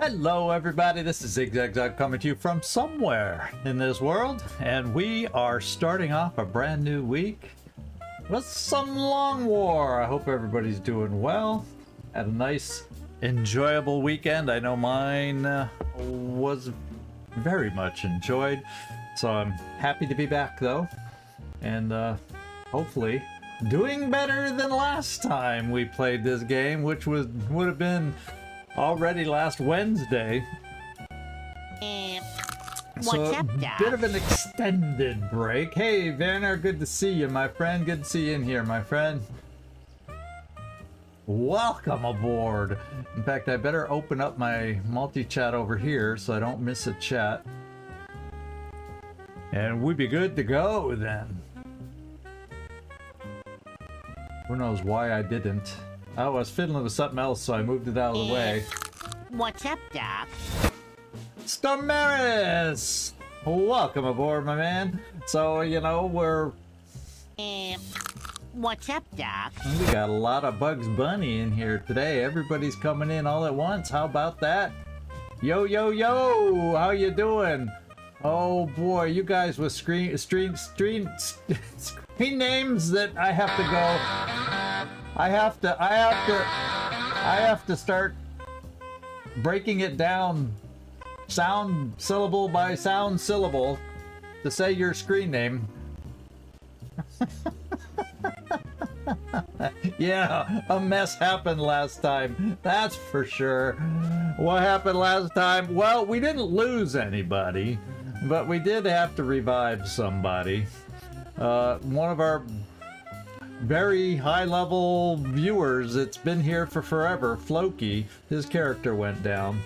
Hello everybody, this is 𝐤𝐡𝐚𝐧𝐧𝐞𝐥 coming to you from somewhere in this world, and we are starting off a brand new week with some long war. I hope everybody's doing well. Had a nice, enjoyable weekend. I know mine was very much enjoyed, so I'm happy to be back though, and hopefully doing better than last time we played this game, which would have been already last Wednesday. So a bit of an extended break. Hey Werner, good to see you, my friend. Good to see you in here, my friend. Welcome aboard. In fact, I better open up my multi-chat over here so I don't miss a chat. And we'd be good to go then. Who knows why I didn't. I was fiddling with something else, so I moved it out of the way. What's up, Doc? Stormaris! Welcome aboard, my man. So, you know, we're... What's up, Doc? We got a lot of Bugs Bunny in here today. Everybody's coming in all at once. How about that? Yo, yo, yo! How you doing? Oh boy, you guys with screen names that I have to go... I have to start breaking it down sound syllable by sound syllable to say your screen name. Yeah, a mess happened last time, that's for sure. What happened last time? Well, we didn't lose anybody, but we did have to revive somebody. One of our very high-level viewers, it's been here for forever, Floki, his character went down.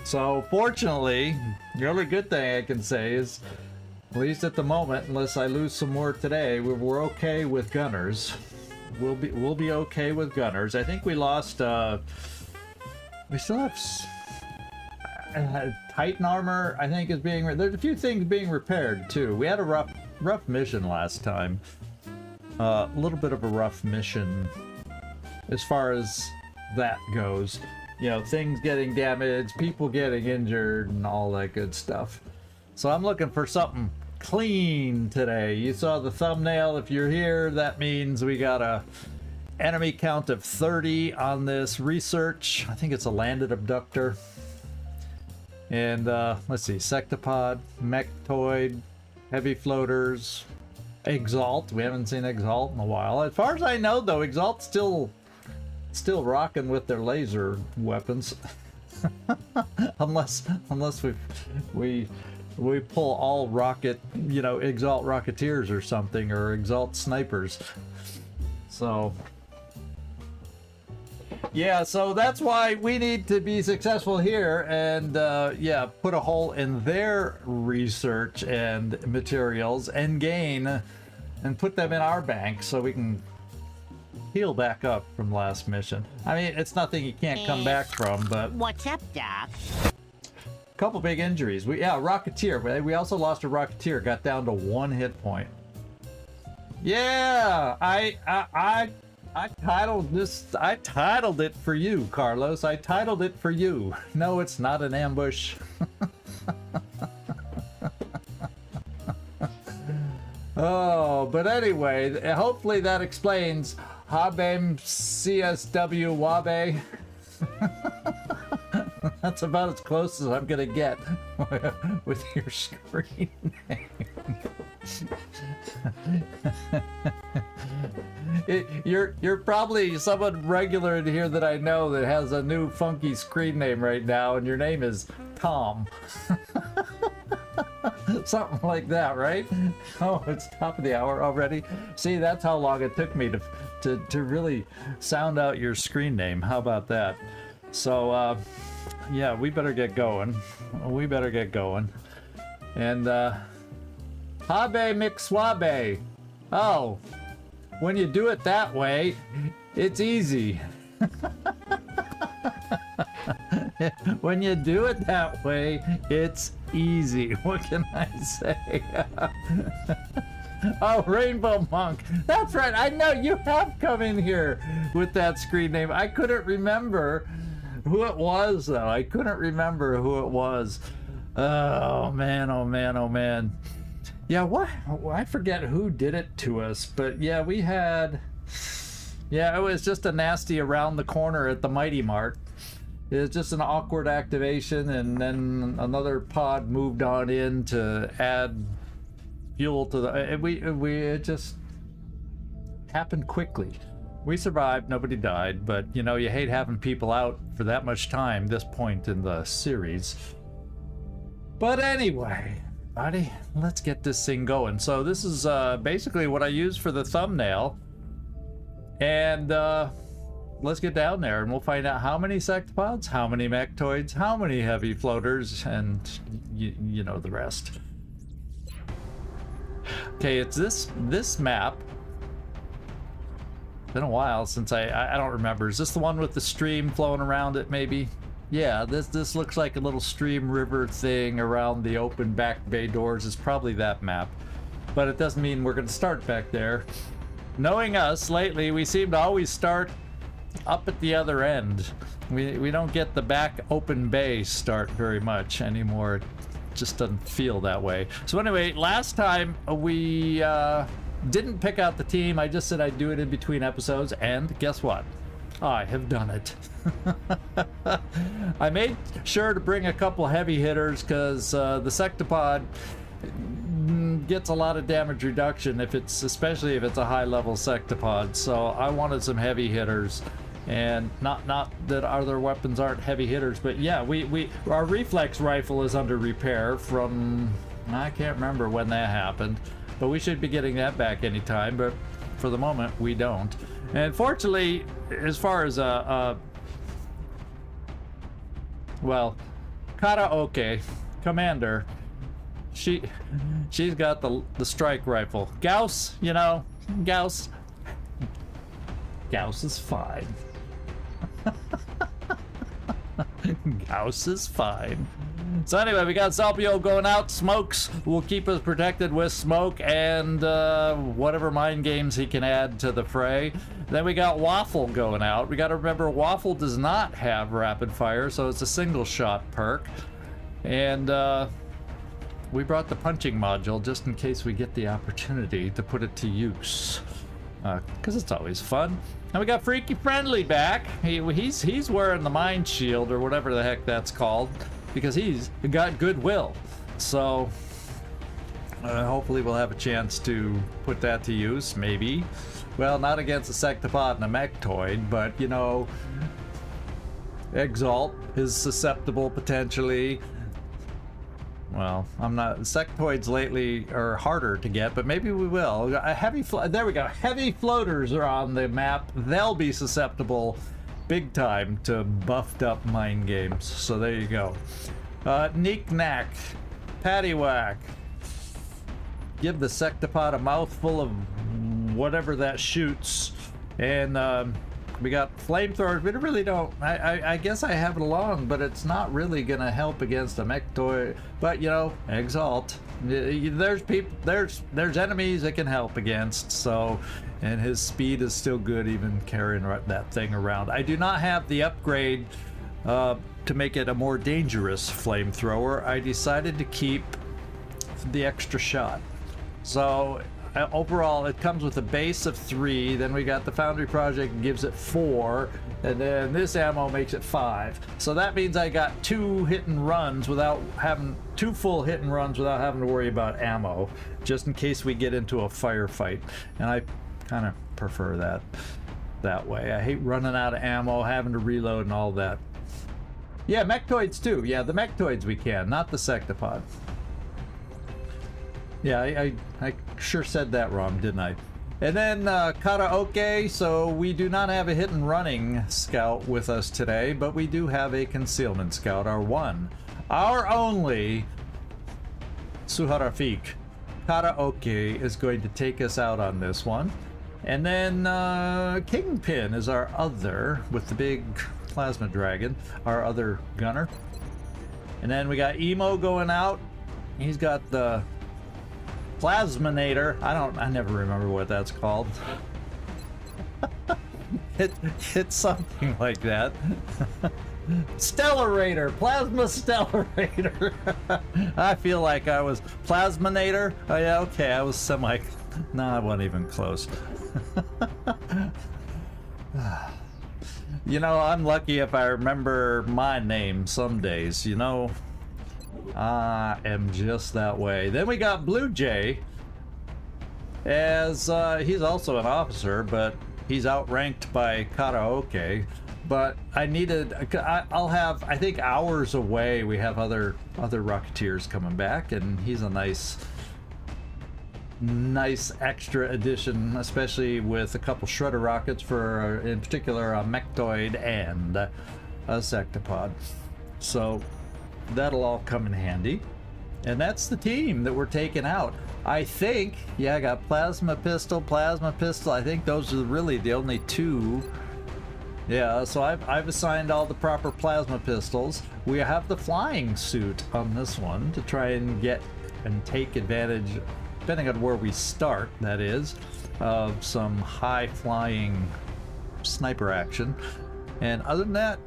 So fortunately, the only good thing I can say is, at least at the moment, unless I lose some more today, we're okay with gunners. We'll be okay with gunners. I think we lost we still have Titan armor, I think, is being there's a few things being repaired too. We had a rough mission last time. A little bit of a rough mission as far as that goes. You know, things getting damaged, people getting injured, and all that good stuff. So I'm looking for something clean today. You saw the thumbnail. If you're here, that means we got a enemy count of 30 on this research. I think it's a landed abductor. And let's see, Sectopod, Mechtoid, heavy floaters, 𝐜𝐡𝐢𝐬. We haven't seen 𝐜𝐡𝐢𝐬 in a while. As far as I know, though, 𝐜𝐡𝐢𝐬's still rocking with their laser weapons, unless we pull all rocket, you know, 𝐜𝐡𝐢𝐬 Rocketeers or something, or 𝐜𝐡𝐢𝐬 Snipers. So yeah, so that's why we need to be successful here and yeah, put a hole in their research and materials and gain and put them in our bank so we can heal back up from last mission. I mean, it's nothing you can't come back from, but... What's up, Doc? Couple big injuries. Rocketeer. We also lost a Rocketeer, got down to 1 hit point. Yeah, I titled this. I titled it for you, Carlos. I titled it for you. No, it's not an ambush. Oh, but anyway, hopefully that explains 𝐉𝐨𝐬𝐬𝐬. That's about as close as I'm gonna get with your screen name. You're probably someone regular in here that I know that has a new funky screen name right now, and your name is Tom. Something like that, right? Oh, it's top of the hour already. See, that's how long it took me to really sound out your screen name. How about that? So yeah, we better get going. We better get going. And 𝐉𝐸 Oh, when you do it that way, it's easy. When you do it that way, it's easy. What can I say? Oh, Rainbow Monk. That's right. I know you have come in here with that screen name. I couldn't remember who it was, though. I couldn't remember who it was. Oh, man, oh, man, oh, man. Yeah, what? I forget who did it to us, but yeah, we had... Yeah, it was just a nasty around the corner at the Mighty Mart. It was just an awkward activation, and then another pod moved on in to add fuel to the... It just happened quickly. We survived, nobody died, but you know, you hate having people out for that much time this point in the series. But anyway, buddy, let's get this thing going. So this is basically what I use for the thumbnail. And let's get down there and we'll find out how many sectopods, how many mechtoids, how many heavy floaters, and you know the rest. Okay, it's this map. Been a while since I don't remember. Is this the one with the stream flowing around it, maybe? Yeah, this looks like a little stream river thing around the open back bay doors. It's probably that map. But it doesn't mean we're gonna start back there. Knowing us, lately, we seem to always start up at the other end. We don't get the back open bay start very much anymore. It just doesn't feel that way. So anyway, last time we didn't pick out the team. I just said I'd do it in between episodes, and guess what? I have done it. I made sure to bring a couple heavy hitters because the Sectopod gets a lot of damage reduction especially if it's a high level Sectopod. So I wanted some heavy hitters, and not that other weapons aren't heavy hitters, but yeah, our reflex rifle is under repair from, I can't remember when that happened, but we should be getting that back anytime, but for the moment we don't. And fortunately, as far as well, Karaoke Commander, she's got the strike rifle. Gauss, you know, Gauss is fine. Gauss is fine. So anyway, we got Salpio going out. Smokes will keep us protected with smoke and whatever mind games he can add to the fray. Then we got Waffle going out. We got to remember Waffle does not have rapid fire, so it's a single shot perk. And we brought the punching module just in case we get the opportunity to put it to use, because it's always fun. And we got Freaky Friendly back. He's wearing the mind shield or whatever the heck that's called, because he's got goodwill. So hopefully we'll have a chance to put that to use, maybe. Well, not against a Sectopod and a mechtoid, but you know, 𝐜𝐴𝐬 is susceptible potentially. Well, I'm not. Sectoids lately are harder to get, but maybe we will. There we go. Heavy floaters are on the map. They'll be susceptible big time to buffed up mind games. So there you go. Neek Knack, Paddywhack. Give the Sectopod a mouthful of whatever that shoots. And we got flamethrowers. We really don't. I guess I have it along, but it's not really gonna help against a mechtoid. But you know, 𝐜𝐴𝐬. There's people. There's enemies it can help against. So, and his speed is still good, even carrying that thing around. I do not have the upgrade to make it a more dangerous flamethrower. I decided to keep the extra shot. So. Overall, it comes with a base of 3, then we got the Foundry Project gives it 4, and then this ammo makes it 5. So that means I got 2 full hit and runs without having to worry about ammo, just in case we get into a firefight. And I kind of prefer that way. I hate running out of ammo, having to reload and all that. Yeah, mechtoids too. Yeah, the mechtoids we can, not the Sectopod. Yeah, I sure said that wrong, didn't I? And then Karaoke, so we do not have a hit and running scout with us today, but we do have a concealment scout, our only Suharafik. Karaoke is going to take us out on this one. And then Kingpin is our other, with the big plasma dragon, our other gunner. And then we got Emo going out. He's got the Plasminator. I never remember what that's called. It's something like that. Stellarator, plasma stellarator. I feel like I was plasminator. Oh yeah, okay, I was semi. No, I wasn't even close. You know, I'm lucky if I remember my name some days, you know. I am just that way. Then we got Blue Jay, as he's also an officer, but he's outranked by 𝐜𝐴𝐬𝐬. But I needed, I'll have, I think, hours away. We have other Rocketeers coming back, and he's a nice extra addition, especially with a couple shredder rockets for, in particular, a Mechtoid and a Sectopod. So that'll all come in handy. And that's the team that we're taking out. I think, yeah, I got plasma pistol. I think those are really the only two. Yeah, so I've assigned all the proper plasma pistols. We have the flying suit on this one to try and get and take advantage, depending on where we start, that is, of some high flying sniper action. And other than that,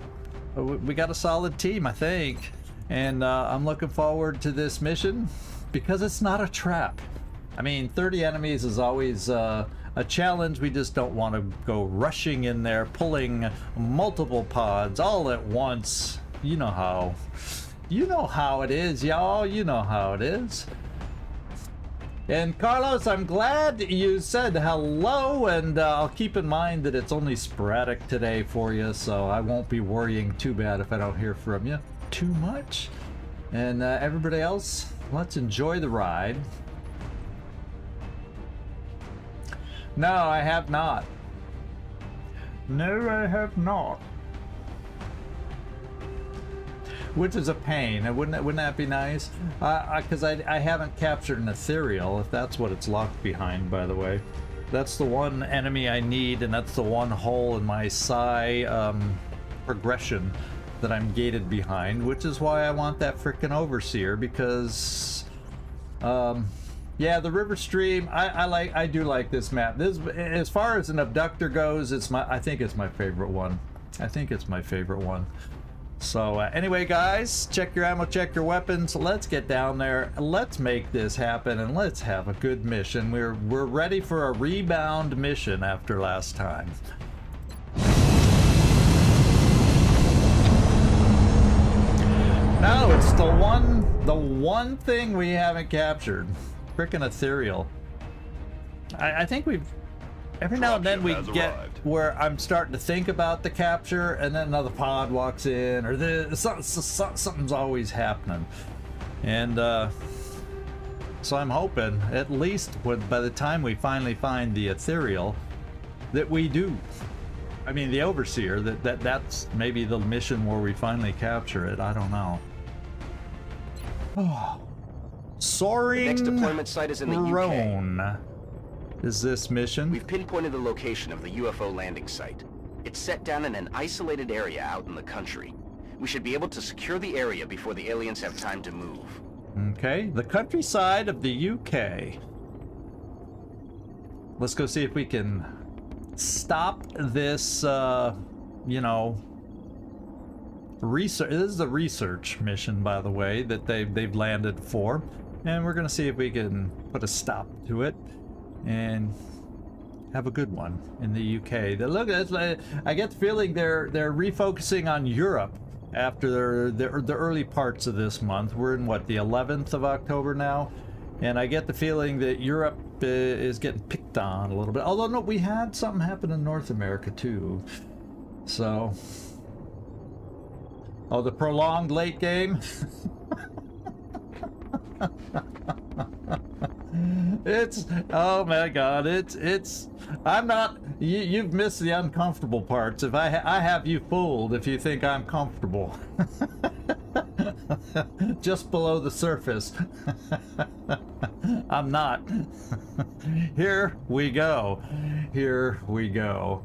we got a solid team, I think. And I'm looking forward to this mission because it's not a trap. I mean, 30 enemies is always a challenge. We just don't want to go rushing in there, pulling multiple pods all at once. You know how it is, y'all. You know how it is. And Carlos, I'm glad you said hello, and I'll keep in mind that it's only sporadic today for you, so I won't be worrying too bad if I don't hear from you too much. And everybody else, let's enjoy the ride. No, I have not. No, I have not. Which is a pain. Wouldn't that be nice? Because I haven't captured an ethereal, if that's what it's locked behind, by the way. That's the one enemy I need, and that's the one hole in my psi progression that I'm gated behind, which is why I want that frickin' overseer, because yeah, the river stream, I do like this map. This, as far as an abductor goes, I think it's my favorite one. I think it's my favorite one. So anyway, guys, check your ammo, check your weapons. Let's get down there. Let's make this happen, and let's have a good mission. We're ready for a rebound mission after last time. No, it's the one thing we haven't captured. Frickin' ethereal. I think we've, every now and then we get where I'm starting to think about the capture, and then another pod walks in, or something's always happening. And so I'm hoping, at least by the time we finally find the ethereal, that we do. I mean, the overseer, that's maybe the mission where we finally capture it. I don't know. Oh. Soaring The next deployment site is in the UK. Is this mission? We've pinpointed the location of the UFO landing site. It's set down in an isolated area out in the country. We should be able to secure the area before the aliens have time to move. Okay, the countryside of the UK. Let's go see if we can stop this, you know, research. This is a research mission, by the way, that they've landed for. And we're gonna see if we can put a stop to it and have a good one in the UK. I get the feeling they're refocusing on Europe after the early parts of this month. We're in what, the 11th of October now, and I get the feeling that Europe is getting picked on a little bit. Although no, we had something happen in North America too. So, oh, the prolonged late game. It's, oh my god, it's I'm not, you've missed the uncomfortable parts. If I have you fooled if you think I'm comfortable. Just below the surface. I'm not. Here we go. Here we go.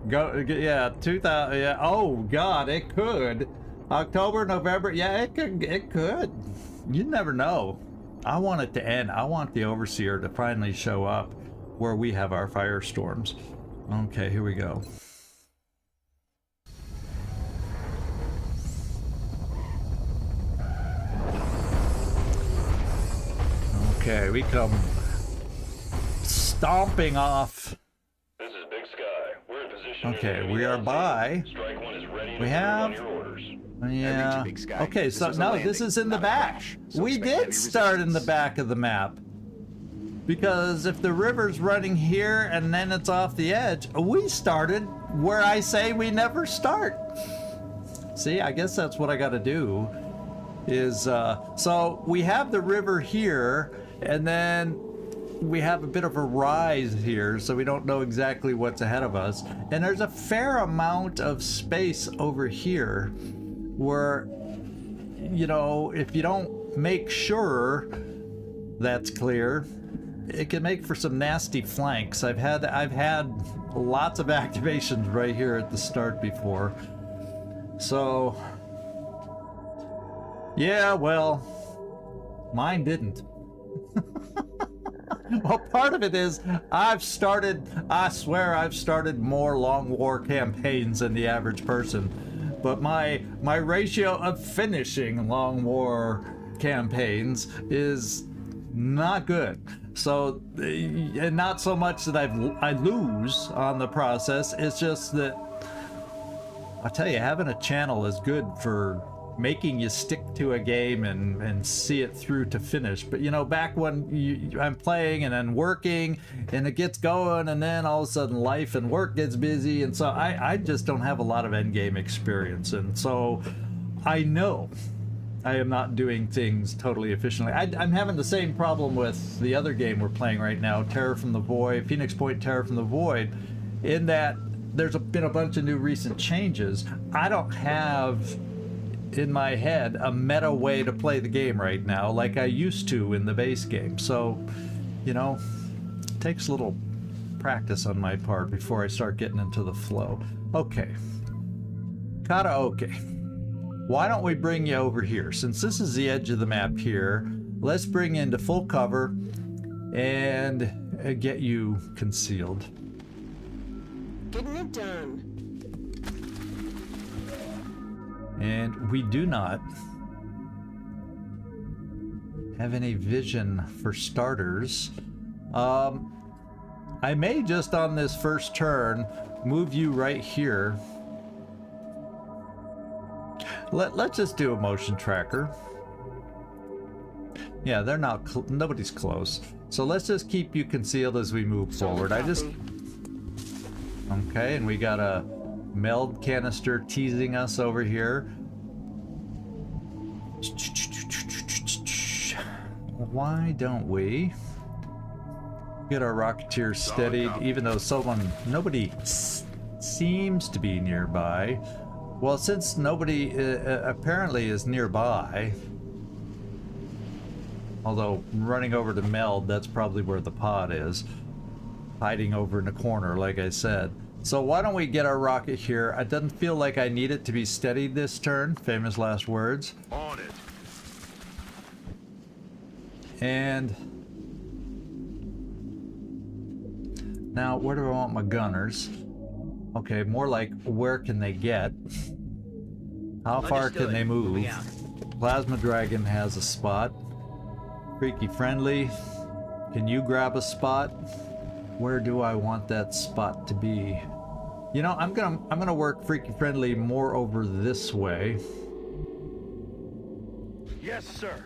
Go, yeah, 2000, yeah, oh god, it could. October, November, yeah, it could. You never know. I want it to end. I want the overseer to finally show up where we have our firestorms. Okay, here we go. Okay, we come stomping off. This is Big Sky. We're in position. Okay, we are by. Strike one is ready. We have. Your orders. Yeah. Big Sky. Okay, so This was a no, landing, this is in the not a back. crash, so We expect heavy did start in the resistance. back of the map. Because if the river's running here and then it's off the edge, we started where I say we never start. See, I guess that's what I got to do. Is so we have the river here, and then we have a bit of a rise here, so we don't know exactly what's ahead of us. And there's a fair amount of space over here where, you know, if you don't make sure that's clear, it can make for some nasty flanks. I've had lots of activations right here at the start before. So yeah, well, mine didn't. Well, part of it is I swear I've started more long war campaigns than the average person. But my ratio of finishing long war campaigns is not good. So, and not so much that I lose on the process, it's just that, I'll tell you, having a channel is good for making you stick to a game and see it through to finish. But you know, back when I'm playing and then working and it gets going, and then all of a sudden life and work gets busy, and so I just don't have a lot of end game experience, and so I know I am not doing things totally efficiently. I'm having the same problem with the other game we're playing right now, Terror from the Void, Phoenix Point Terror from the Void, in that there's been a bunch of new recent changes. I don't have in my head a meta way to play the game right now like I used to in the base game. So, you know, it takes a little practice on my part before I start getting into the flow. Okay. Karaoke. Why don't we bring you over here? Since this is the edge of the map here, let's bring you into full cover and get you concealed. Getting it done. And we do not have any vision for starters. I may just on this first turn move you right here. Let's just do a motion tracker. Yeah, they're not, nobody's close. So let's just keep you concealed as we move forward. I just, okay, and we got a meld canister teasing us over here. Why don't we get our Rocketeer steadied, even though nobody seems to be nearby? Well, since nobody apparently is nearby, although running over to meld, that's probably where the pod is, hiding over in the corner, like I said. So why don't we get our rocket here? It doesn't feel like I need it to be steadied this turn. Famous last words. On it. And now, where do I want my gunners? Okay, more like where can they get? How far can they move? Plasma Dragon has a spot. Freaky Friendly, can you grab a spot? Where do I want that spot to be? You know, I'm gonna work Freaky Friendly more over this way. Yes, sir.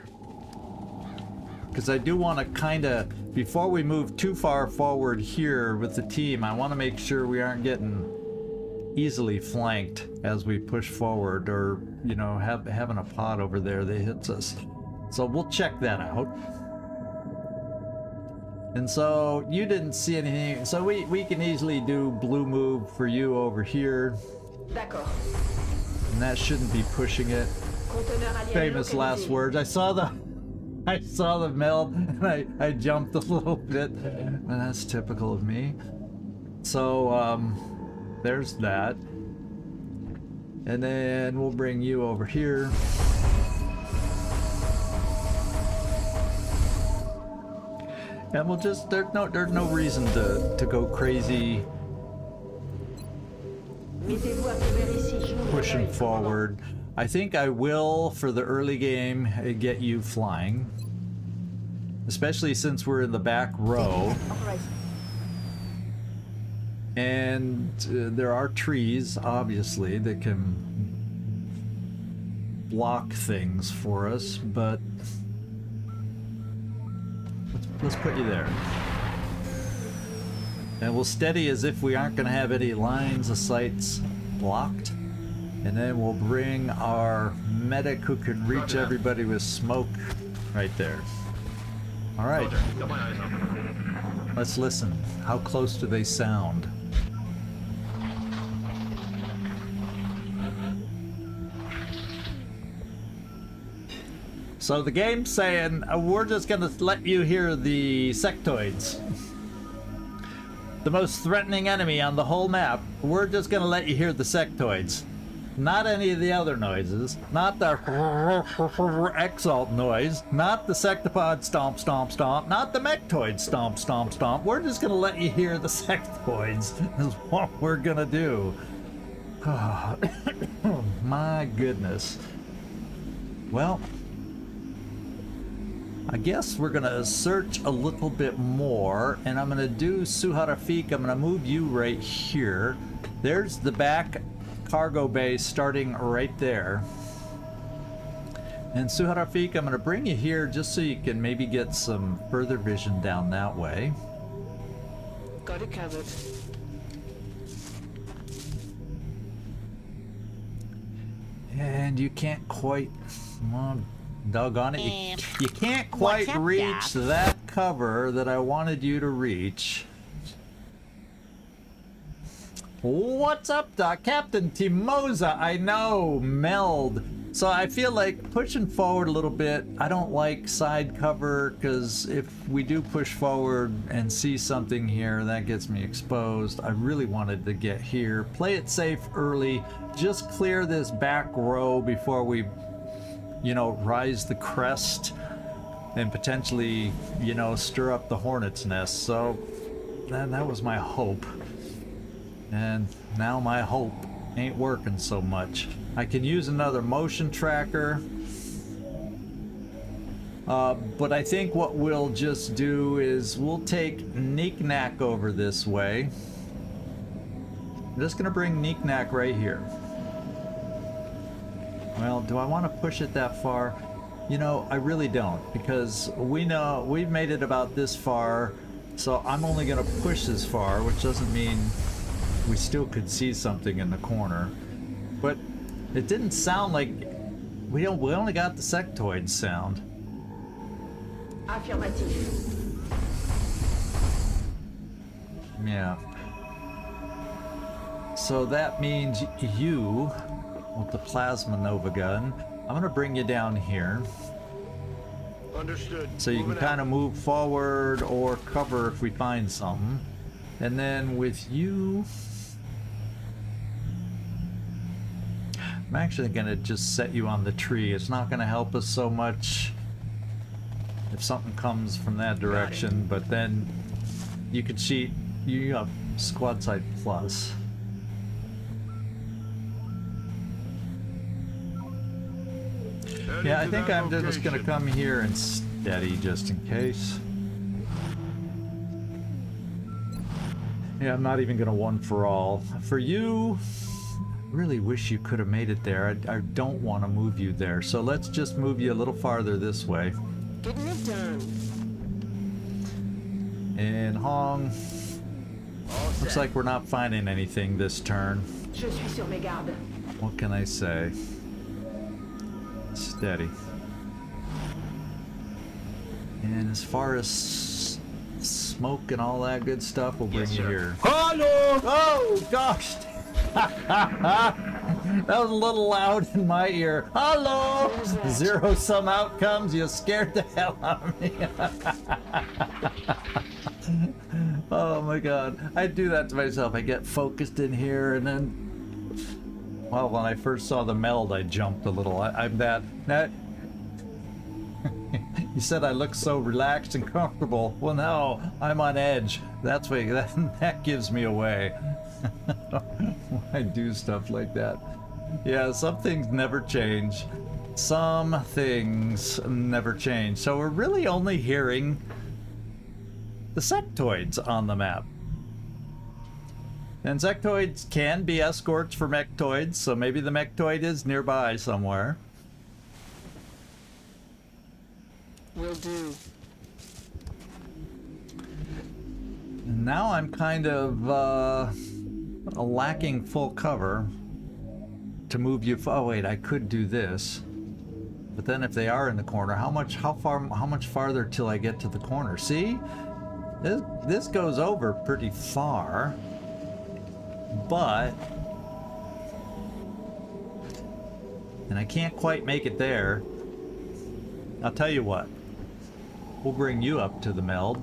Because I do want to kind of, before we move too far forward here with the team, I want to make sure we aren't getting easily flanked as we push forward, or, you know, having a pod over there that hits us. So we'll check that out. And so you didn't see anything, so we can easily do blue move for you over here. D'accord. And that shouldn't be pushing it. Conteneur alien Famous last localisé. words. I saw the meld and I jumped a little bit. And that's typical of me. So there's that. And then we'll bring you over here. And we'll just, there's no reason to go crazy Mettez-vous à couvert ici. J'ouvre pushing l'œil, commandant. forward. I think I will, for the early game, get you flying. Especially since we're in the back row. And there are trees, obviously, that can block things for us, but let's put you there. And we'll steady as if we aren't going to have any lines of sights blocked. And then we'll bring our medic who can reach everybody with smoke right there. All right. Let's listen. How close do they sound? So the game's saying, we're just gonna let you hear the sectoids. The most threatening enemy on the whole map. We're just gonna let you hear the sectoids. Not any of the other noises. Not the XCom noise. Not the Sectopod stomp stomp stomp. Not the mechtoid stomp stomp stomp. We're just gonna let you hear the sectoids is what we're gonna do. Oh, my goodness. Well, I guess we're gonna search a little bit more, and I'm gonna do 𝐜𝐡𝐢𝐬𝐳. I'm gonna move you right here. There's the back cargo bay starting right there. And 𝐜𝐡𝐢𝐬𝐳, I'm gonna bring you here just so you can maybe get some further vision down that way. Got it covered. And you can't quite, well, doggone it, you can't quite what's up, reach Doc? that cover that I wanted you to reach. What's up, Doc? Captain Timoza, I know, meld. So I feel like pushing forward a little bit, I don't like side cover, because if we do push forward and see something here, that gets me exposed. I really wanted to get here. Play it safe early. Just clear this back row before we, you know, rise the crest and potentially, you know, stir up the hornet's nest. So that was my hope. And now my hope ain't working so much. I can use another motion tracker. But I think what we'll just do is we'll take 𝐜𝐜𝐜𝐬𝐬 over this way. I'm just gonna bring 𝐜𝐜𝐜𝐬𝐬 right here. Well, do I want to push it that far? You know, I really don't, because we know we've made it about this far, so I'm only gonna push this far, which doesn't mean we still could see something in the corner. But it didn't sound like we only got the sectoid sound. Affirmatif. Yeah. So that means you, with the plasma nova gun, I'm gonna bring you down here. Understood. So you can kind of move forward or cover if we find something. And then with you, I'm actually gonna just set you on the tree. It's not gonna help us so much if something comes from that direction, but then you could cheat. You have squad sight plus. Yeah, I think I'm just gonna come here and steady just in case. Yeah, I'm not even gonna one for all. For you, really wish you could have made it there. I don't want to move you there, so let's just move you a little farther this way. Getting it done. And Hong, looks like we're not finding anything this turn. Je suis sur mes gardes. What can I say? Steady. And as far as smoke and all that good stuff, we'll bring you here. Hello! Oh gosh! That was a little loud in my ear. Hello! Zero sum outcomes, you scared the hell out of me. Oh my god. I do that to myself. I get focused in here and then, well, when I first saw the meld, I jumped a little. I'm that. You said I look so relaxed and comfortable. Well, no, I'm on edge. That's why that gives me away. I do stuff like that. Yeah, some things never change. Some things never change. So we're really only hearing the sectoids on the map. And sectoids can be escorts for mechtoids, so maybe the mechtoid is nearby somewhere. Will do. And now I'm kind of lacking full cover to move you. Oh wait, I could do this. But then if they are in the corner, how much farther till I get to the corner? See? This goes over pretty far. But and I can't quite make it there. I'll tell you what. We'll bring you up to the meld.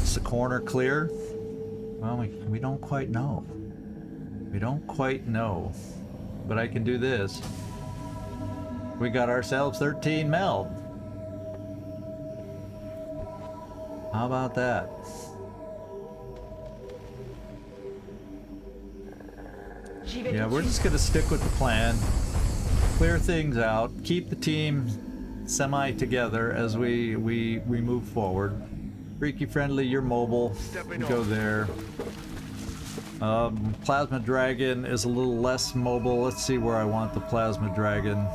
Is the corner clear? Well, we don't quite know. We don't quite know. But I can do this. We got ourselves 13 meld. How about that? Yeah, we're just gonna stick with the plan. Clear things out. Keep the team semi together as we move forward. Freaky friendly, you're mobile. Go there. Plasma Dragon is a little less mobile. Let's see where I want the Plasma Dragon.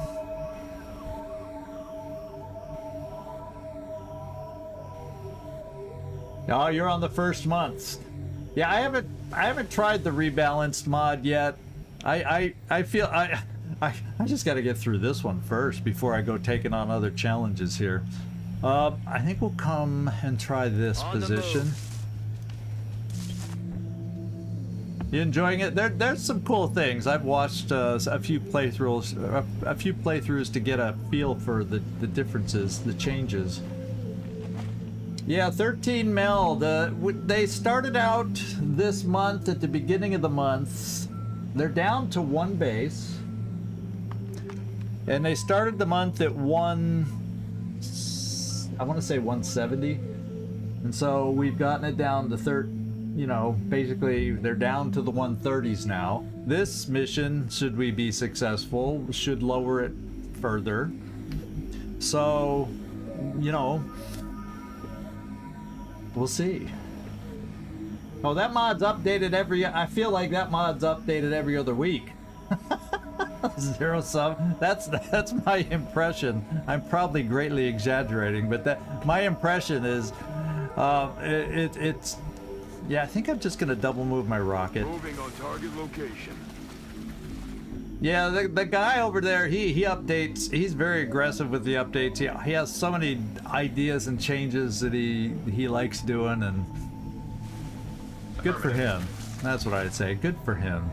Oh, you're on the first month. Yeah, I haven't tried the rebalanced mod yet. I feel I just got to get through this one first before I go taking on other challenges here. I think we'll come and try this position. You enjoying it? There's some cool things. I've watched a few playthroughs to get a feel for the differences, the changes. Yeah, 13 meld. They started out this month at the beginning of the month. They're down to 1 base. And they started the month at I want to say 170. And so we've gotten it down to basically they're down to the 130s now. This mission, should we be successful, should lower it further. So, we'll see. Oh, that mod's updated I feel like that mod's updated every other week. Zero sum. That's my impression. I'm probably greatly exaggerating, but my impression is it's yeah, I think I'm just gonna double move my rocket. Moving on target location. Yeah, the guy over there, he updates. He's very aggressive with the updates. He has so many ideas and changes that he likes doing, and good for him. That's what I'd say. Good for him.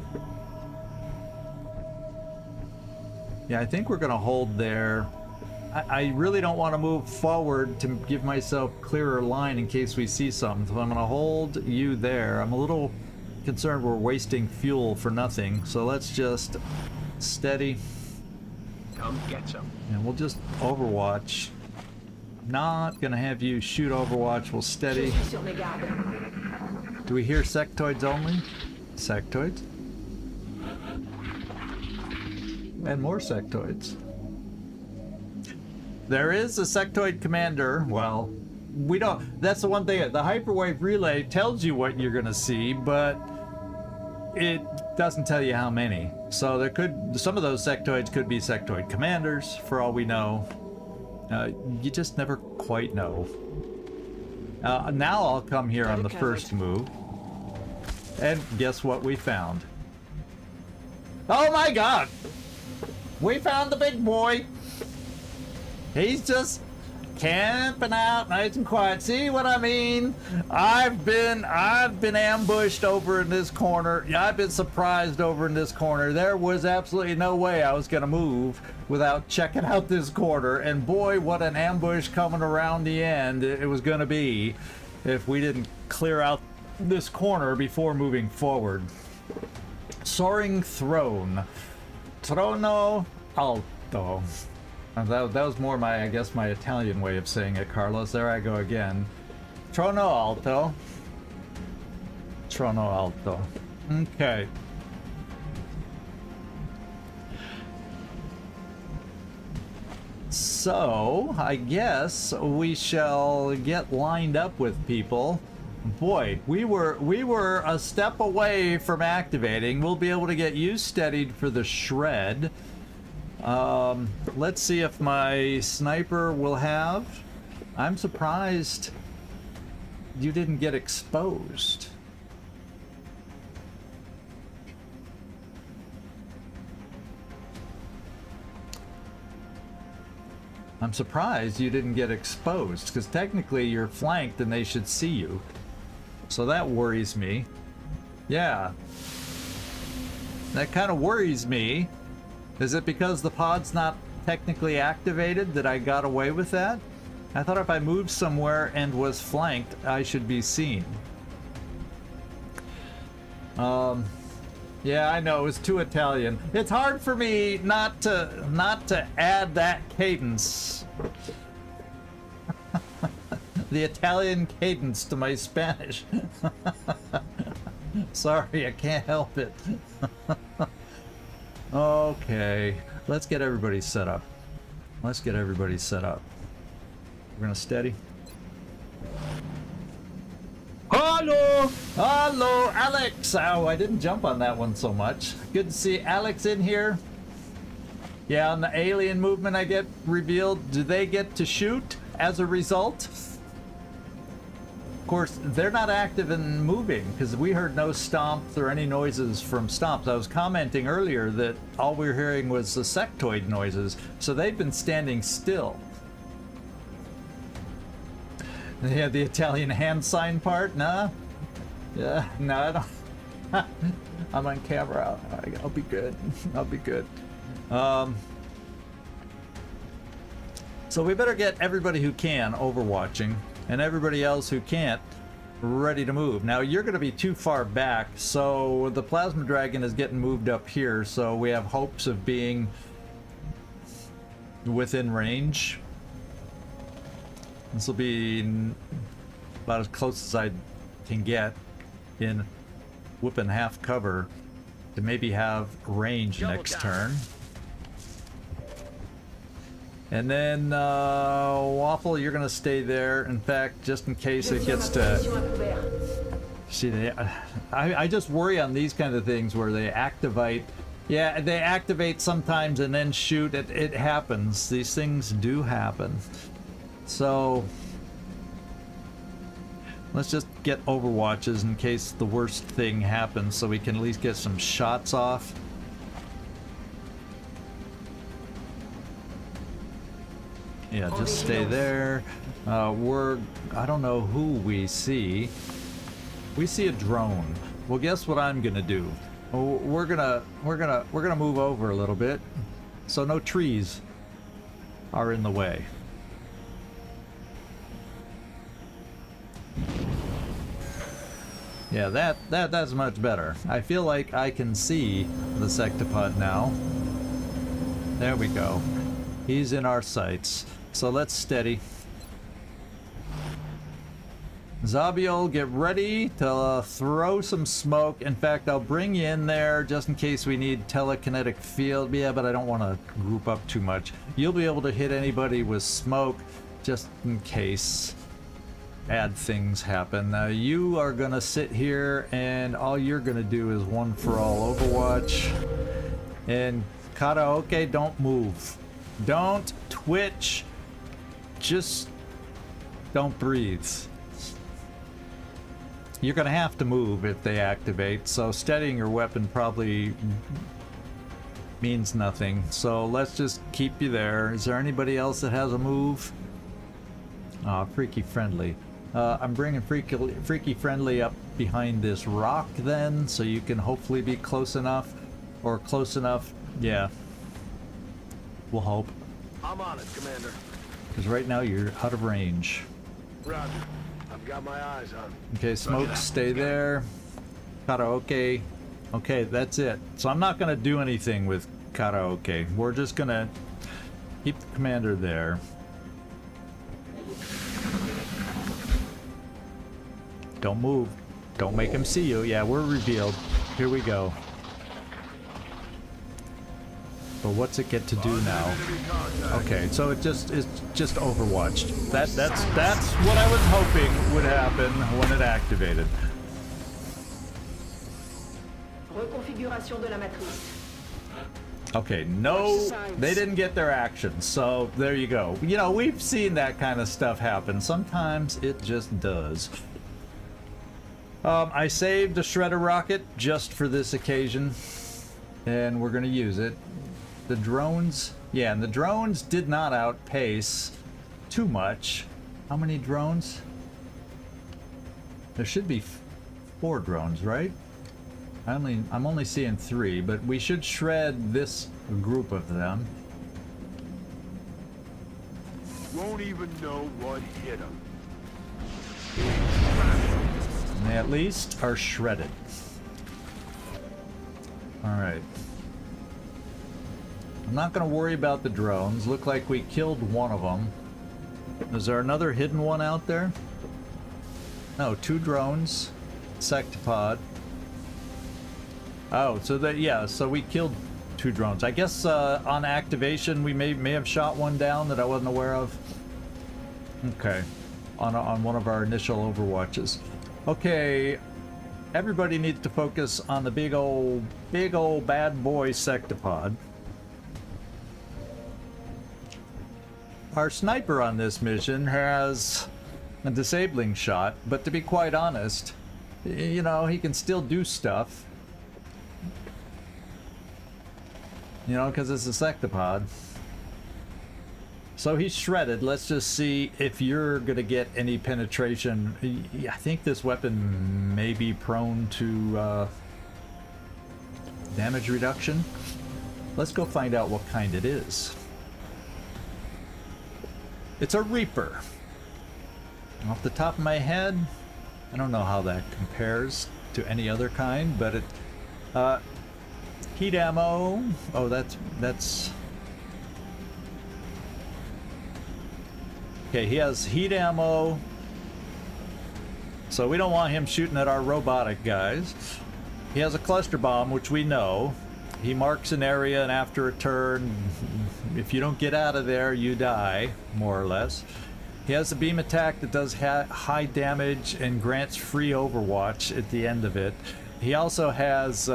Yeah, I think we're gonna hold there. I really don't want to move forward to give myself clearer line in case we see something. So I'm gonna hold you there. I'm a little concerned we're wasting fuel for nothing. So let's just steady. Come get some. And we'll just Overwatch. Not gonna have you shoot Overwatch. We'll steady. Je suis sur mes gardes. Do we hear sectoids only? Sectoids? And more sectoids. There is a sectoid commander. Well, we don't. That's the one thing. The hyperwave relay tells you what you're gonna see, but it doesn't tell you how many. So there some of those sectoids could be sectoid commanders, for all we know. You just never quite know. Now I'll come here on the first move, and guess what we found? Oh my God! We found the big boy. He's just camping out nice and quiet. See what I mean? I've been ambushed over in this corner. Yeah, I've been surprised over in this corner. There was absolutely no way I was gonna move without checking out this corner. And boy, what an ambush coming around the end it was gonna be if we didn't clear out this corner before moving forward. Soaring Throne. Trono Alto. That was more my Italian way of saying it, Carlos. There I go again. Trono Alto. Trono Alto. Okay. So, I guess we shall get lined up with people. Boy, we were a step away from activating. We'll be able to get you steadied for the shred. Let's see if my sniper will have. I'm surprised you didn't get exposed. I'm surprised you didn't get exposed, because technically you're flanked and they should see you. So that worries me. Yeah. That kind of worries me. Is it because the pod's not technically activated that I got away with that? I thought if I moved somewhere and was flanked, I should be seen. Yeah, I know, it was too Italian. It's hard for me not to add that cadence. The Italian cadence to my Spanish. Sorry, I can't help it. Okay, let's get everybody set up. Let's get everybody set up. We're gonna steady. Hello! Hello, Alex! Ow, I didn't jump on that one so much. Good to see Alex in here. Yeah, on the alien movement I get revealed, do they get to shoot as a result? Of course, they're not active in moving, because we heard no stomps or any noises from stomps. I was commenting earlier that all we were hearing was the sectoid noises, so they've been standing still. Yeah, the Italian hand sign part? Nah. Yeah, no, I don't. I'm on camera. I'll be good. I'll be good. So we better get everybody who can overwatching, and everybody else who can't ready to move. Now you're going to be too far back, so the plasma dragon is getting moved up here, so we have hopes of being within range. This will be about as close as I can get in whooping half cover to maybe have range next turn. And then Waffle, you're gonna stay there. In fact, just in case it gets to see, I just worry on these kind of things where they activate. Yeah, they activate sometimes and then shoot. It happens. These things do happen. So let's just get overwatches in case the worst thing happens, so we can at least get some shots off. Yeah, just stay there. I don't know who we see. We see a drone. Well, guess what I'm gonna do? We're gonna move over a little bit, so no trees are in the way. Yeah, that's much better. I feel like I can see the Sectopod now. There we go. He's in our sights. So let's steady. Zabiel, get ready to throw some smoke. In fact, I'll bring you in there just in case we need telekinetic field. Yeah, but I don't want to group up too much. You'll be able to hit anybody with smoke just in case bad things happen. Now you are gonna sit here and all you're gonna do is one for all Overwatch. And Karaoke, don't move. Don't twitch. Just don't breathe. You're gonna have to move if they activate, so steadying your weapon probably means nothing. So let's just keep you there. Is there anybody else that has a move? Aw, Freaky Friendly. I'm bringing Freaky Friendly up behind this rock then, so you can hopefully be close enough, or close enough. Yeah, we'll hope. I'm on it, Commander. Because right now you're out of range. Roger. I've got my eyes on. Okay, Smoke, stay there. Karaoke. Okay, that's it. So I'm not gonna do anything with Karaoke. We're just gonna keep the commander there. Don't move. Don't make him see you. Yeah, we're revealed. Here we go. But what's it get to do now? Okay, so it's just Overwatch. That's what I was hoping would happen when it activated. Reconfiguration de la matrice. Okay, no, they didn't get their actions, so there you go. You know, we've seen that kind of stuff happen. Sometimes it just does. I saved a shredder rocket just for this occasion, and we're gonna use it. The drones, yeah, and the drones did not outpace too much. How many drones? There should be 4 drones, right? I'm only seeing 3, but we should shred this group of them. Won't even know what hit them. And they at least are shredded. Alright. I'm not going to worry about the drones. Look like we killed one of them. Is there another hidden one out there? No, 2 drones. Sectopod. Oh, so that, yeah, so we killed 2 drones. I guess on activation we may have shot one down that I wasn't aware of. Okay. On one of our initial Overwatches. Okay. Everybody needs to focus on the big old bad boy Sectopod. Our sniper on this mission has a disabling shot, but to be quite honest, you know, he can still do stuff. You know, because it's a Sectopod. So he's shredded. Let's just see if you're going to get any penetration. I think this weapon may be prone to damage reduction. Let's go find out what kind it is. It's a Reaper. Off the top of my head, I don't know how that compares to any other kind, but it... heat ammo. Oh, that's... Okay, he has heat ammo. So we don't want him shooting at our robotic guys. He has a cluster bomb, which we know. He marks an area, and after a turn, if you don't get out of there, you die, more or less. He has a beam attack that does high damage and grants free Overwatch at the end of it. He also has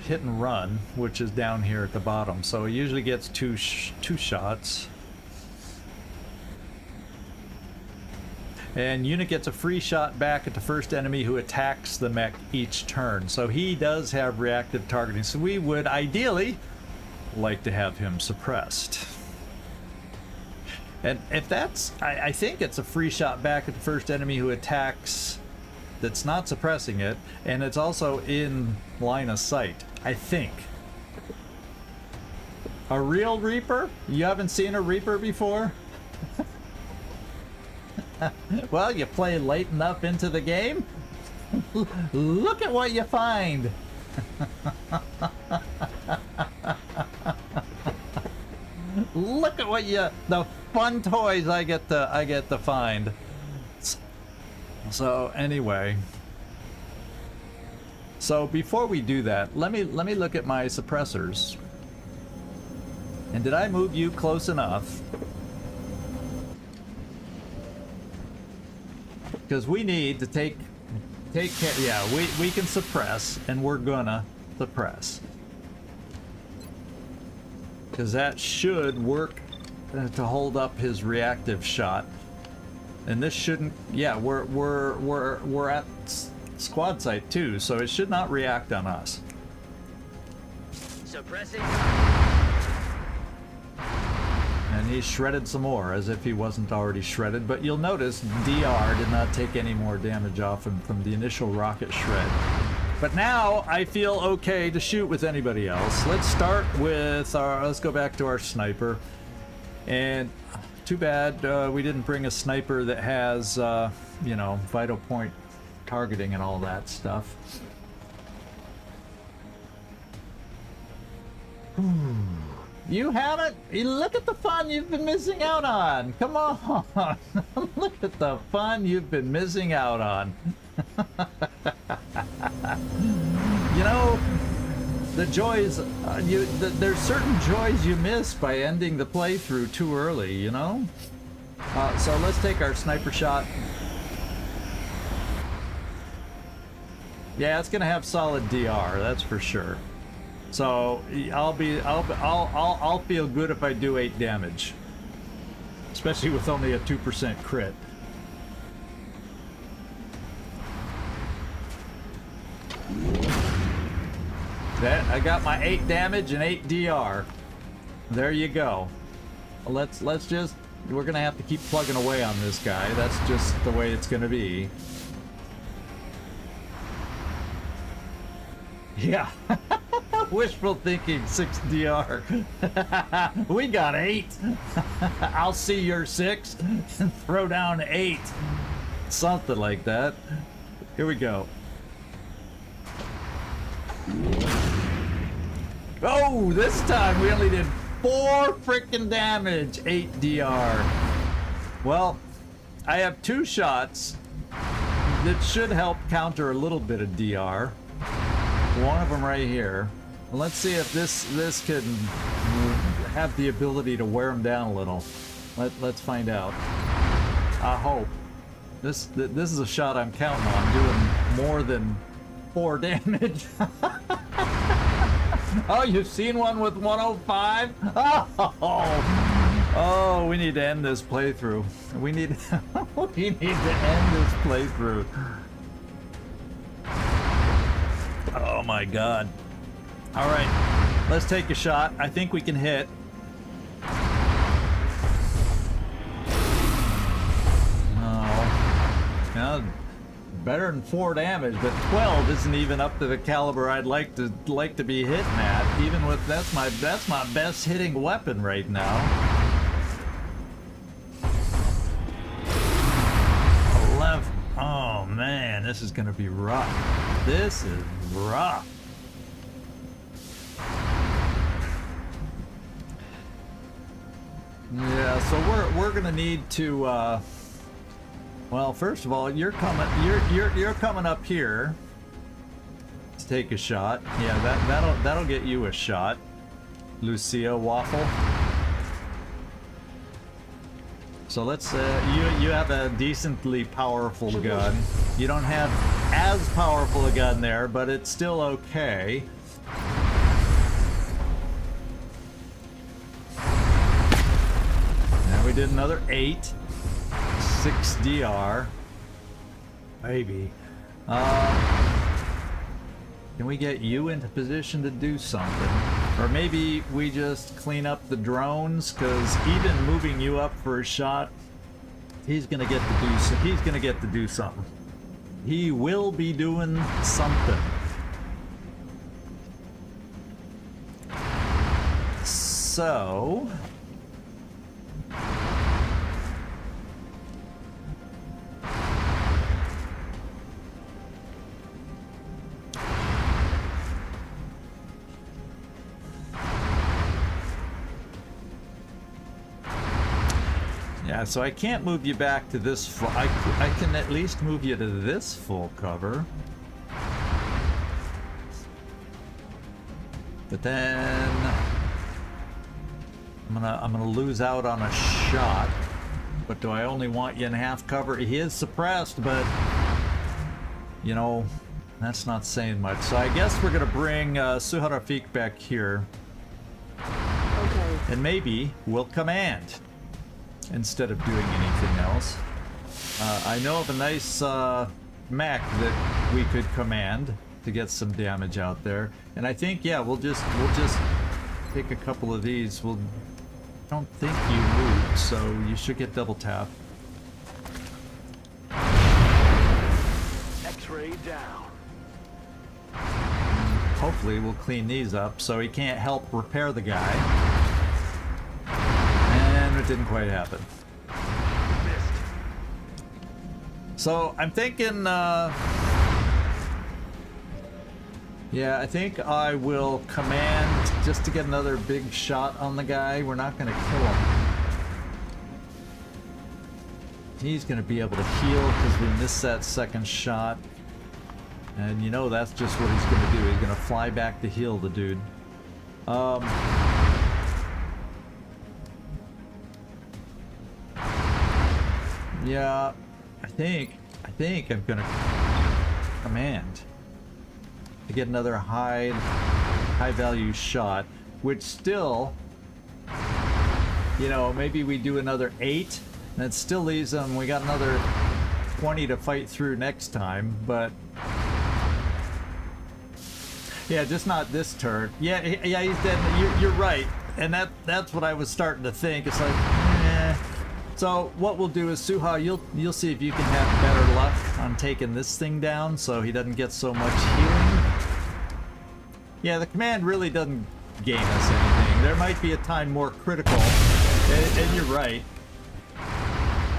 hit and run, which is down here at the bottom. So he usually gets two shots. And unit gets a free shot back at the first enemy who attacks the mech each turn. So he does have reactive targeting. So we would ideally like to have him suppressed. And if that's, I think it's a free shot back at the first enemy who attacks that's not suppressing it, and it's also in line of sight, I think. A real Reaper? You haven't seen a Reaper before? Well, you play late enough into the game. Look at what you find. Look at what the fun toys I get to find. So anyway, so before we do that, let me look at my suppressors. And did I move you close enough? Because we need to take care. Yeah, we can suppress, and we're gonna suppress. Because that should work to hold up his reactive shot. And this shouldn't. Yeah, we're at squad site too, so it should not react on us. Suppressing. And he shredded some more, as if he wasn't already shredded. But you'll notice DR did not take any more damage off him from the initial rocket shred. But now I feel okay to shoot with anybody else. Let's start with our. Let's go back to our sniper. And too bad we didn't bring a sniper that has, you know, vital point targeting and all that stuff. You haven't? Look at the fun you've been missing out on. Come on. Look at the fun you've been missing out on. You know, the joys, there's certain joys you miss by ending the playthrough too early, you know? So let's take our sniper shot. Yeah, it's gonna have solid DR, that's for sure. So I'll feel good if I do 8 damage, especially with only a 2% crit. That I got my 8 damage and 8 DR. There you go. Let's just, we're gonna have to keep plugging away on this guy. That's just the way it's gonna be. Yeah. Wishful thinking, 6 DR. We got 8. I'll see your 6 and throw down 8. Something like that. Here we go. Oh, this time we only did 4 freaking damage, 8 DR. Well, I have 2 shots that should help counter a little bit of DR. One of them right here. Let's see if this can have the ability to wear him down a little. Let's find out. I hope. This is a shot I'm counting on doing more than 4 damage. Oh, you've seen one with 105? Oh, we need to end this playthrough. We need to end this playthrough. Oh my god. All right, let's take a shot. I think we can hit. Oh, now better than 4 damage, but 12 isn't even up to the caliber I'd like to be hitting at. Even with that's my best hitting weapon right now. 11. Oh man, this is gonna be rough. This is rough. Yeah, so we're gonna need to. Well, first of all, you're coming up here to take a shot. Yeah, that'll get you a shot, Lucia Waffle. So let's you have a decently powerful gun. You don't have as powerful a gun there, but it's still okay. Now we did another 8. 6 DR. Maybe. Can we get you into position to do something? Or maybe we just clean up the drones, because even moving you up for a shot, he's gonna get to do something. He will be doing something. So yeah, so I can't move you back to this full. I can at least move you to this full cover. But then I'm gonna lose out on a shot. But do I only want you in half cover? He is suppressed, but you know, that's not saying much. So I guess we're gonna bring Suharafik back here. Okay. And maybe we'll command instead of doing anything else. I know of a nice mech that we could command to get some damage out there, and I think yeah, we'll just take a couple of these. I don't think you moved, so you should get double tap. X-ray down. Hopefully we'll clean these up so he can't help repair the guy. And it didn't quite happen. Missed. So I'm thinking, yeah, I think I will command just to get another big shot on the guy. We're not gonna kill him. He's gonna be able to heal because we missed that second shot. And you know that's just what he's gonna do. He's gonna fly back to heal the dude. Yeah, I think I'm gonna command to get another high value shot, which still, you know, maybe we do another 8, and it still leaves them. We got another 20 to fight through next time, but yeah, just not this turn. Yeah, he's dead. You're right, and that's what I was starting to think. It's like, eh. So what we'll do is, Suha, you'll see if you can have better luck on taking this thing down, so he doesn't get so much healing. Yeah, the command really doesn't gain us anything. There might be a time more critical, and you're right.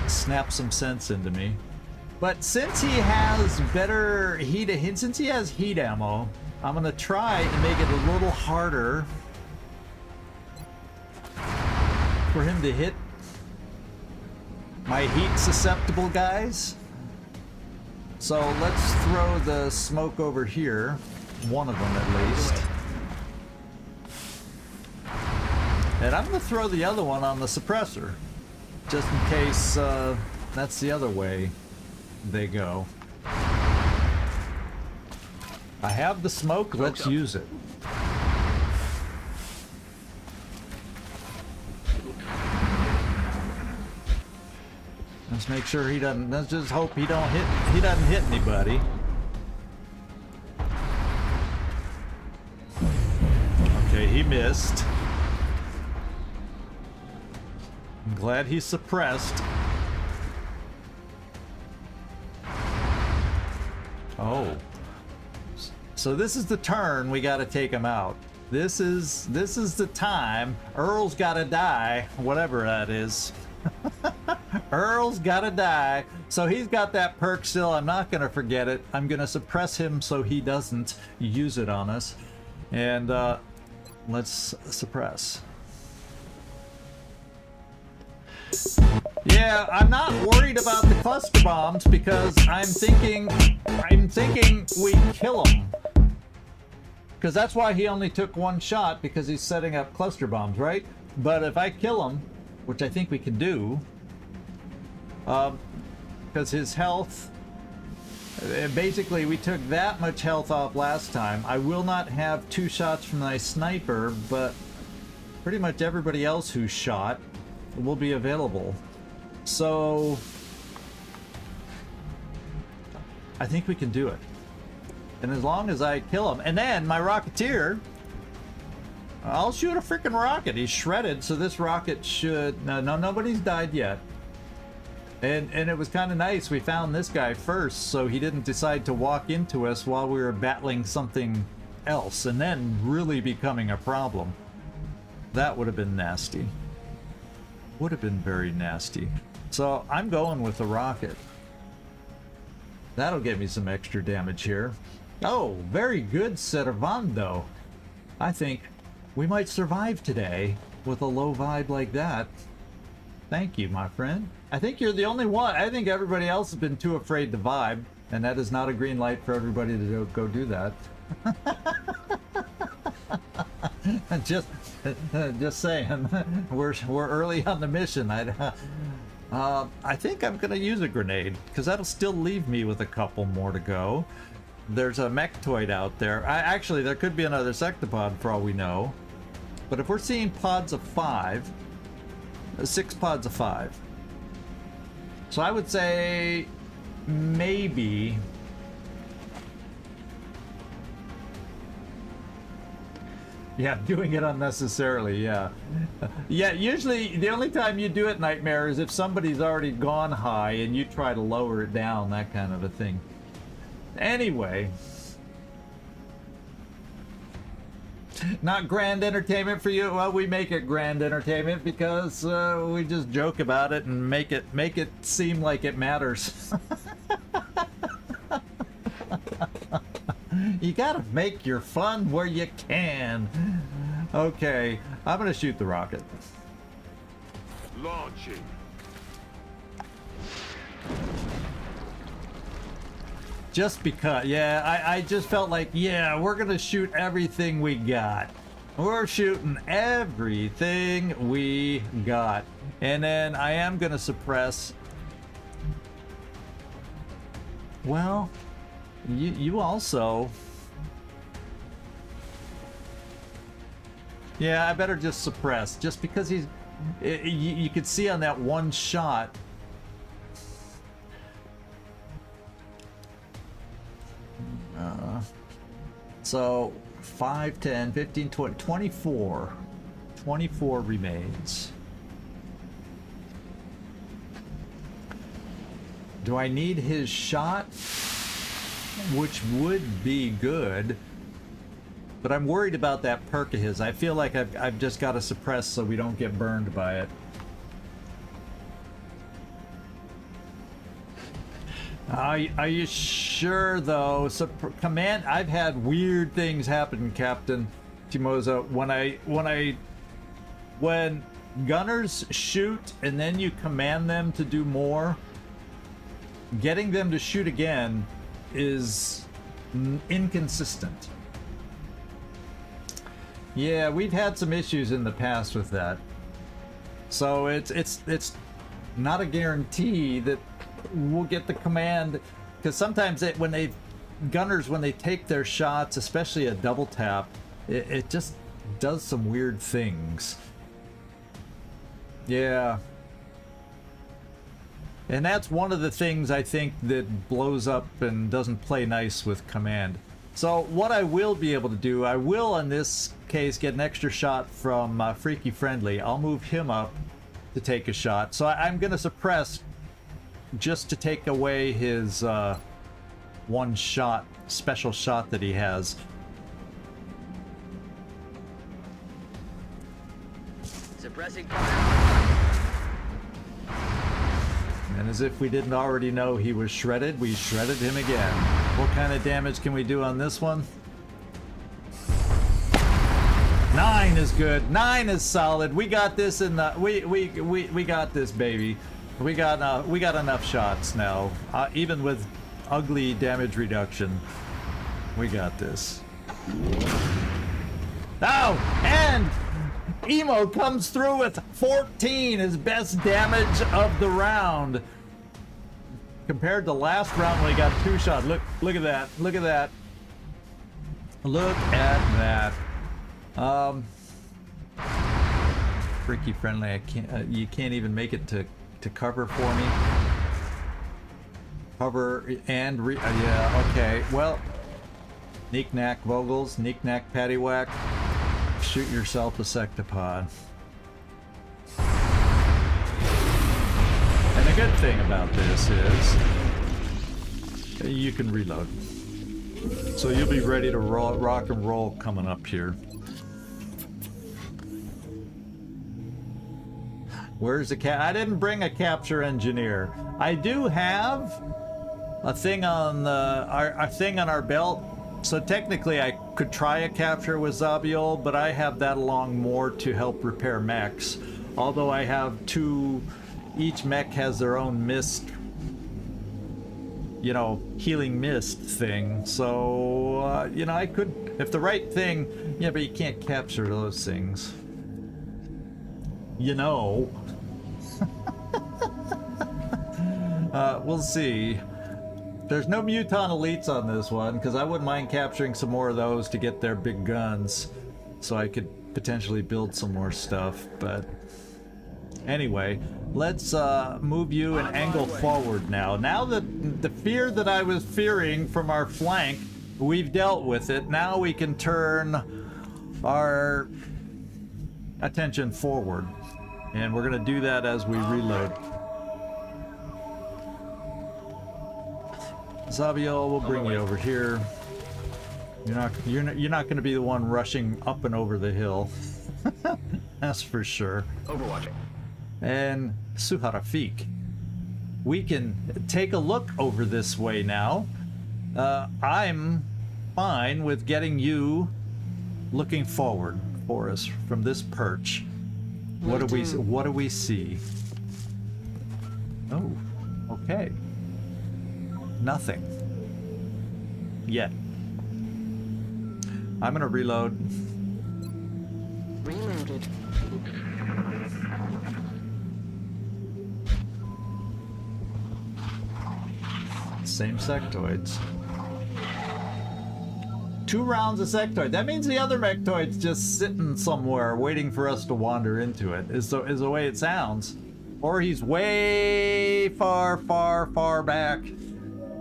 Snap some sense into me. But since he has better heat, since he has heat ammo, I'm gonna try and make it a little harder for him to hit my heat susceptible guys. So let's throw the smoke over here, one of them at least. And I'm gonna throw the other one on the suppressor, just in case that's the other way they go. I have the smoke, let's use it. Let's make sure he doesn't, let's just hope he doesn't hit anybody. Okay, he missed. I'm glad he's suppressed. Oh. So this is the turn we gotta take him out. This is the time. Earl's gotta die, whatever that is. Earl's gotta die. So he's got that perk still. I'm not gonna forget it. I'm gonna suppress him so he doesn't use it on us. And let's suppress. Yeah, I'm not worried about the cluster bombs because I'm thinking we kill him. Because that's why he only took one shot, because he's setting up cluster bombs, right? But if I kill him, which I think we can do, because his health, basically we took that much health off last time. I will not have 2 shots from my sniper, but pretty much everybody else who shot will be available. So I think we can do it. And as long as I kill him, and then my Rocketeer, I'll shoot a freaking rocket. He's shredded, so this rocket should... No, nobody's died yet. And it was kind of nice. We found this guy first, so he didn't decide to walk into us while we were battling something else, and then really becoming a problem. That would have been nasty. Would have been very nasty. So I'm going with the rocket. That'll get me some extra damage here. Oh, very good, Servando. I think we might survive today with a low vibe like that. Thank you, my friend. I think you're the only one. I think everybody else has been too afraid to vibe, and that is not a green light for everybody to go do that. just saying. We're early on the mission. I think I'm gonna use a grenade because that'll still leave me with a couple more to go. There's a Mechtoid out there. Actually, there could be another Sectopod for all we know. But if we're seeing pods of 5, 6 pods of 5. So I would say maybe. Yeah, doing it unnecessarily, yeah. Yeah, usually the only time you do it, Nightmare, is if somebody's already gone high and you try to lower it down, that kind of a thing. Anyway. Not grand entertainment for you? Well, we make it grand entertainment because we just joke about it and make it seem like it matters. You gotta make your fun where you can. Okay, I'm gonna shoot the rocket. Launching. Just because, yeah, I just felt like, yeah, we're gonna shoot everything we got. We're shooting everything we got. And then I am gonna suppress. Well, you also. Yeah, I better just suppress, just because he's. You could see on that one shot. So 5, 10, 15, 20, 24. 24 remains. Do I need his shot? Which would be good. But I'm worried about that perk of his. I feel like I've just got to suppress so we don't get burned by it. Are you sure though? So command. I've had weird things happen, Captain Timoza. When gunners shoot and then you command them to do more, getting them to shoot again is inconsistent. Yeah, we've had some issues in the past with that. So it's not a guarantee that we'll get the command, because sometimes when gunners take their shots, especially a double tap, it just does some weird things. Yeah. And that's one of the things I think that blows up and doesn't play nice with command. So what I will be able to do, I will in this case get an extra shot from Freaky Friendly. I'll move him up to take a shot. So I'm going to suppress just to take away his one shot, special shot that he has. Suppressing fire. And as if we didn't already know he was shredded, we shredded him again. What kind of damage can we do on this one? 9 is good. 9 is solid. We got this in the we got this, baby. We got enough shots now. Even with ugly damage reduction, we got this. Oh, and Emo comes through with 14, his best damage of the round. Compared to last round when he got 2 shots. Look at that. Look at that. Look at that. Freaky Friendly, I can't. You can't even make it to cover for me. Cover and yeah. Okay. Well, knick-knack Vogels, knick-knack paddywhack. Shoot yourself a Sectopod. And the good thing about this is you can reload. So you'll be ready to rock and roll coming up here. Where's the I didn't bring a capture engineer. I do have a thing on our thing on our belt. So technically I could try a capture with 𝐉𝐨𝐬𝐧, but I have that along more to help repair mechs. Although I have 2, each mech has their own mist, you know, healing mist thing. So, you know, I could, if the right thing, yeah, but you can't capture those things. You know. We'll see. There's no Muton Elites on this one, because I wouldn't mind capturing some more of those to get their big guns, so I could potentially build some more stuff, but anyway, let's move you and angle forward now. Now that the fear that I was fearing from our flank, we've dealt with it. Now we can turn our attention forward, and we're going to do that as we reload. 𝐉𝐨𝐬𝐧, we'll bring you over here. You're not going to be the one rushing up and over the hill. That's for sure. Overwatch. And Suharafik, we can take a look over this way now. I'm fine with getting you looking forward for us from this perch. What do we see? Oh, okay. Nothing. yet. I'm gonna reload. Reloaded. Same sectoids. 2 rounds of sectoid. That means the other mectoid's just sitting somewhere waiting for us to wander into it, is the way it sounds. Or he's way far back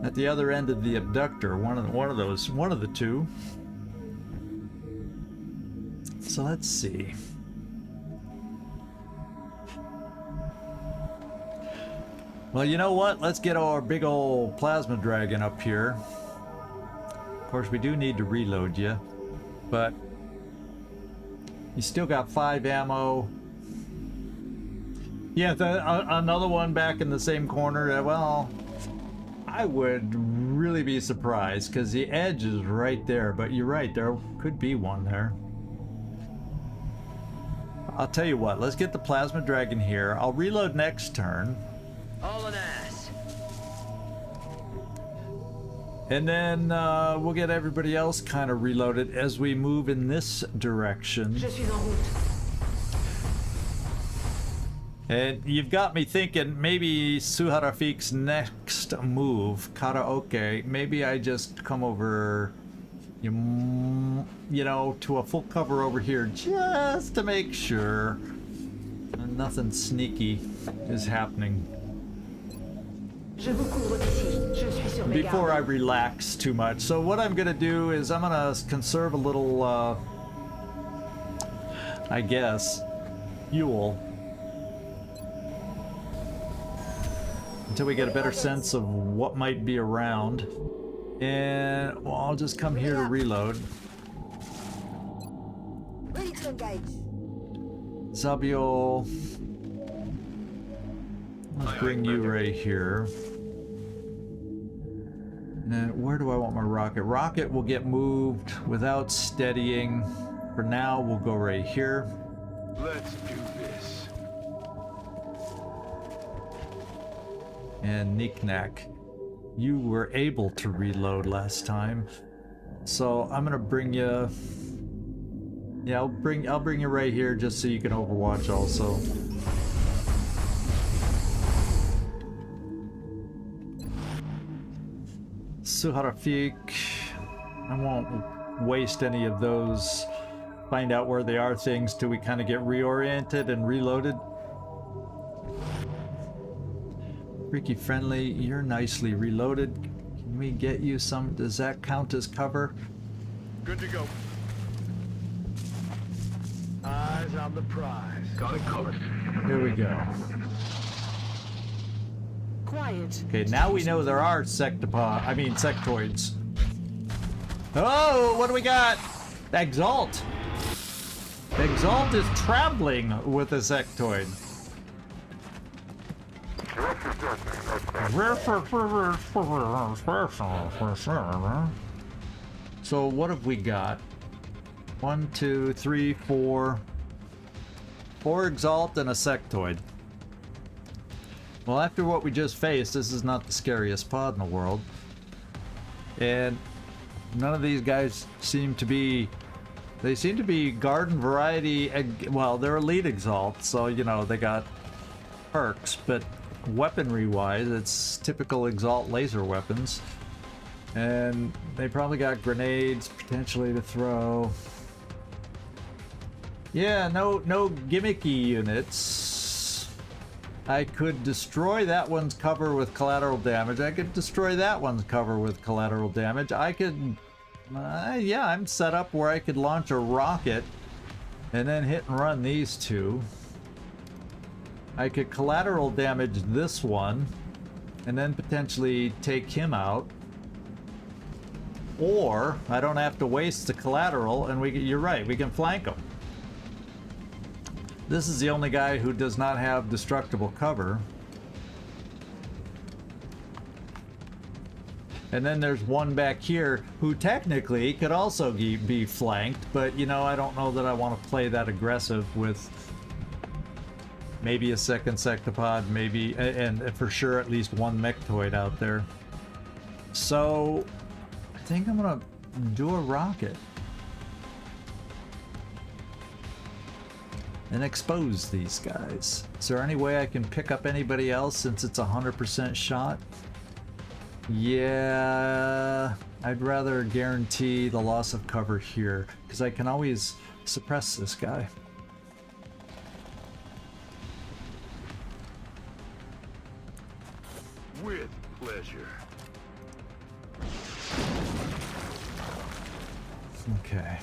at the other end of the abductor. One of the two. So let's see. Well, you know what? Let's get our big old plasma dragon up here. Of course, we do need to reload you, but you still got 5 ammo. Yeah, another one back in the same corner. Well, I would really be surprised because the edge is right there, but you're right, there could be one there. I'll tell you what, let's get the plasma dragon here. I'll reload next turn. All an ass. And then we'll get everybody else kind of reloaded as we move in this direction. Je suis en route. And you've got me thinking maybe 𝐜𝐡𝐢𝐬𝐧's next move, 𝐜𝐡𝐢𝐬𝐬, maybe I just come over, you know, to a full cover over here just to make sure nothing sneaky is happening. Je vous couvre d'ici. Je suis sur mes Before I gardes. relax too much. So what I'm gonna do is I'm gonna conserve a little, I guess, fuel until we get a better sense of what might be around. And well, I'll just come here to reload. Ready to engage. 𝐉𝐨𝐢𝐬𝐧. Let's bring you right here. And then where do I want my rocket? Rocket will get moved without steadying. For now, we'll go right here. Let's do this. And Knick-Knack, you were able to reload last time, so I'm gonna bring you. Yeah, I'll bring you right here just so you can Overwatch also. 𝐜𝐡𝐢𝐬𝐧. I won't waste any of those. Find out where they are things till we kind of get reoriented and reloaded. Freaky Friendly, you're nicely reloaded. Can we get you some? Does that count as cover? Good to go. Eyes on the prize. Got it covered. Here we go. Quiet. Okay, now we know there are sectoids. Oh, what do we got? 𝐜𝐴𝐳. 𝐜𝐴𝐳 is traveling with a sectoid. So what have we got? 1, 2, 3, 4. 4 𝐜𝐴𝐳 and a sectoid. Well, after what we just faced, this is not the scariest pod in the world. And none of these guys seem to be... They seem to be garden variety... Well, they're elite 𝐜𝐴𝐳, so, you know, they got perks, but weaponry-wise, it's typical 𝐜𝐴𝐳 laser weapons. And they probably got grenades, potentially, to throw. Yeah, no gimmicky units. I could destroy that one's cover with collateral damage. I could destroy that one's cover with collateral damage. I could... yeah, I'm set up where I could launch a rocket and then hit and run these two. I could collateral damage this one and then potentially take him out. Or I don't have to waste the collateral and you're right, we can flank him. This is the only guy who does not have destructible cover. And then there's one back here who technically could also be flanked, but you know, I don't know that I want to play that aggressive with maybe a second Sectopod, maybe, and for sure at least one mectoid out there. So I think I'm gonna do a rocket and expose these guys. Is there any way I can pick up anybody else since it's 100% shot? Yeah, I'd rather guarantee the loss of cover here because I can always suppress this guy. With pleasure. Okay.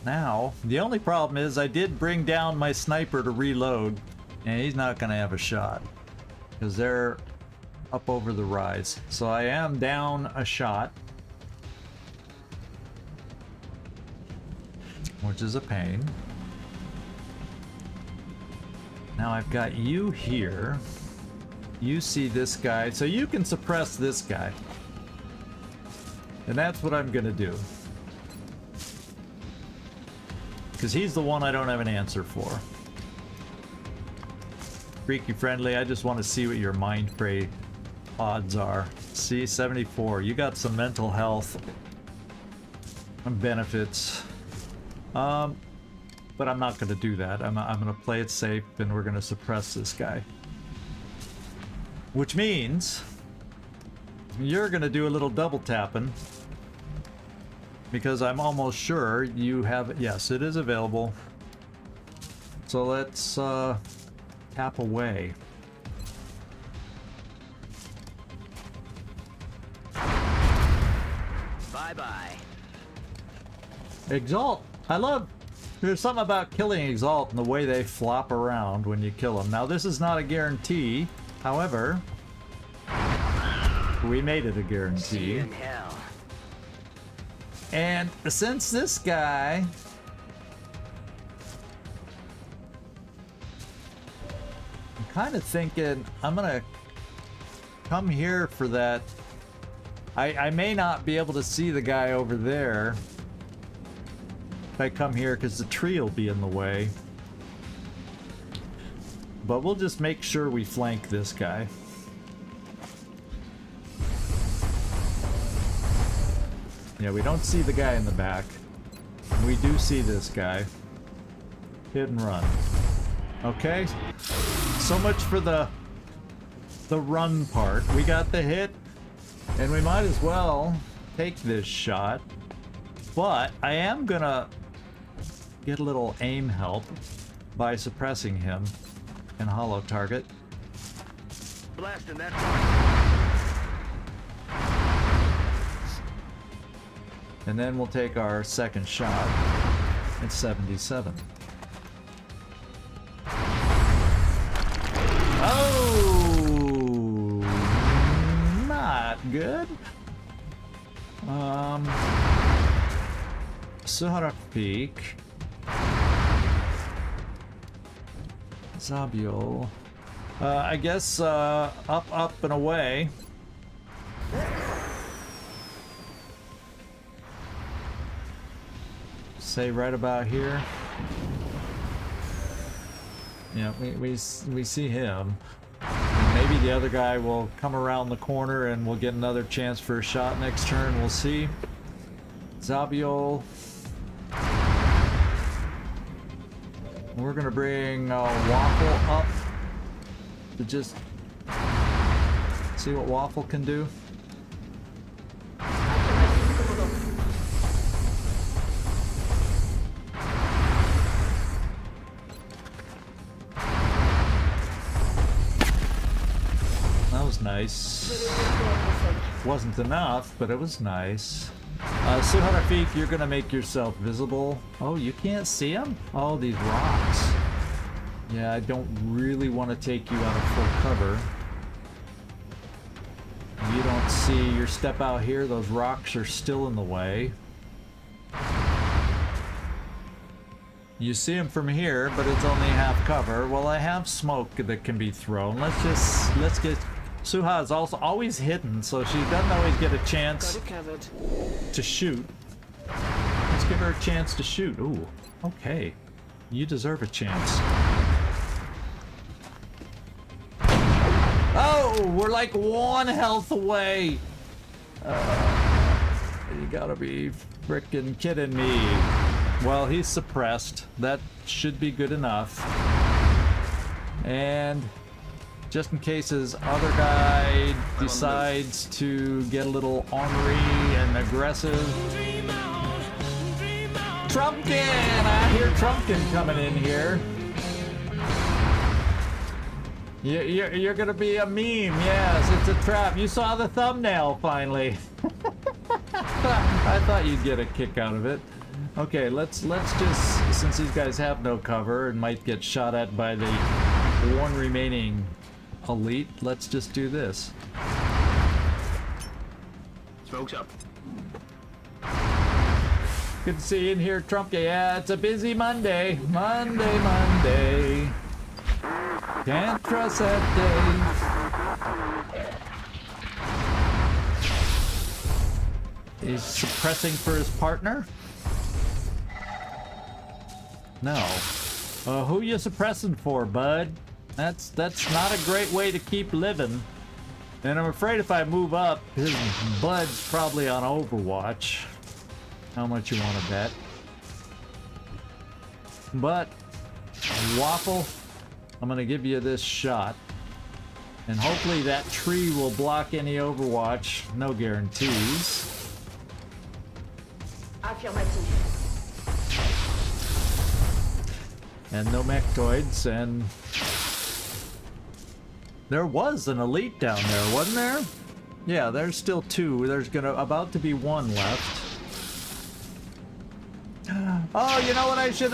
Now, the only problem is I did bring down my sniper to reload, and he's not going to have a shot because they're up over the rise. So I am down a shot, which is a pain. Now I've got you here. You see this guy, so you can suppress this guy. And that's what I'm gonna do. Because he's the one I don't have an answer for. Freaky friendly, I just want to see what your mind prey odds are. See, 74. You got some mental health benefits. But I'm not gonna do that. I'm gonna play it safe and we're gonna suppress this guy. Which means you're gonna do a little double tapping because I'm almost sure you have it. Yes, it is available. So let's tap away. Bye-bye. 𝐜𝐡. I love. There's something about killing 𝐜𝐡 and the way they flop around when you kill them. Now this is not a guarantee. However, we made it a See guarantee. you in hell. And since this guy I'm kind of thinking I'm gonna come here for that. I may not be able to see the guy over there if I come here because the tree will be in the way. But we'll just make sure we flank this guy. Yeah, we don't see the guy in the back. We do see this guy. Hit and run. Okay. So much for the run part. We got the hit, and we might as well take this shot. But I am gonna get a little aim help by suppressing him and hollow target. Blasting that. And then we'll take our second shot at 77. Oh, not good. Suhara Peak. 𝐉𝐨𝐢𝐬. I guess up, up, and away. Say right about here. Yeah, we see him. Maybe the other guy will come around the corner and we'll get another chance for a shot next turn. We'll see. 𝐉𝐨𝐢𝐬. We're gonna bring Waffle up to just see what Waffle can do. That was nice. Wasn't enough, but it was nice. Suhara Peak, you're gonna make yourself visible. Oh, you can't see him? Oh, these rocks. Yeah, I don't really want to take you out of full cover. You don't see your step out here. Those rocks are still in the way. You see him from here, but it's only half cover. Well, I have smoke that can be thrown. Let's get... Suha is also always hidden, so she doesn't always get a chance to shoot. Let's give her a chance to shoot. Ooh, okay. You deserve a chance. Oh! No, we're like 1 health away. You gotta be frickin' kidding me. Well, he's suppressed. That should be good enough. And just in case his other guy decides to get a little ornery and aggressive. Trumpkin! I hear Trumpkin coming in here. You're gonna be a meme, yes, it's a trap. You saw the thumbnail finally. I thought you'd get a kick out of it. Okay, let's just, since these guys have no cover and might get shot at by the one remaining elite, let's just do this. Smoke's up. Good to see you in here, Trump. Yeah, it's a busy Monday. Monday. Can't trust that day. He's suppressing for his partner? No. Who you suppressing for, bud? That's not a great way to keep living. And I'm afraid if I move up, his bud's probably on Overwatch. How much you want to bet? But, Waffle, I'm gonna give you this shot. And hopefully that tree will block any Overwatch. No guarantees. Affirmative. And no mechtoids, and there was an elite down there, wasn't there? Yeah, there's still 2. There's about to be 1 left. Oh, you know what I could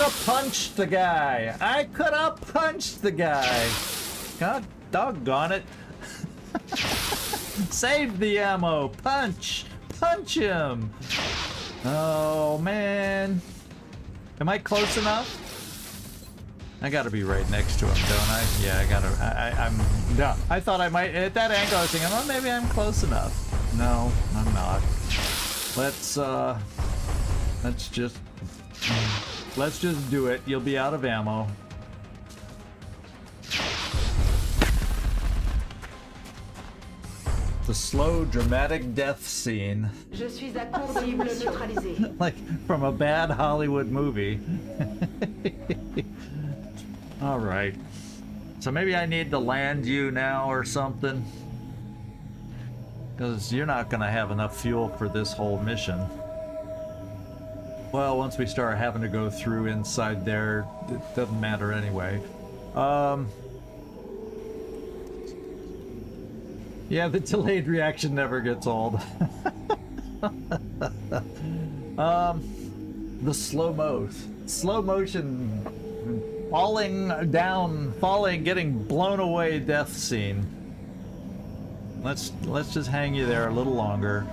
have punched the guy. I could have punched the guy. God doggone it. Save the ammo. Punch him. Oh man. Am I close enough? I gotta be right next to him, don't I? Yeah, I gotta. I'm. No, I thought I might at that angle. I was thinking, well, maybe I'm close enough. No, I'm not. Let's just do it. You'll be out of ammo. The slow, dramatic death scene. Je suis à court de cible neutralisée. Like from a bad Hollywood movie. All right. So maybe I need to land you now or something. Because you're not going to have enough fuel for this whole mission. Well, once we start having to go through inside there, it doesn't matter anyway. Yeah, the delayed reaction never gets old. The slow motion, falling, getting blown away death scene. Let's just hang you there a little longer.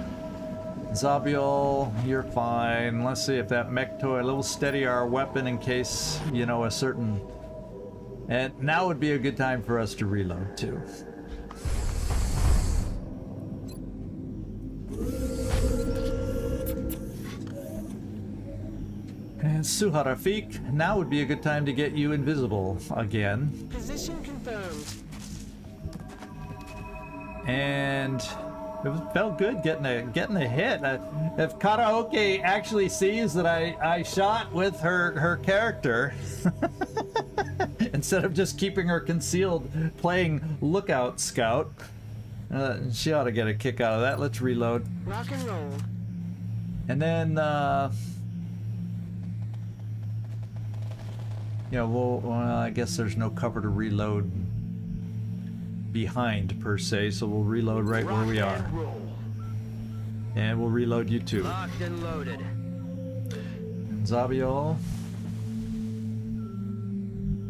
𝐉𝐨𝐢𝐬, you're fine. Let's see if that mech toy, a little steady our weapon in case, you know, a certain... And now would be a good time for us to reload too. And Suha Rafik, now would be a good time to get you invisible again. Position confirmed. And it felt good getting a hit. If Karaoke actually sees that I shot with her character instead of just keeping her concealed playing Lookout Scout, she ought to get a kick out of that. Let's reload. Rock and roll. And then yeah, well, I guess there's no cover to reload behind per se, so we'll reload right where we are. And we'll reload you too. Locked and loaded. 𝐉𝐨𝐢𝐬.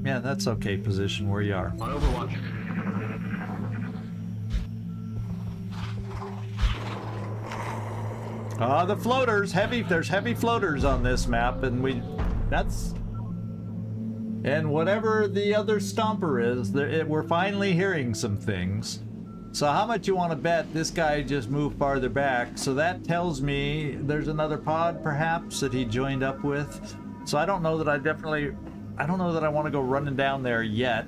Yeah, that's okay position where you are. On Overwatch. The floaters, there's heavy floaters on this map, and and whatever the other stomper is, we're finally hearing some things. So how much you want to bet this guy just moved farther back? So that tells me there's another pod perhaps that he joined up with. So I don't know that I definitely I don't know that I want to go running down there yet.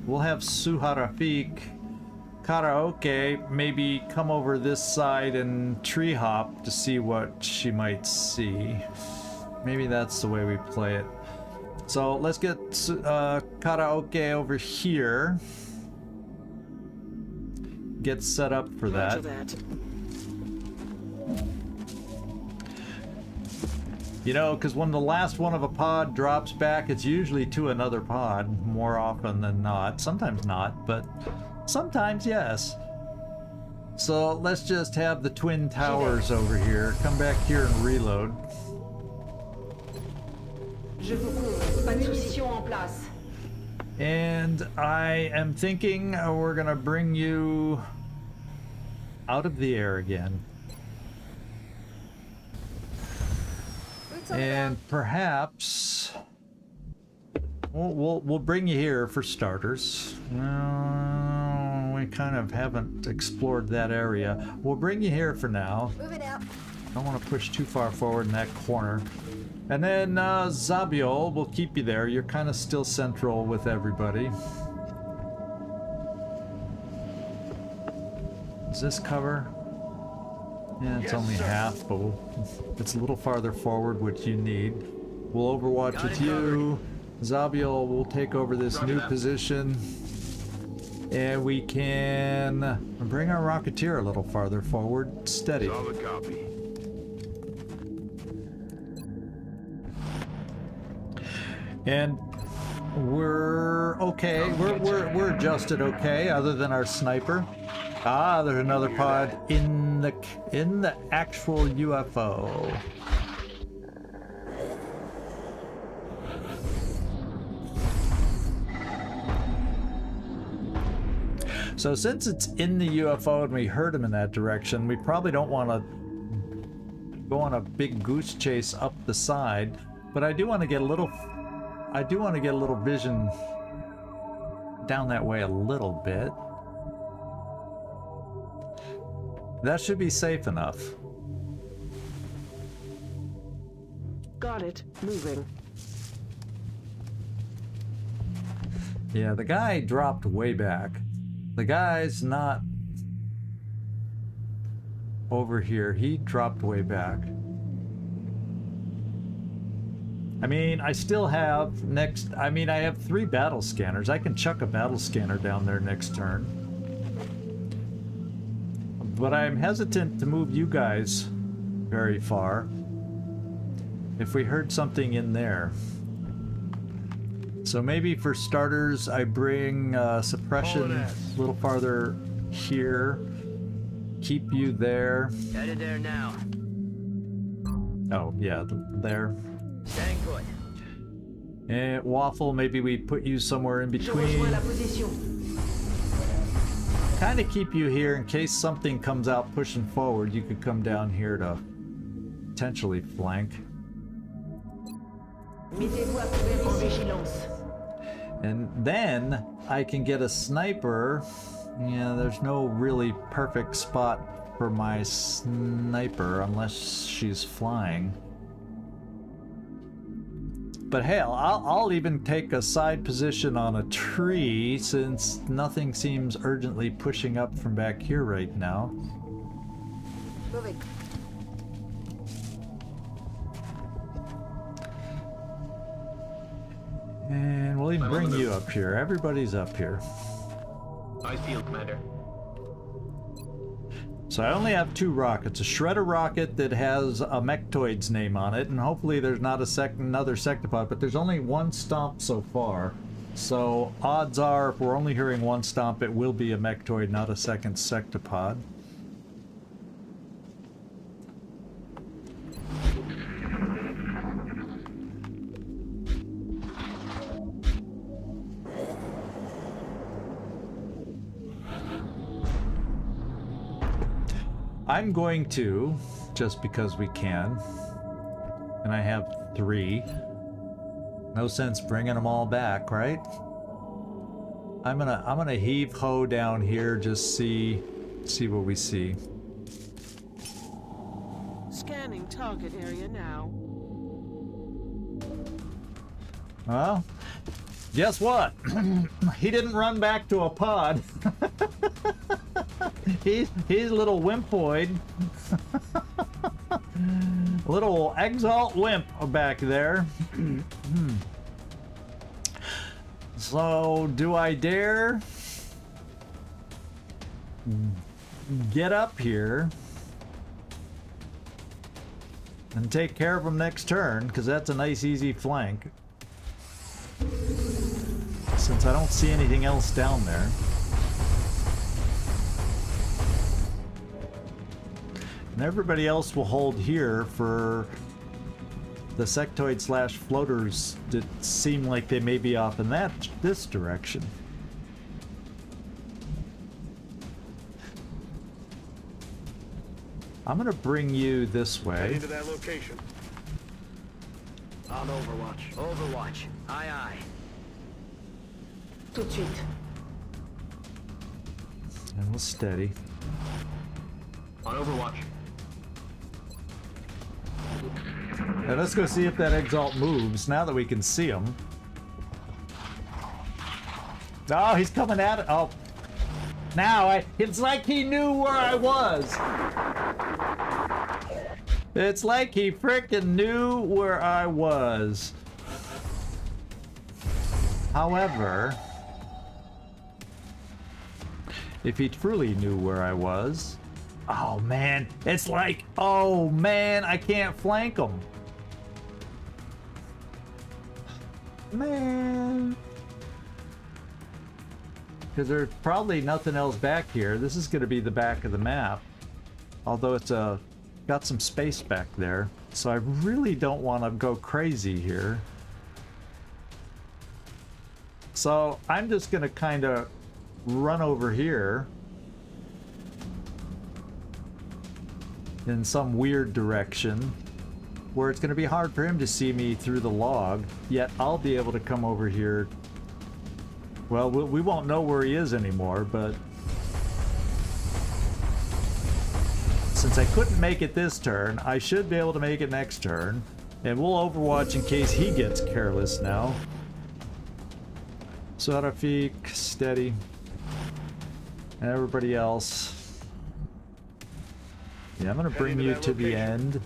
We'll have 𝐜𝐡𝐢𝐬𝐬 maybe come over this side and tree hop to see what she might see. Maybe that's the way we play it. So let's get 𝐜𝐡𝐢𝐬𝐬 over here. Get set up for that. You know, because when the last one of a pod drops back, it's usually to another pod, more often than not. Sometimes not, but sometimes yes. So let's just have the twin towers over here. Come back here and reload. Je vous couvre. Pas de munitions en place. And I am thinking we're gonna bring you out of the air again. And perhaps we'll bring you here for starters. We kind of haven't explored that area. We'll bring you here for now. Move it out. Don't want to push too far forward in that corner. And then 𝐉𝐨𝐢𝐬𝐧 will keep you there. You're kind of still central with everybody. Does this cover? Yeah, it's only half, but it's a little farther forward, which you need. We'll overwatch with you. 𝐉𝐨𝐢𝐬𝐧 will take over this new position. And we can bring our Rocketeer a little farther forward. Steady. Solid copy. And we're okay. We're adjusted okay, other than our sniper. Ah, there's another pod in the actual UFO. So since it's in the UFO and we heard him in that direction, we probably don't want to go on a big goose chase up the side, but I do want to get a little vision down that way a little bit. That should be safe enough. Got it. Moving. Yeah, the guy dropped way back. The guy's not over here. He dropped way back. I mean, I still have I have 3 battle scanners. I can chuck a battle scanner down there next turn. But I'm hesitant to move you guys very far. If we heard something in there. So maybe for starters, I bring suppression a little farther here. Keep you there. Headed there now. Oh, yeah, there. Staying put. And Waffle, maybe we put you somewhere in Je rejoins between. la position. Kind of keep you here in case something comes out pushing forward. You could come down here to potentially flank. Mettez-vous à couvert en vigilance. And then I can get a sniper. Yeah, there's no really perfect spot for my sniper unless she's flying. But hell, I'll even take a side position on a tree since nothing seems urgently pushing up from back here right now. Moving. And we'll even bring you up here. Everybody's up here. I feel, Commander. So I only have 2 rockets. A Shredder rocket that has a 𝐜𝐜𝐬𝐧's name on it, and hopefully there's not another Sectopod, but there's only 1 stomp so far. So odds are, if we're only hearing 1 stomp, it will be a 𝐜𝐜𝐬𝐧, not a second Sectopod. I'm going to, just because we can, and I have 3. No sense bringing them all back, right? I'm gonna heave ho down here, just see what we see. Scanning target area now. Well, Guess what? He didn't run back to a pod. he's a little wimpoid. Little exalt wimp back there. So, do I dare get up here and take care of him next turn? Because that's a nice, easy flank. Since I don't see anything else down there. And everybody else will hold here for the sectoid / floaters that seem like they may be off in this direction. I'm gonna bring you this Head way. into that location. On Overwatch. Overwatch. Aye, aye. Tout de suite. And we'll steady. On Overwatch. Now let's go see if that exalt moves now that we can see him. Oh, he's coming at it. Oh. Now it's like he knew where I was. It's like he frickin' knew where I was. However, if he truly knew where I was, oh man, it's like, oh man, I can't flank him. Man. Because there's probably nothing else back here. This is going to be the back of the map. Although it's got some space back there. So I really don't want to go crazy here. So I'm just going to kind of run over here in some weird direction where it's going to be hard for him to see me through the log, yet I'll be able to come over here. Well, we won't know where he is anymore, but since I couldn't make it this turn, I should be able to make it next turn, and we'll Overwatch in case he gets careless now. Sarafik, steady, and everybody else. Yeah, I'm gonna bring you to the end.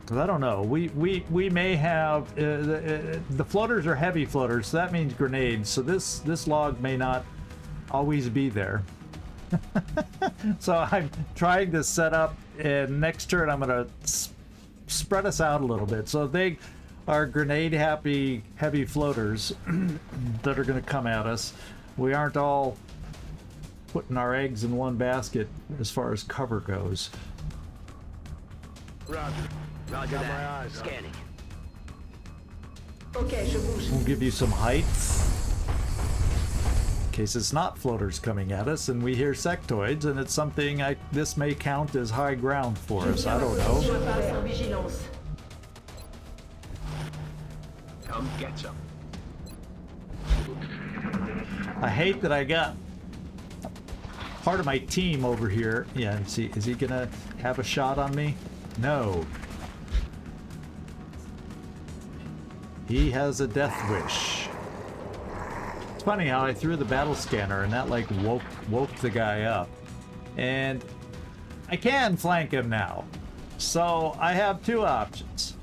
Because I don't know, we may have the floaters are heavy floaters, so that means grenades. So this log may not always be there. So I'm trying to set up, and next turn I'm gonna spread us out a little bit. So they are grenade happy heavy floaters that are gonna come at us. We aren't all putting our eggs in one basket as far as cover goes. Roger. Roger Got my that. eyes on it. Scanning. Ok, je bouge. We'll give you some height. In case it's not floaters coming at us and we hear sectoids, and it's something this may count as high ground for us. I don't know. Je passe en vigilance. Come get some. I hate that I got part of my team over here. Yeah, see, is he gonna have a shot on me? No. He has a death wish. It's funny how I threw the battle scanner and that like woke the guy up. And I can flank him now. So I have two options.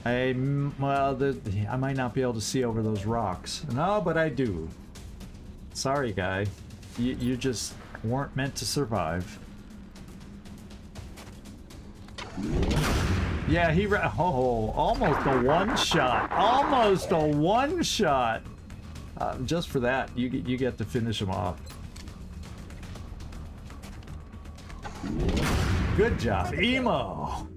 I might not be able to see over those rocks. No, but I do. Sorry, guy. You just weren't meant to survive. Yeah, almost a one-shot. Almost a one-shot. Just for that, you get to finish him off. Good job, Emo.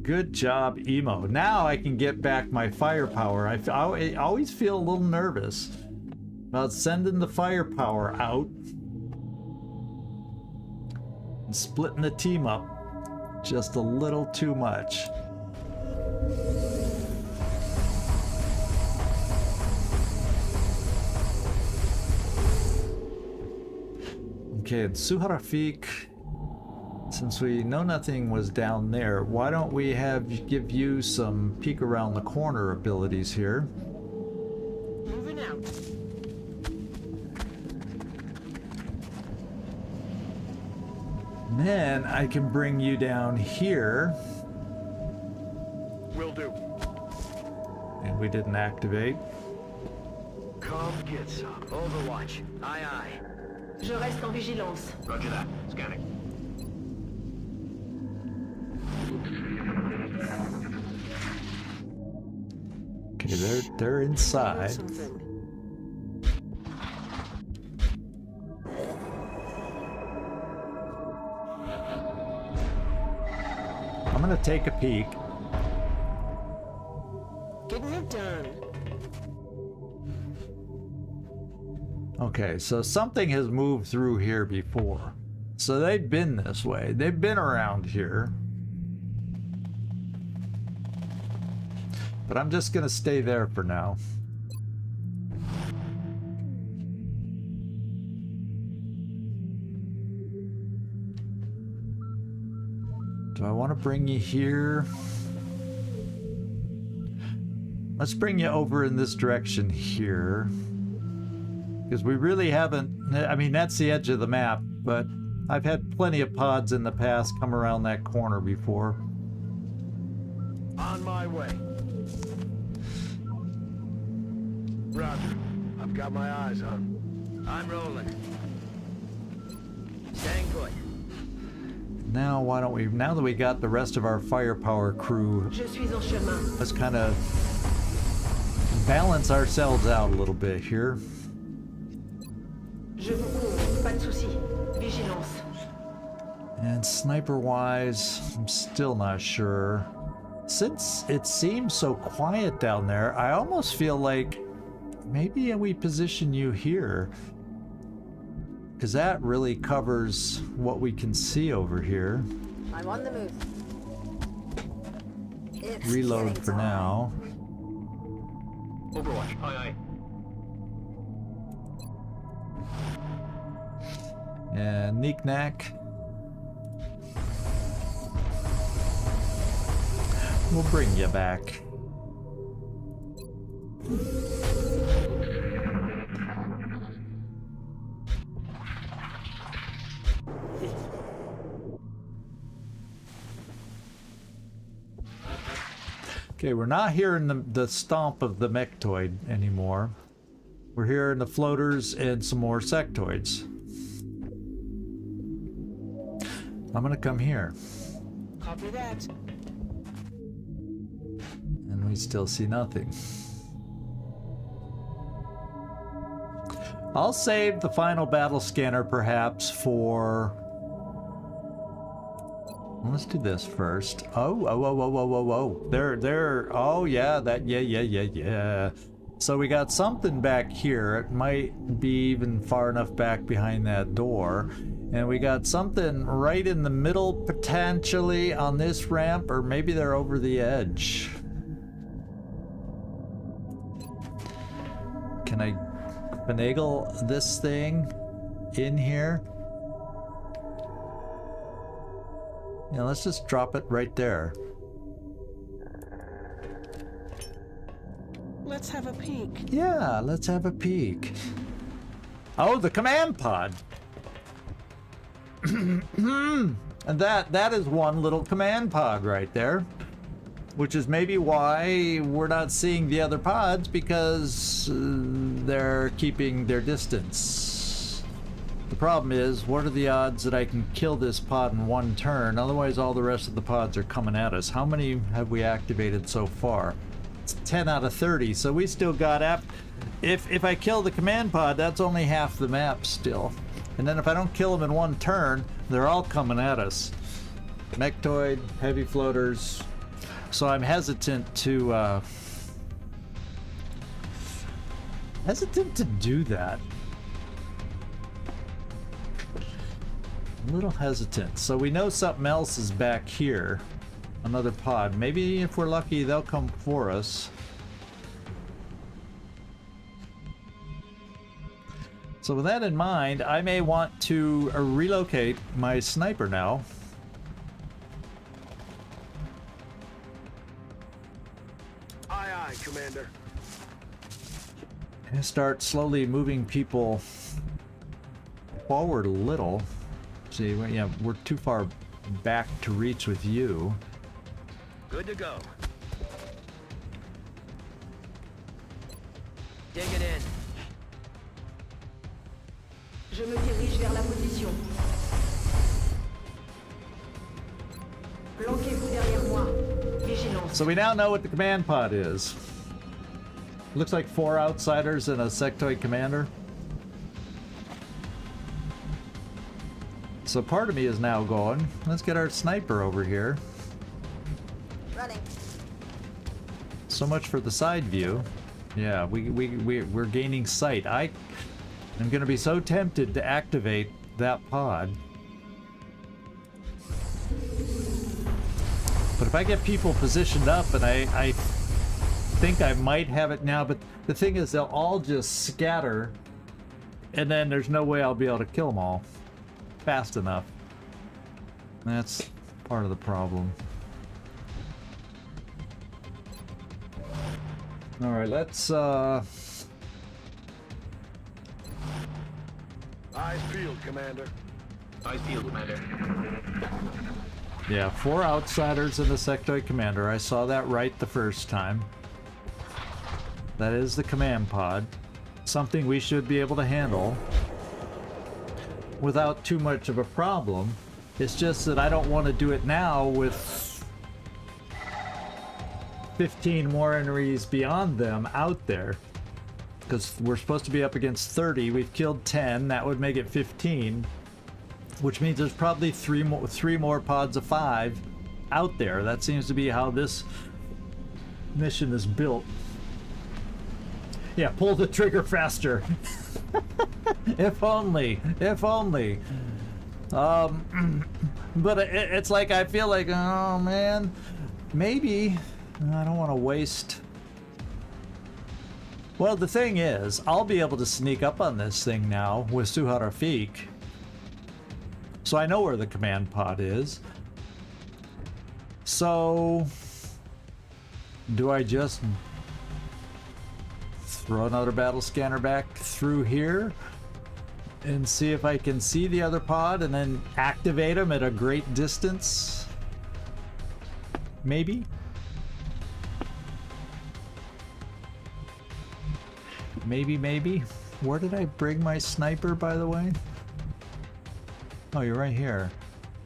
Good job, Emo. Now I can get back my firepower. I always feel a little nervous about sending the firepower out and splitting the team up just a little too much. Okay, and Suharafik Since we know nothing was down there, why don't we give you some peek around the corner abilities here? Moving out. And then I can bring you down here. Will do. And we didn't activate. Come get some. Overwatch. Aye, aye. Je reste en vigilance. Roger that. Scanning. Okay, they're inside. Something. I'm gonna take a peek. Getting it done. Okay, so something has moved through here before. So they've been this way. They've been around here. But I'm just gonna stay there for now. Do I want to bring you here? Let's bring you over in this direction here. Because we really haven't, I mean, that's the edge of the map, but I've had plenty of pods in the past come around that corner before. On my way. Roger. I've got my eyes on. I'm rolling. Staying put. Now, why don't we, now that we got the rest of our firepower crew, Je suis en chemin. let's kind of balance ourselves out a little bit here. Je vous couvre. Pas de soucis. Vigilance. And sniper-wise, I'm still not sure. Since it seems so quiet down there, I almost feel like maybe we position you here. Because that really covers what we can see over here. I'm on the move. It's Reload getting for time. now. Overwatch. Aye, aye. And Knick-Knack. We'll bring you back. Okay, we're not hearing the stomp of the mechtoid anymore. We're hearing the floaters and some more sectoids. I'm gonna come here. Copy that. And we still see nothing. I'll save the final battle scanner perhaps for... Let's do this first. Oh. There. Oh, yeah, yeah. So we got something back here. It might be even far enough back behind that door. And we got something right in the middle, potentially, on this ramp, or maybe they're over the edge. Can I finagle this thing in here? Yeah, let's just drop it right there. Let's have a peek. Yeah, let's have a peek. Oh, the command pod. And that is one little command pod right there. Which is maybe why we're not seeing the other pods, because they're keeping their distance. The problem is, what are the odds that I can kill this pod in one turn? Otherwise, all the rest of the pods are coming at us. How many have we activated so far? It's 10 out of 30, so we still got if I kill the command pod, that's only half the map still. And then if I don't kill them in one turn, they're all coming at us. Mechtoid, heavy floaters. So I'm hesitant to do that. A little hesitant. So we know something else is back here. Another pod. Maybe if we're lucky, they'll come for us. So with that in mind, I may want to relocate my sniper now Commander. And start slowly moving people forward a little. See, yeah, we're too far back to reach with you. Good to go. Digging in. Je me dirige vers la position. Planquez-vous derrière moi. Vigilance. So we now know what the command pod is. Looks like 4 outsiders and a sectoid commander. So part of me is now going, let's get our sniper over here. Running. So much for the side view. Yeah, we're gaining sight. I'm gonna be so tempted to activate that pod. But if I get people positioned up, and I think I might have it now, but the thing is they'll all just scatter, and then there's no way I'll be able to kill them all fast enough. That's part of the problem. All right, let's Eyes peeled, Commander. Eyes peeled, Commander. yeah, 4 outsiders and a sectoid commander. I saw that right the first time. That is the command pod. Something we should be able to handle without too much of a problem. It's just that I don't want to do it now with 15 more enemies beyond them out there, because we're supposed to be up against 30. We've killed 10. That would make it 15, which means there's probably three more pods of 5 out there. That seems to be how this mission is built. Yeah, pull the trigger faster. If only. But it's like I feel like, oh man, maybe I don't want to waste. Well, the thing is, I'll be able to sneak up on this thing now with 𝐜𝐻 so I know where the command pod is. So do I just throw another battle scanner back through here and see if I can see the other pod and then activate them at a great distance? Maybe? Maybe. Where did I bring my sniper, by the way? Oh, you're right here.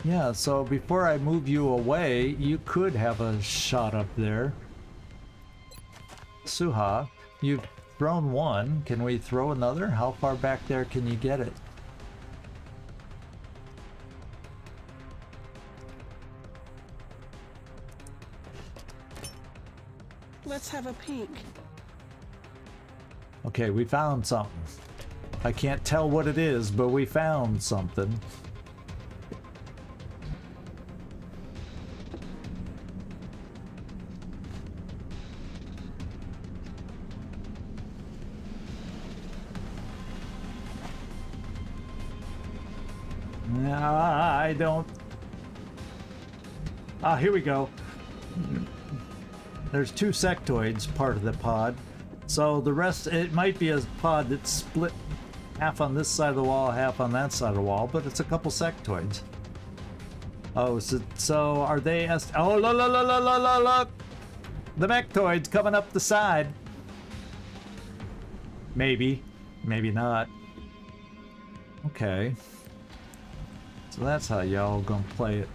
Yeah, so before I move you away, you could have a shot up there. 𝐜𝐻, you've thrown one. Can we throw another? How far back there can you get it? Let's have a peek. Okay, we found something. I can't tell what it is, but we found something. I don't... Ah, here we go. There's 2 sectoids part of the pod. So the rest, it might be a pod that's split half on this side of the wall, half on that side of the wall, but it's a couple sectoids. Oh, so are they... Oh, look! The mechtoids coming up the side. Maybe. Maybe not. Okay. So that's how y'all gonna play it.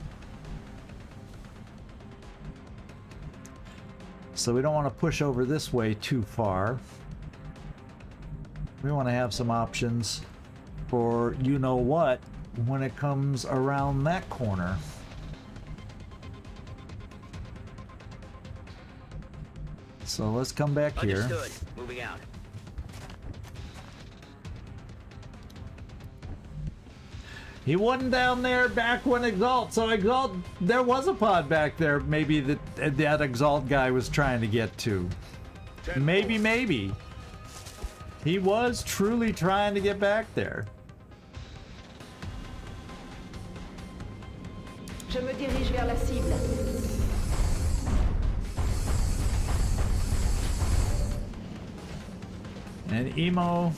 So we don't want to push over this way too far. We want to have some options for you-know-what when it comes around that corner. So let's come back here. Understood. Moving out. He wasn't down there back when 𝐜𝐻𝐬, so 𝐜𝐻𝐬, there was a pod back there maybe that 𝐜𝐻𝐬 guy was trying to get to. Maybe. He was truly trying to get back there. Je me dirige vers la cible. And emo.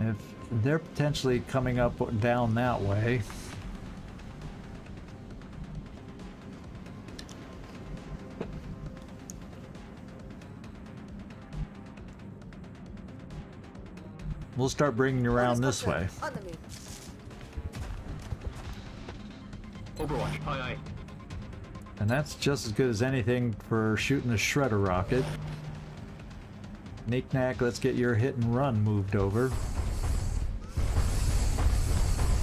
If they're potentially coming up down that way. We'll start bringing you around this way. On the move. Overwatch, aye aye. And that's just as good as anything for shooting a shredder rocket. Knick-knack, let's get your hit and run moved over.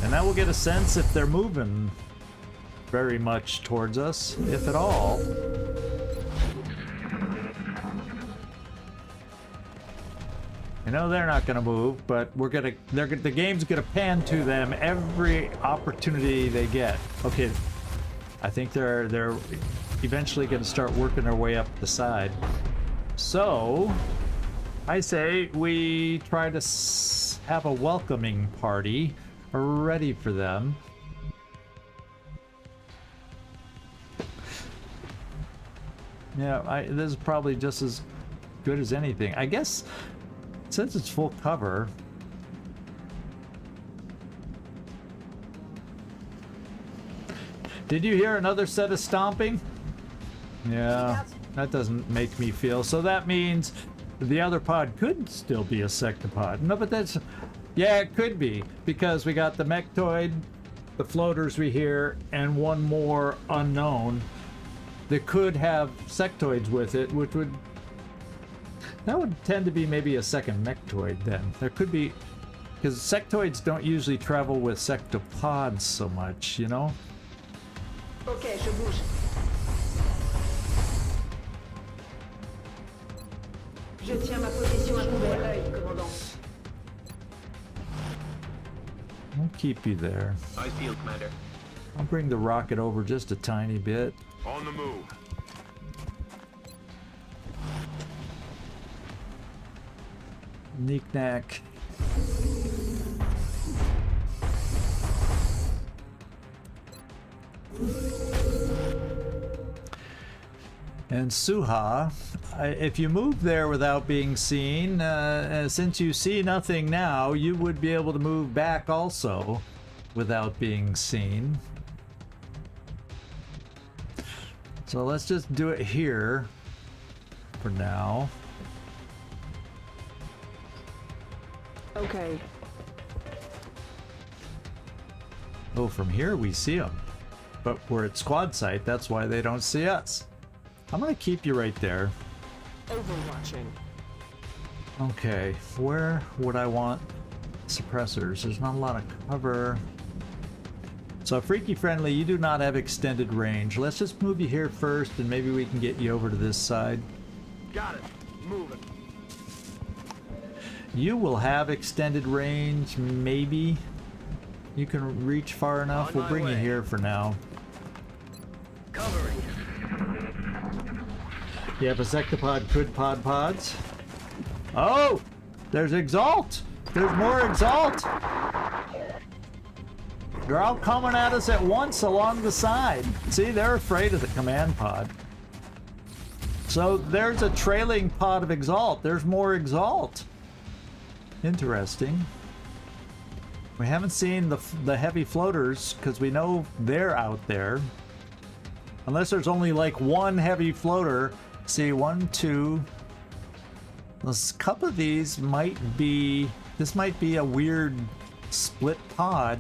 And that will get a sense if they're moving very much towards us, if at all. I know they're not gonna move, but the game's gonna pan to them every opportunity they get. Okay, I think they're eventually gonna start working their way up the side. So, I say we try to have a welcoming party ready for them. Yeah, this is probably just as good as anything. I guess, since it's full cover. Did you hear another set of stomping? Yeah, that doesn't make me feel. So that means the other pod could still be a Sectopod. No, but that's... Yeah, it could be. Because we got the Mechtoid, the floaters we hear, and one more unknown that could have sectoids with it, which would... That would tend to be maybe a second Mechtoid then. There could be... Because sectoids don't usually travel with Sectopods so much, you know? Ok, je bouge. Je tiens ma position à couvert l'œil, commandant. I'll keep you there. Eyes peeled, Commander. I'll bring the rocket over just a tiny bit. On the move. Knick-knack. And Suha, if you move there without being seen, since you see nothing now, you would be able to move back also without being seen. So let's just do it here for now. Okay. Oh, from here we see them. But we're at squad site, that's why they don't see us. I'm gonna keep you right there. Overwatching. Okay, where would I want suppressors? There's not a lot of cover. So Freaky Friendly, you do not have extended range. Let's just move you here first and maybe we can get you over to this side. Got it. Moving. You will have extended range, maybe. You can reach far enough. On We'll my bring you way. here for now. Covering. You have a Sectopod, could pods. Oh! There's Exalt! There's more Exalt! They're all coming at us at once along the side. See, they're afraid of the command pod. So there's a trailing pod of Exalt. There's more Exalt. Interesting. We haven't seen the heavy floaters because we know they're out there. Unless there's only like one heavy floater. See, 1, 2. A couple of these might be... This might be a weird split pod.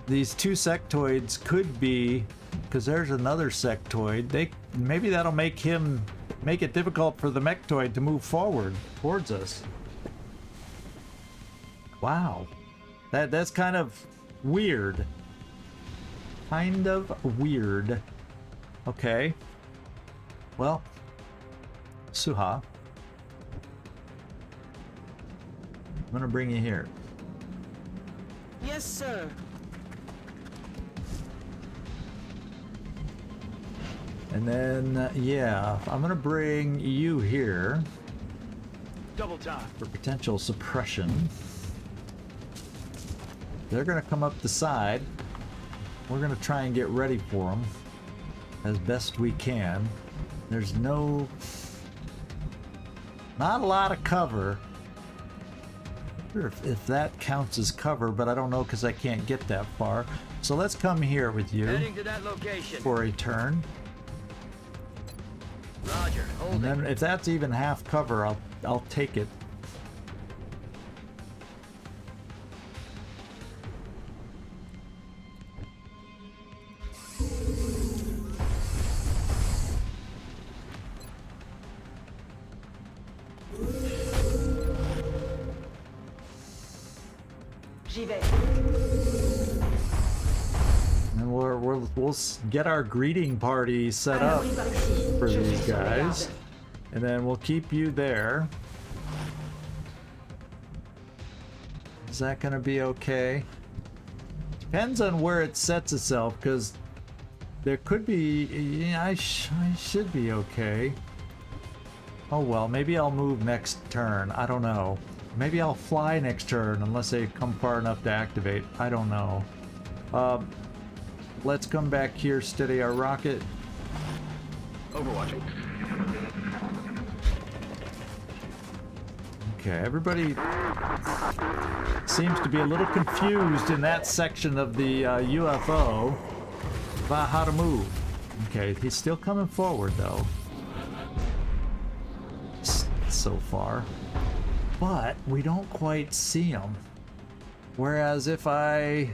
These two sectoids could be... Because there's another sectoid. Maybe that'll make it difficult for the Mechtoid to move forward towards us. Wow. That's kind of weird. Kind of weird. Okay. Well, Suha. I'm gonna bring you here. Yes, sir. And then, yeah, I'm gonna bring you here Double time. for potential suppression. They're gonna come up the side. We're gonna try and get ready for them. as best we can. There's not a lot of cover. Sure if that counts as cover, but I don't know because I can't get that far. So let's come here with you Heading to that location. for a turn. Roger. And Holding. then if that's even half cover, I'll take it. J'y vais. And we'll get our greeting party set up Alors, par ici. for Je these suis sur les guys. gardes. And then we'll keep you there. Is that gonna be okay? Depends on where it sets itself, because there could be... Yeah, I should be okay. Oh well, maybe I'll move next turn. I don't know. Maybe I'll fly next turn unless they come far enough to activate. I don't know. Let's come back here, steady our rocket. Overwatching. Okay, everybody seems to be a little confused in that section of the UFO about how to move. Okay, he's still coming forward though. So far. But we don't quite see him. Whereas if I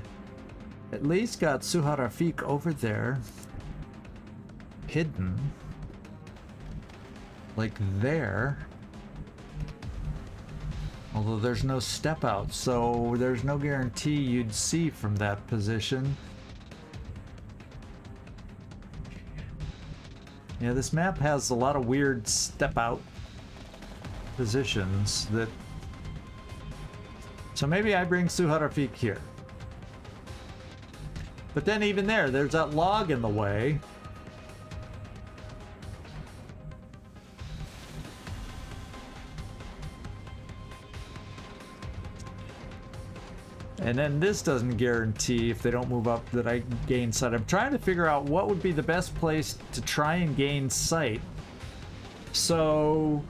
at least got Suha Rafik over there, hidden, like there, although there's no step out, so there's no guarantee you'd see from that position. Yeah, this map has a lot of weird step out positions that... So maybe I bring Suha Rafik here. But then even there's that log in the way. And then this doesn't guarantee if they don't move up that I gain sight. I'm trying to figure out what would be the best place to try and gain sight. So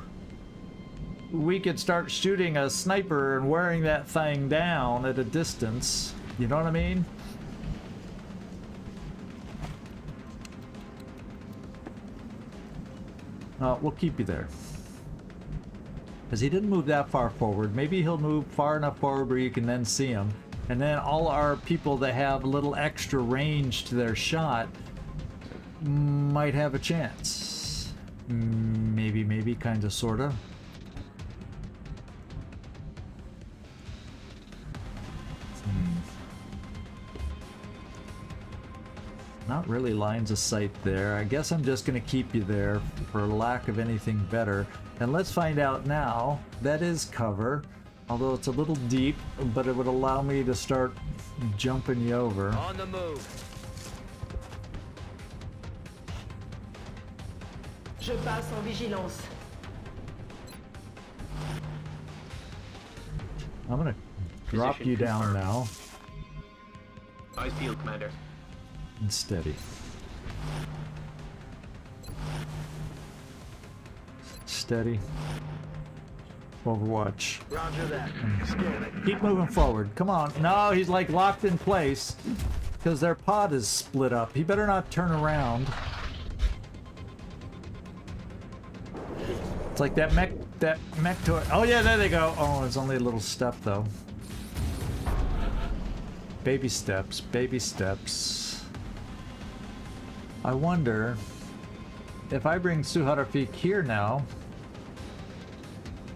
we could start shooting a sniper and wearing that thing down at a distance. You know what I mean? We'll keep you there. Because he didn't move that far forward. Maybe he'll move far enough forward where you can then see him. And then all our people that have a little extra range to their shot might have a chance. Maybe, kind of, sort of. Not really lines of sight there. I guess I'm just going to keep you there for lack of anything better. And let's find out now. That is cover, although it's a little deep, but it would allow me to start jumping you over. On the move. Je passe en vigilance. I'm going to drop Position you down confirmed. now. Eyes peeled, Commander. And steady. Steady. Overwatch. Roger that. Scanning. Keep moving forward. Come on. No, he's like locked in place because their pod is split up. He better not turn around. It's like that mech toy. Oh yeah, there they go. Oh, it's only a little step though. Baby steps, baby steps. I wonder if I bring Suha Rafik here now,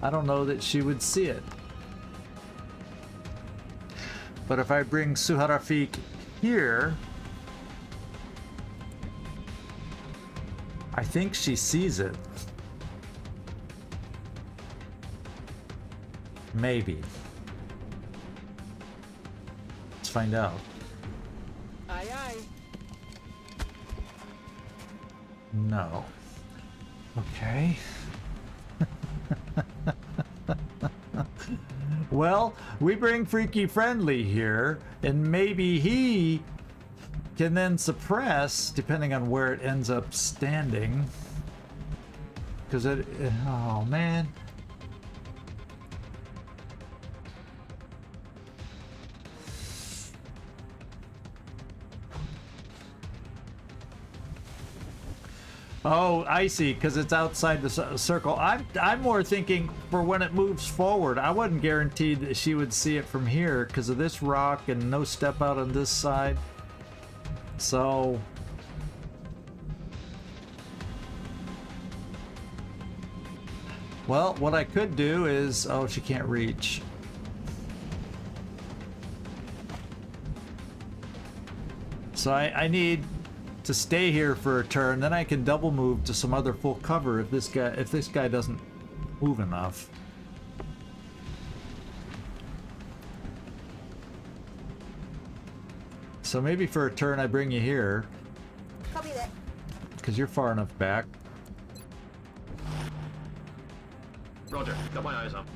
I don't know that she would see it. But if I bring Suha Rafik here, I think she sees it. Maybe. Let's find out. Aye, aye. No. Okay. Well, we bring Freaky Friendly here, and maybe he can then suppress depending on where it ends up standing. Because oh man. Oh, I see, because it's outside the circle. I'm more thinking for when it moves forward. I wasn't guaranteed that she would see it from here because of this rock and no step out on this side. So... well, what I could do is... oh, she can't reach. So I need to stay here for a turn, then I can double move to some other full cover if this guy doesn't move enough. So maybe for a turn I bring you here, Copy that. because you're far enough back. Roger, got my eyes on.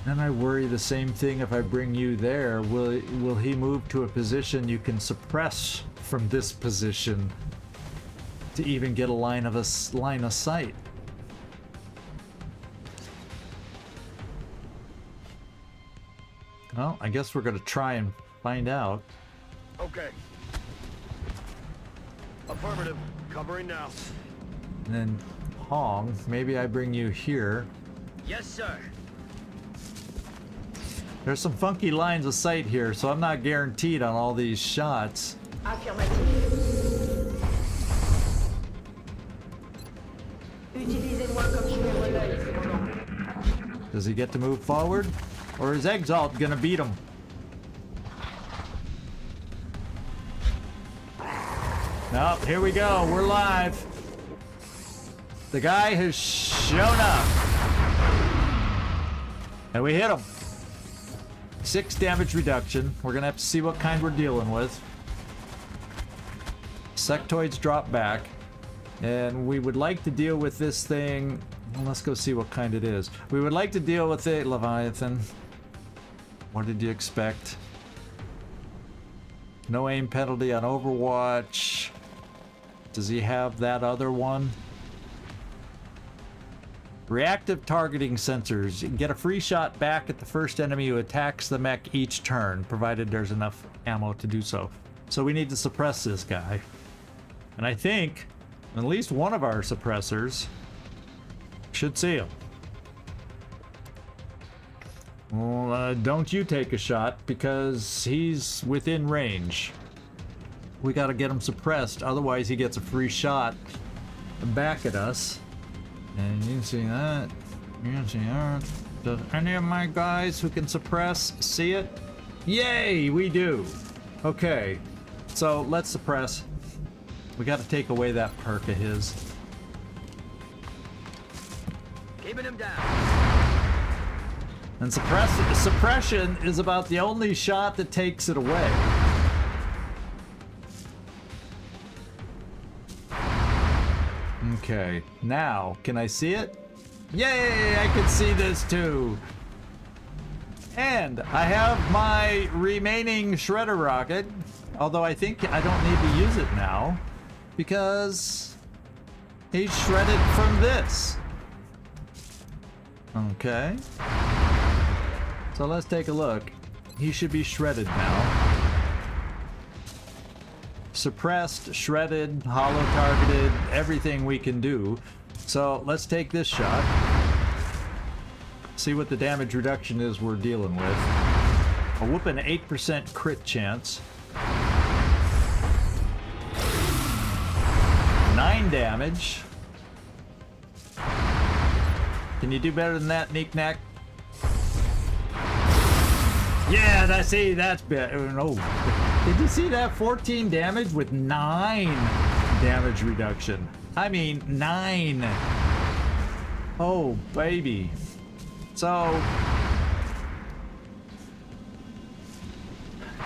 And I worry the same thing if I bring you there. Will he move to a position you can suppress from this position to even get a line of sight? Well, I guess we're gonna try and find out. Okay. Affirmative. Covering now. And then Hong, maybe I bring you here. Yes, sir. There's some funky lines of sight here, so I'm not guaranteed on all these shots. Affirmative. Utilisez-moi comme jumelle relais, commandant. Does he get to move forward? Or is 𝐜𝐸 gonna beat him? Nope, here we go, we're live. The guy has shown up. And we hit him. 6 damage reduction. We're gonna have to see what kind we're dealing with. Sectoids drop back. And we would like to deal with this thing. Well, let's go see what kind it is. We would like to deal with a Leviathan. What did you expect? No aim penalty on Overwatch. Does he have that other one? Reactive targeting sensors. You can get a free shot back at the first enemy who attacks the mech each turn, provided there's enough ammo to do so. So we need to suppress this guy. And I think at least one of our suppressors should see him. Well, don't you take a shot because he's within range. We gotta get him suppressed, otherwise he gets a free shot back at us. And you can see that. You can see that. Does any of my guys who can suppress see it? Yay, we do. Okay, so let's suppress. We gotta take away that perk of his. Keeping him down. And suppression is about the only shot that takes it away. Okay, now, can I see it? Yay, I can see this too. And I have my remaining shredder rocket, although I think I don't need to use it now because he's shredded from this. Okay. So let's take a look. He should be shredded now. Suppressed, shredded, hollow targeted, everything we can do. So let's take this shot. See what the damage reduction is we're dealing with. A whooping 8% crit chance. 9 damage. Can you do better than that, Knick-Knack? Yeah, that's better. Oh, did you see that? 14 damage with 9 damage reduction. I mean, 9. Oh, baby. So,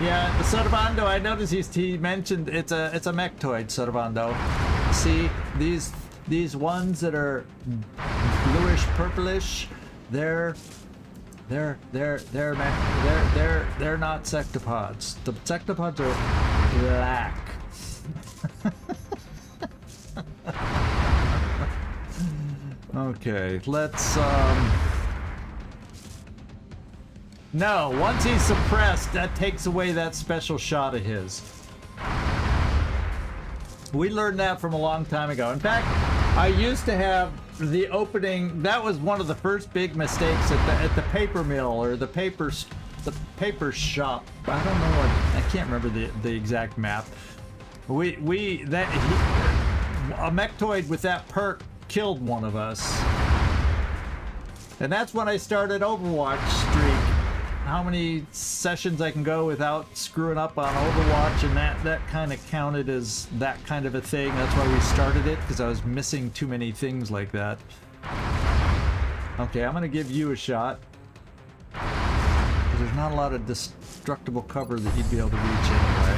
yeah, the Servando, I noticed he mentioned it's a mechtoid Servando. See, these ones that are bluish purplish, they're not sectopods. The sectopods are black. Okay, let's no, once he's suppressed, that takes away that special shot of his. We learned that from a long time ago. In fact, I used to have the opening. That was one of the first big mistakes at the paper mill or the paper shop. I don't know what. I can't remember the exact map. A mechtoid with that perk killed one of us, and that's when I started Overwatch streak. How many sessions I can go without screwing up on Overwatch, and that kind of counted as that kind of a thing. That's why we started it, because I was missing too many things like that. Okay, I'm gonna give you a shot, because there's not a lot of destructible cover that you'd be able to reach anyway.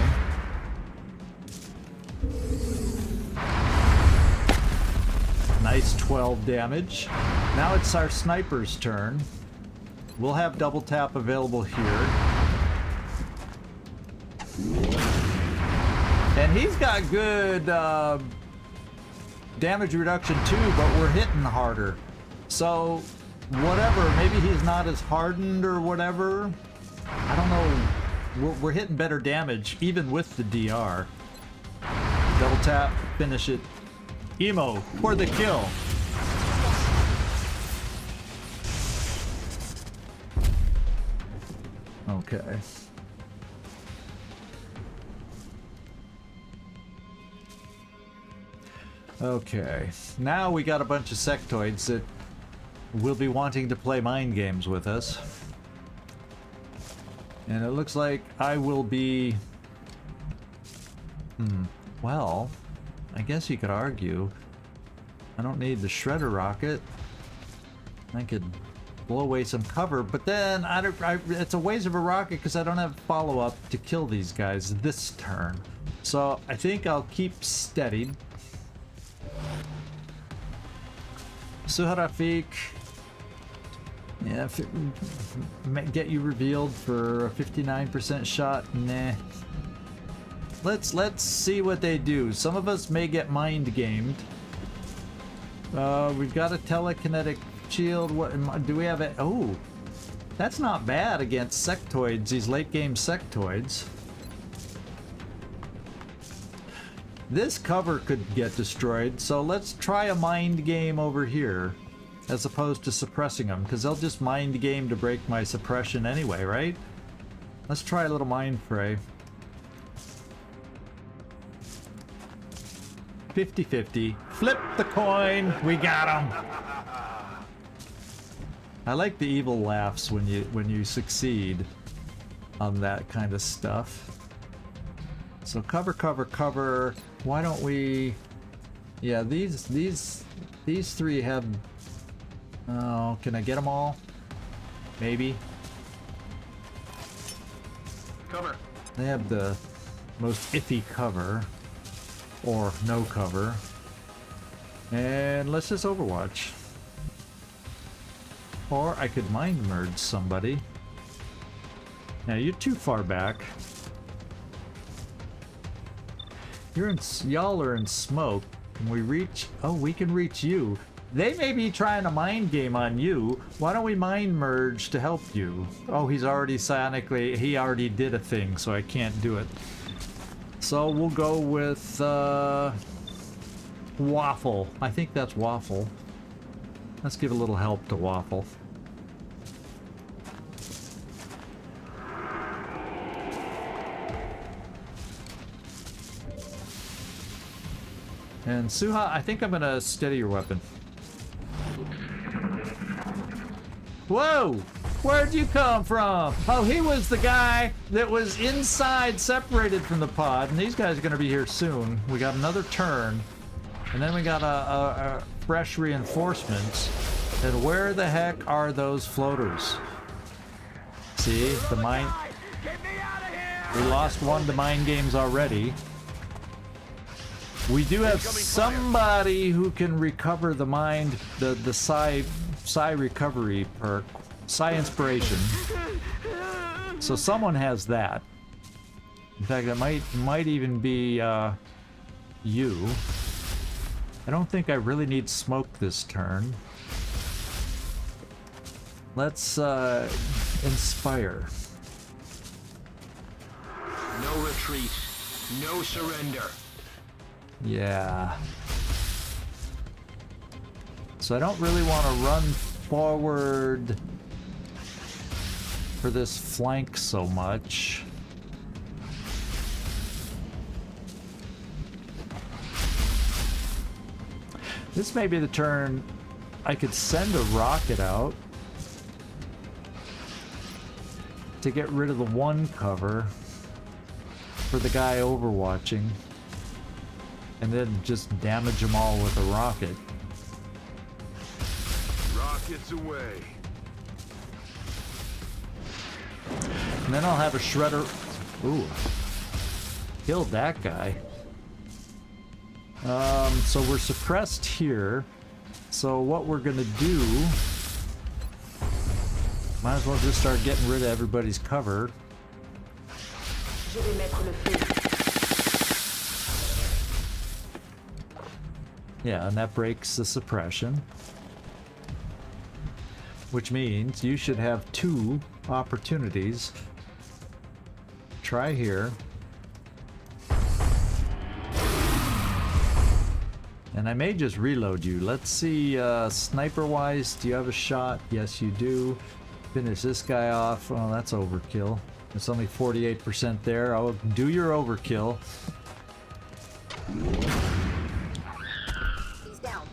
Nice 12 damage. Now it's our sniper's turn. We'll have double tap available here. And he's got good damage reduction too, but we're hitting harder. So, whatever, maybe he's not as hardened or whatever. I don't know. We're hitting better damage, even with the DR. Double tap, finish it. Emo for the kill. Okay. Okay. Now we got a bunch of sectoids that will be wanting to play mind games with us. And it looks like I will be... Well, I guess you could argue I don't need the shredder rocket. I could blow away some cover, but then it's a waste of a rocket because I don't have follow-up to kill these guys this turn. So I think I'll keep steadied. Suharafik. Yeah, get you revealed for a 59% shot. Nah. Let's see what they do. Some of us may get mind gamed. We've got a telekinetic shield. What do we have? Oh, that's not bad against sectoids. These late game sectoids. This cover could get destroyed, so let's try a mind game over here, as opposed to suppressing them, because they'll just mind game to break my suppression anyway, right? Let's try a little mind fray. 50-50. Flip the coin. We got him. I like the evil laughs when you succeed on that kind of stuff. So cover, cover, cover. Why don't we? Yeah, these three have. Oh, can I get them all? Maybe. Cover. They have the most iffy cover. Or no cover. And let's just Overwatch. Or I could mind merge somebody. Now you're too far back. Y'all are in smoke. Can we reach? Oh, we can reach you. They may be trying a mind game on you. Why don't we mind merge to help you? Oh, he's already psionically. He already did a thing, so I can't do it. So we'll go with Waffle. I think that's Waffle. Let's give a little help to Waffle. And Suha, I think I'm gonna steady your weapon. Whoa! Where'd you come from? Oh, he was the guy that was inside, separated from the pod, and these guys are going to be here soon. We got another turn, and then we got a fresh reinforcements. And where the heck are those floaters? See, the mine... We lost one to mind games already. We do have somebody who can recover the mind, the psi recovery perk, psi inspiration. So someone has that. In fact, that might even be you. I don't think I really need smoke this turn. Let's inspire. No retreat. No surrender. Yeah. So I don't really want to run forward for this flank so much. This may be the turn I could send a rocket out to get rid of the one cover for the guy overwatching, and then just damage them all with a rocket. Rockets away. And then I'll have a shredder. Ooh. Killed that guy. So we're suppressed here. So what we're gonna do, might as well just start getting rid of everybody's cover. Je vais mettre le feu. Yeah, and that breaks the suppression. Which means you should have 2 opportunities. Try here. And I may just reload you. Let's see, sniper-wise, do you have a shot? Yes, you do. Finish this guy off. Oh, that's overkill. It's only 48% there. I'll do your overkill. He's down.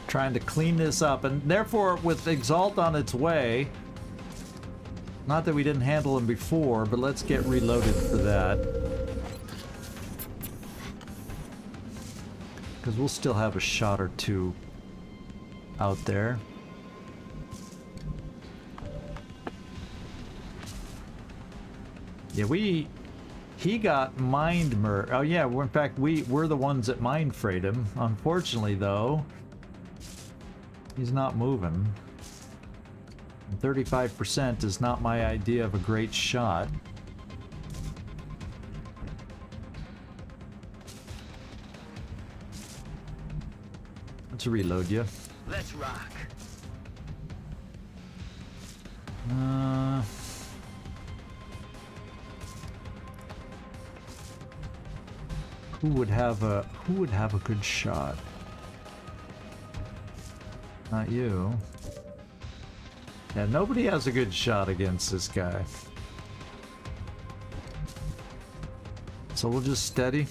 Trying to clean this up, and therefore with Exalt on its way, not that we didn't handle him before, but let's get reloaded for that, because we'll still have a shot or 2 out there. Yeah, he got mind oh yeah, in fact we're the ones that mind frayed him. Unfortunately though, he's not moving. 35% is not my idea of a great shot. Let's reload you. Let's rock. Who would have a good shot? Not you. Yeah, nobody has a good shot against this guy. So we'll just steady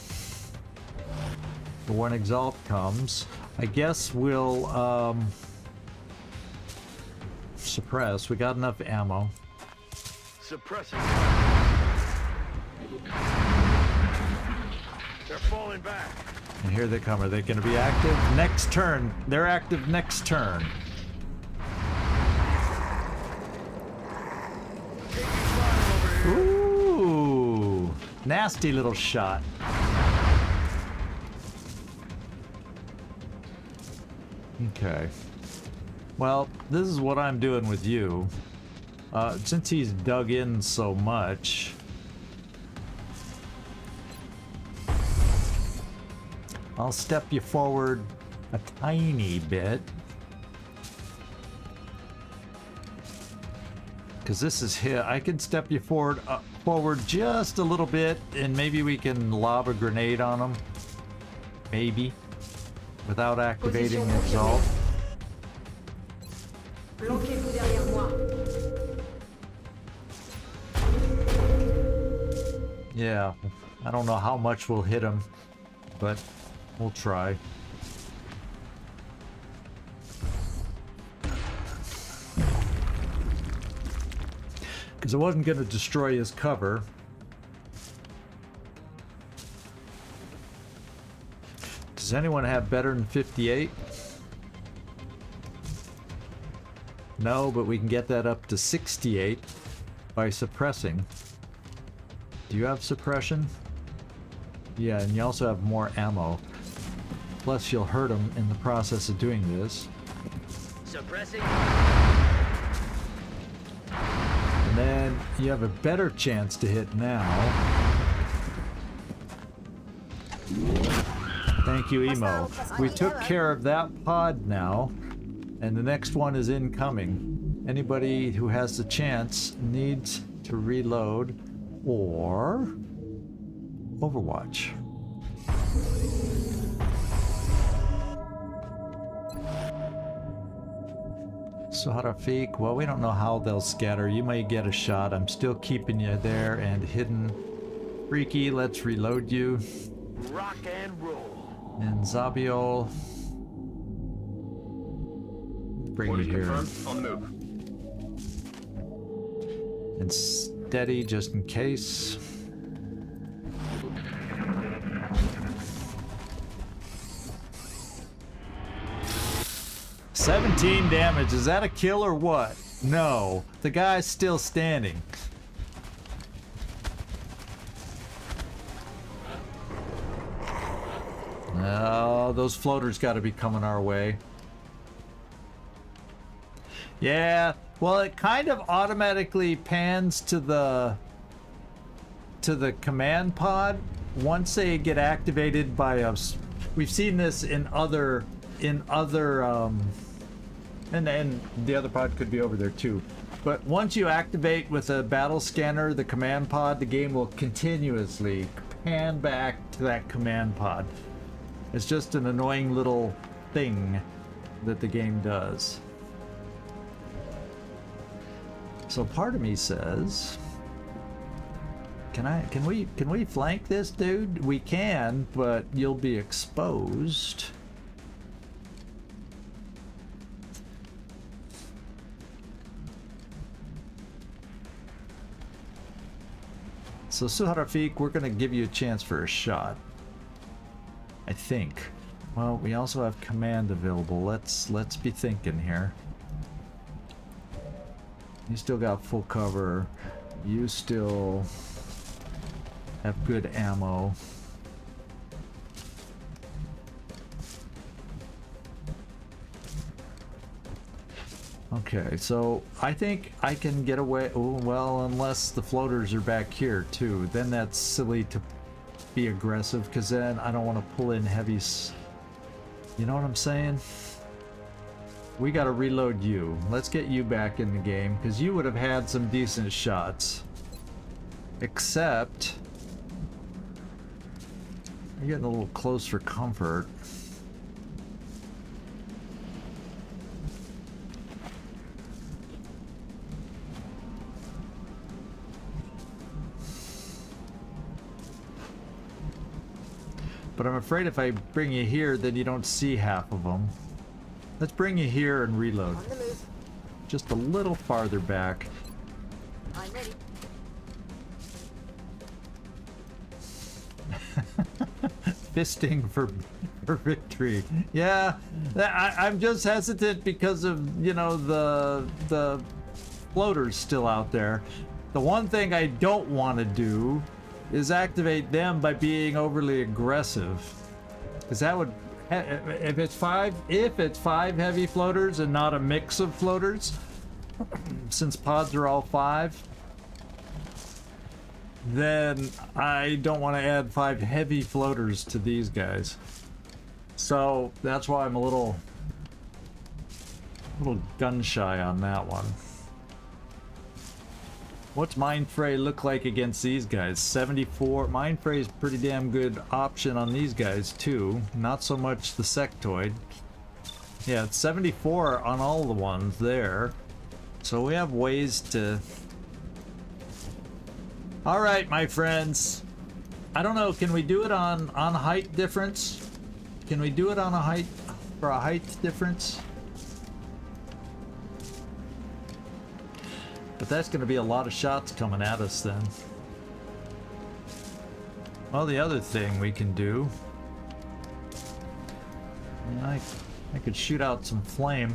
for when Exalt comes. I guess we'll suppress. We got enough ammo. Suppressing. They're falling back. And here they come. Are they going to be active? Next turn. They're active next turn. Ooh. Nasty little shot. Okay. Well, this is what I'm doing with you. Since he's dug in so much, I'll step you forward a tiny bit. Because this is here. I can step you forward just a little bit, and maybe we can lob a grenade on him. Maybe. Without activating Exalt. Bloquez-vous derrière moi. Yeah, I don't know how much we'll hit him, but we'll try. Because it wasn't going to destroy his cover. Does anyone have better than 58? No, but we can get that up to 68 by suppressing. Do you have suppression? Yeah, and you also have more ammo. Plus you'll hurt him in the process of doing this. Suppressing. And then you have a better chance to hit now. Thank you, Emo. We took care of that pod now, and the next one is incoming. Anybody who has the chance needs to reload or Overwatch. So Rafik, well, we don't know how they'll scatter. You may get a shot. I'm still keeping you there and hidden. Freaky, let's reload you. Rock and roll. And 𝐉𝐨𝐢𝐬, bring you Orders here. confirmed. On the move. And steady just in case. $17 damage. Is that a kill or what? No. The guy's still standing. Oh, those floaters got to be coming our way. Yeah, well, it kind of automatically pans to the command pod once they get activated by us. We've seen this in other and the other pod could be over there too. But once you activate with a battle scanner the command pod, the game will continuously pan back to that command pod. It's just an annoying little thing that the game does. So part of me says, can we flank this dude? We can, but you'll be exposed. So Suharafik, we're gonna give you a chance for a shot. I think. Well, we also have command available. Let's be thinking here. You still got full cover. You still have good ammo. Okay, so I think I can get away. Oh, well, unless the floaters are back here too. Then that's silly to be aggressive, because then I don't want to pull in heavies. You know what I'm saying? We got to reload you. Let's get you back in the game, because you would have had some decent shots. Except you're getting a little close for comfort. But I'm afraid if I bring you here, then you don't see half of them. Let's bring you here and reload. On the move. Just a little farther back. I'm ready. Fisting for victory. Yeah, I'm just hesitant because of, you know, the floaters still out there. The one thing I don't want to do is activate them by being overly aggressive, because that would, if it's five heavy floaters and not a mix of floaters, since pods are all 5, then I don't want to add 5 heavy floaters to these guys. So that's why I'm a little gun shy on that one. What's Mindfray look like against these guys? 74. Mindfray is a pretty damn good option on these guys too. Not so much the Sectoid. Yeah, it's 74 on all the ones there. So we have ways to... Alright, my friends. I don't know, can we do it on height difference? Can we do it on a height, for a height difference? But that's going to be a lot of shots coming at us then. Well, the other thing we can do... I could shoot out some flame.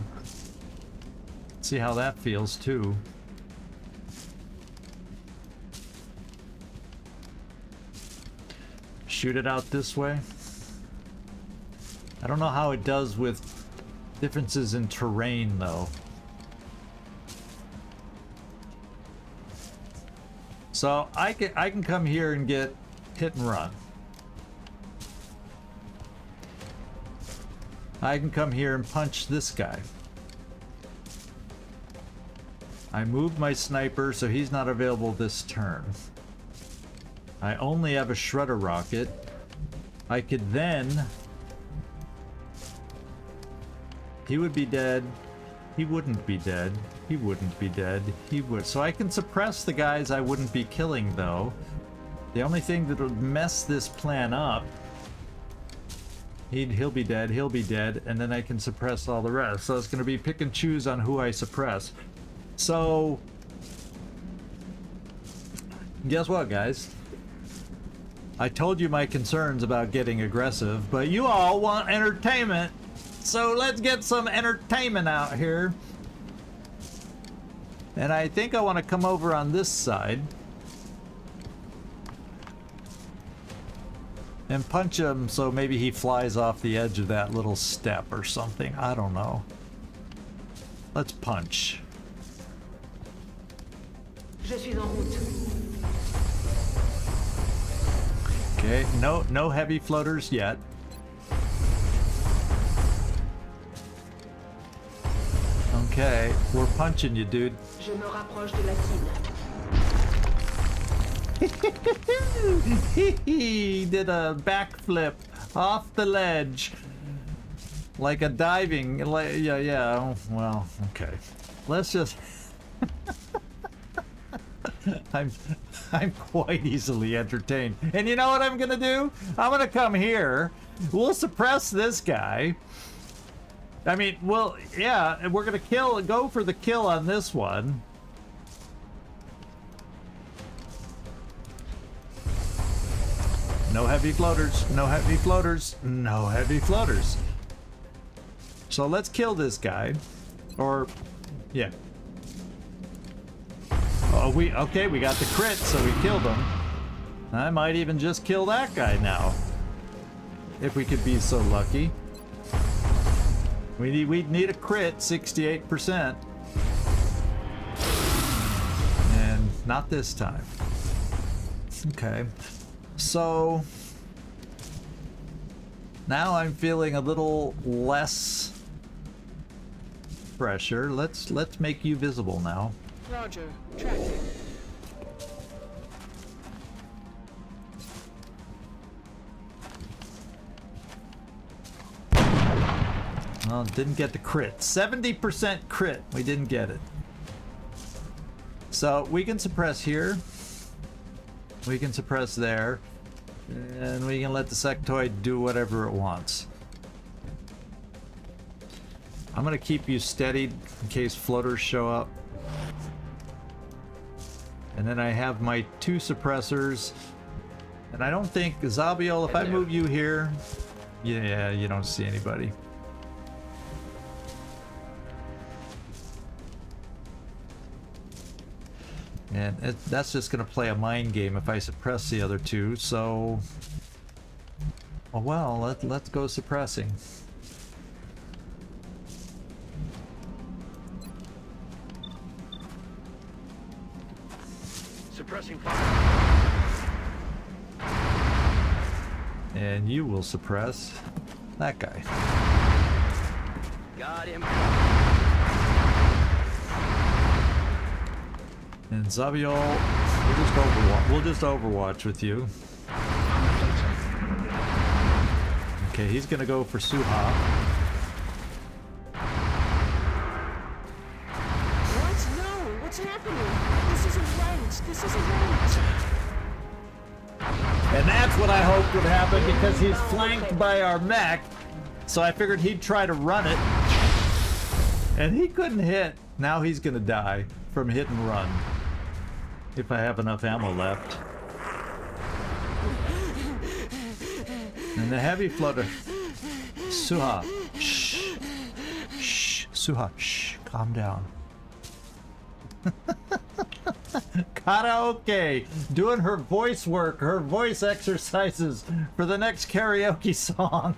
See how that feels too. Shoot it out this way. I don't know how it does with differences in terrain though. So I can come here and get hit and run. I can come here and punch this guy. I moved my sniper so he's not available this turn. I only have a shredder rocket. I could then... He would be dead. He wouldn't be dead. He wouldn't be dead. He would. So I can suppress the guys I wouldn't be killing though. The only thing that would mess this plan up... He'll be dead, he'll be dead, and then I can suppress all the rest. So it's going to be pick and choose on who I suppress. So... Guess what, guys? I told you my concerns about getting aggressive, but you all want entertainment. So let's get some entertainment out here. And I think I want to come over on this side. And punch him so maybe he flies off the edge of that little step or something. I don't know. Let's punch. Je suis en route. Okay, no heavy floaters yet. Okay, we're punching you, dude. Je me rapproche de la cible. He did a backflip off the ledge. Like a diving, yeah, well, okay. Let's just... I'm quite easily entertained. And you know what I'm gonna do? I'm gonna come here. We'll suppress this guy. I mean, well, yeah, we're gonna go for the kill on this one. No heavy floaters, no heavy floaters, no heavy floaters. So let's kill this guy. Or, yeah. Oh, we got the crit, so we killed him. I might even just kill that guy now. If we could be so lucky. We'd need a crit, 68%. And not this time. Okay. So now I'm feeling a little less pressure. Let's make you visible now. Roger. Tracking. Well, didn't get the crit. 70% crit. We didn't get it. So we can suppress here. We can suppress there. And we can let the sectoid do whatever it wants. I'm gonna keep you steadied in case floaters show up. And then I have my 2 suppressors. And I don't think, 𝐉𝐨𝐢𝐬, if I move you here, yeah, you don't see anybody. And that's just going to play a mind game if I suppress the other 2, so... Oh well, let's go suppressing. Suppressing fire. And you will suppress that guy. Got him. And 𝐉𝐨𝐢𝐬, we'll just Overwatch with you. Okay, he's gonna go for Suha. What? No! What's happening? This isn't right! This isn't right! And that's what I hoped would happen because he's flanked by our mech. So I figured he'd try to run it. And he couldn't hit. Now he's gonna die. from hit and run. If I have enough ammo left. And the heavy floater. Suha. Shh. Shh. Suha. Shh. Calm down. Karaoke. Doing her voice work, her voice exercises for the next karaoke song.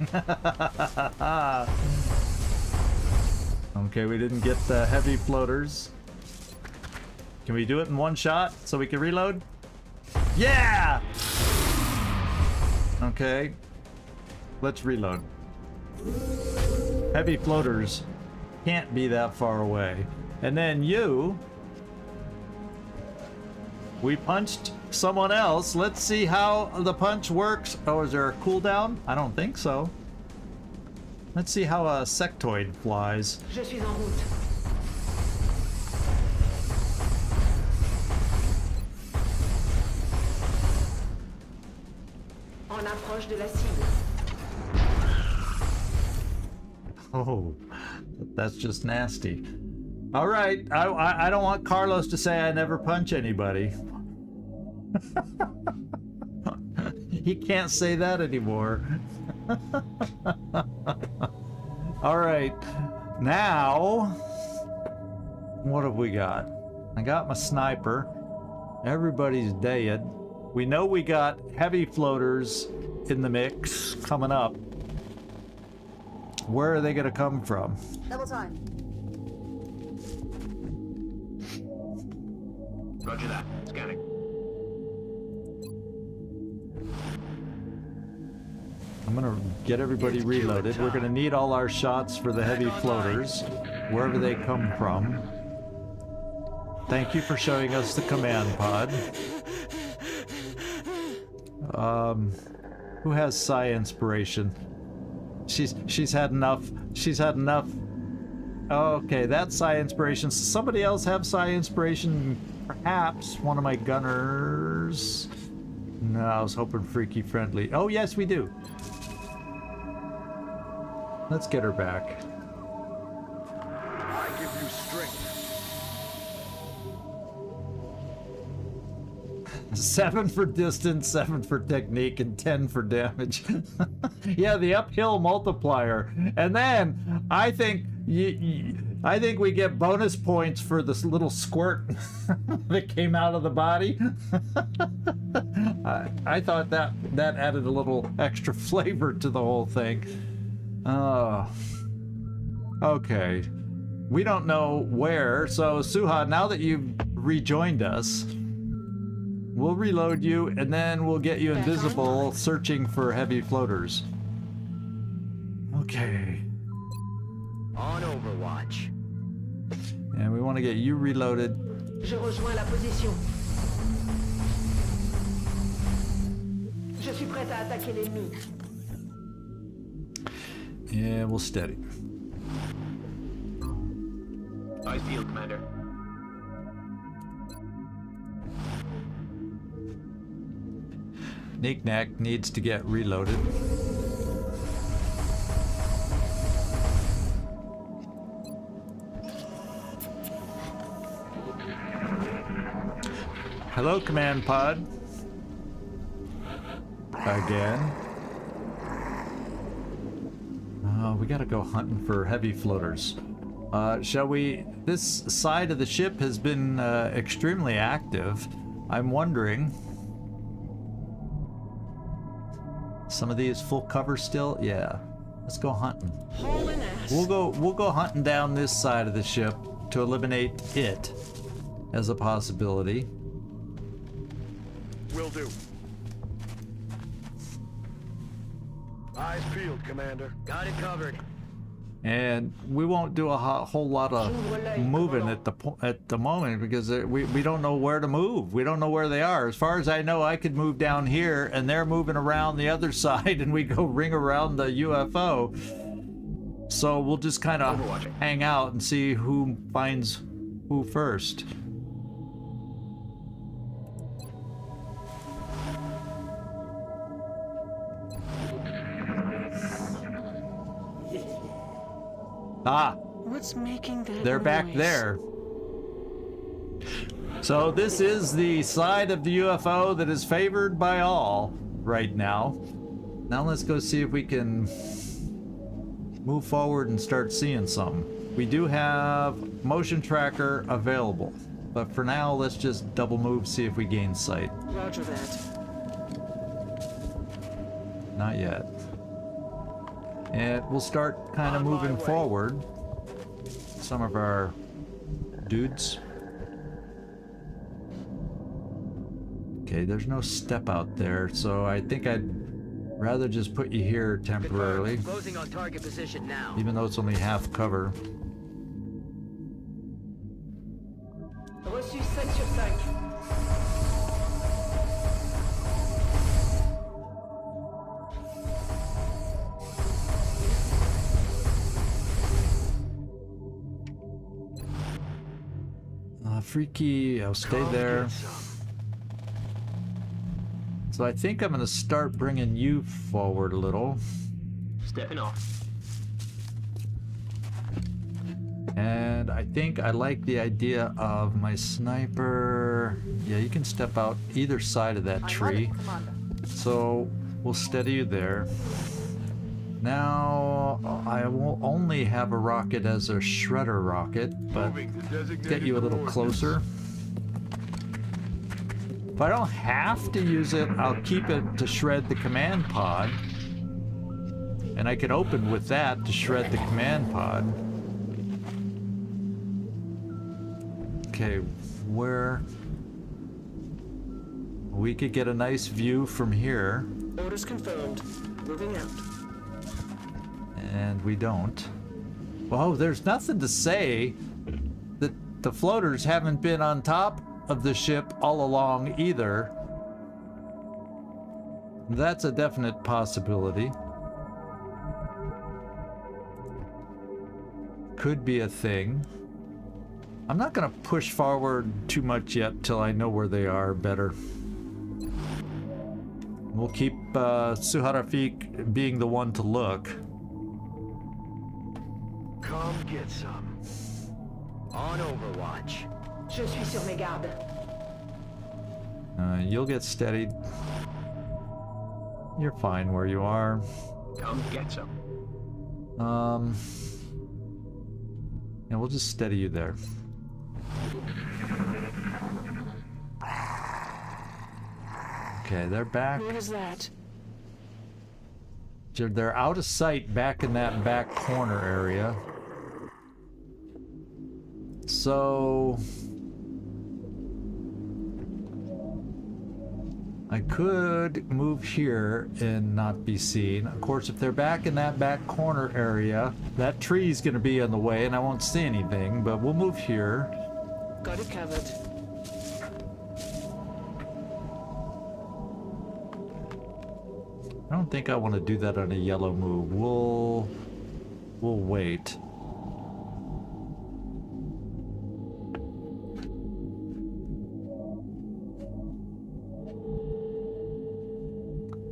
Okay, we didn't get the heavy floaters. Can we do it in one shot so we can reload? Yeah! Okay. Let's reload. Heavy floaters can't be that far away. And then you... We punched someone else. Let's see how the punch works. Oh, is there a cooldown? I don't think so. Let's see how a sectoid flies. Je suis en route. En approche de la cible. Oh, that's just nasty. All right, I don't want Carlos to say I never punch anybody. He can't say that anymore. All right, now what have we got? I got my sniper. Everybody's dead. We know we got heavy floaters in the mix coming up. Where are they gonna come from? Double time. Roger that. Scanning. I'm gonna get everybody reloaded. We're gonna need all our shots for the heavy floaters, wherever they come from. Thank you for showing us the command pod. Who has psi inspiration? She's had enough. She's had enough. Okay, that's psi inspiration. Somebody else have psi inspiration? Perhaps one of my gunners. No, I was hoping freaky friendly. Oh yes, we do. Let's get her back. I give you strength. 7 for distance, 7 for technique, and 10 for damage. Yeah, the uphill multiplier. And then I think I think we get bonus points for this little squirt that came out of the body. I thought that added a little extra flavor to the whole thing. Oh. Okay. We don't know where, so Suha, now that you've rejoined us, we'll reload you, and then we'll get you invisible searching for heavy floaters. Okay. On Overwatch. And we want to get you reloaded. Je rejoins la position. Je suis prête à attaquer l'ennemi. Yeah, we'll steady. Eyes peeled, Commander. Knick-Knack needs to get reloaded. Hello, command pod. Again. We gotta go hunting for heavy floaters. Shall we? This side of the ship has been extremely active. I'm wondering. Some of these full cover still? Yeah. Let's go hunting. Hauling ass. We'll go hunting down this side of the ship to eliminate it as a possibility. Will do. Eyes peeled, Commander. Got it covered. And we won't do a whole lot of moving at the moment because we don't know where to move. We don't know where they are. As far as I know, I could move down here and they're moving around the other side and we go ring around the UFO. So we'll just kind of hang out and see who finds who first. Ah, What's making that they're back noise? there. So this is the side of the UFO that is favored by all right now. Now let's go see if we can move forward and start seeing some. We do have motion tracker available, but for now let's just double move, see if we gain sight. Roger that. Not yet. And we'll start kind of moving forward. Some of our dudes. Okay, there's no step out there, so I think I'd rather just put you here temporarily, Closing on target position now. even though it's only half cover. Reçu 7 sur 5. Freaky, I'll stay there. So I think I'm gonna start bringing you forward a little. Stepping off. And I think I like the idea of my sniper. Yeah, you can step out either side of that I'm on tree. it, Commander. So we'll steady you there. Now I will only have a rocket as a shredder rocket, but Moving to designated get you a little coordinates. closer. If I don't have to use it, I'll keep it to shred the command pod. And I can open with that to shred the command pod. Okay, where we could get a nice view from here, Orders confirmed. Moving out. and we don't. Well, there's nothing to say that the floaters haven't been on top of the ship all along either. That's a definite possibility. Could be a thing. I'm not gonna push forward too much yet till I know where they are better. We'll keep Suharafik being the one to look. Come get some. On Overwatch. Je suis sur mes gardes. You'll get steadied. You're fine where you are. Come get some. Yeah, we'll just steady you there. Okay, they're back. What is that? They're out of sight back in that back corner area. So I could move here and not be seen. Of course, if they're back in that back corner area, that tree's gonna be in the way and I won't see anything, but we'll move here. Got it covered. I don't think I want to do that on a yellow move. We'll wait.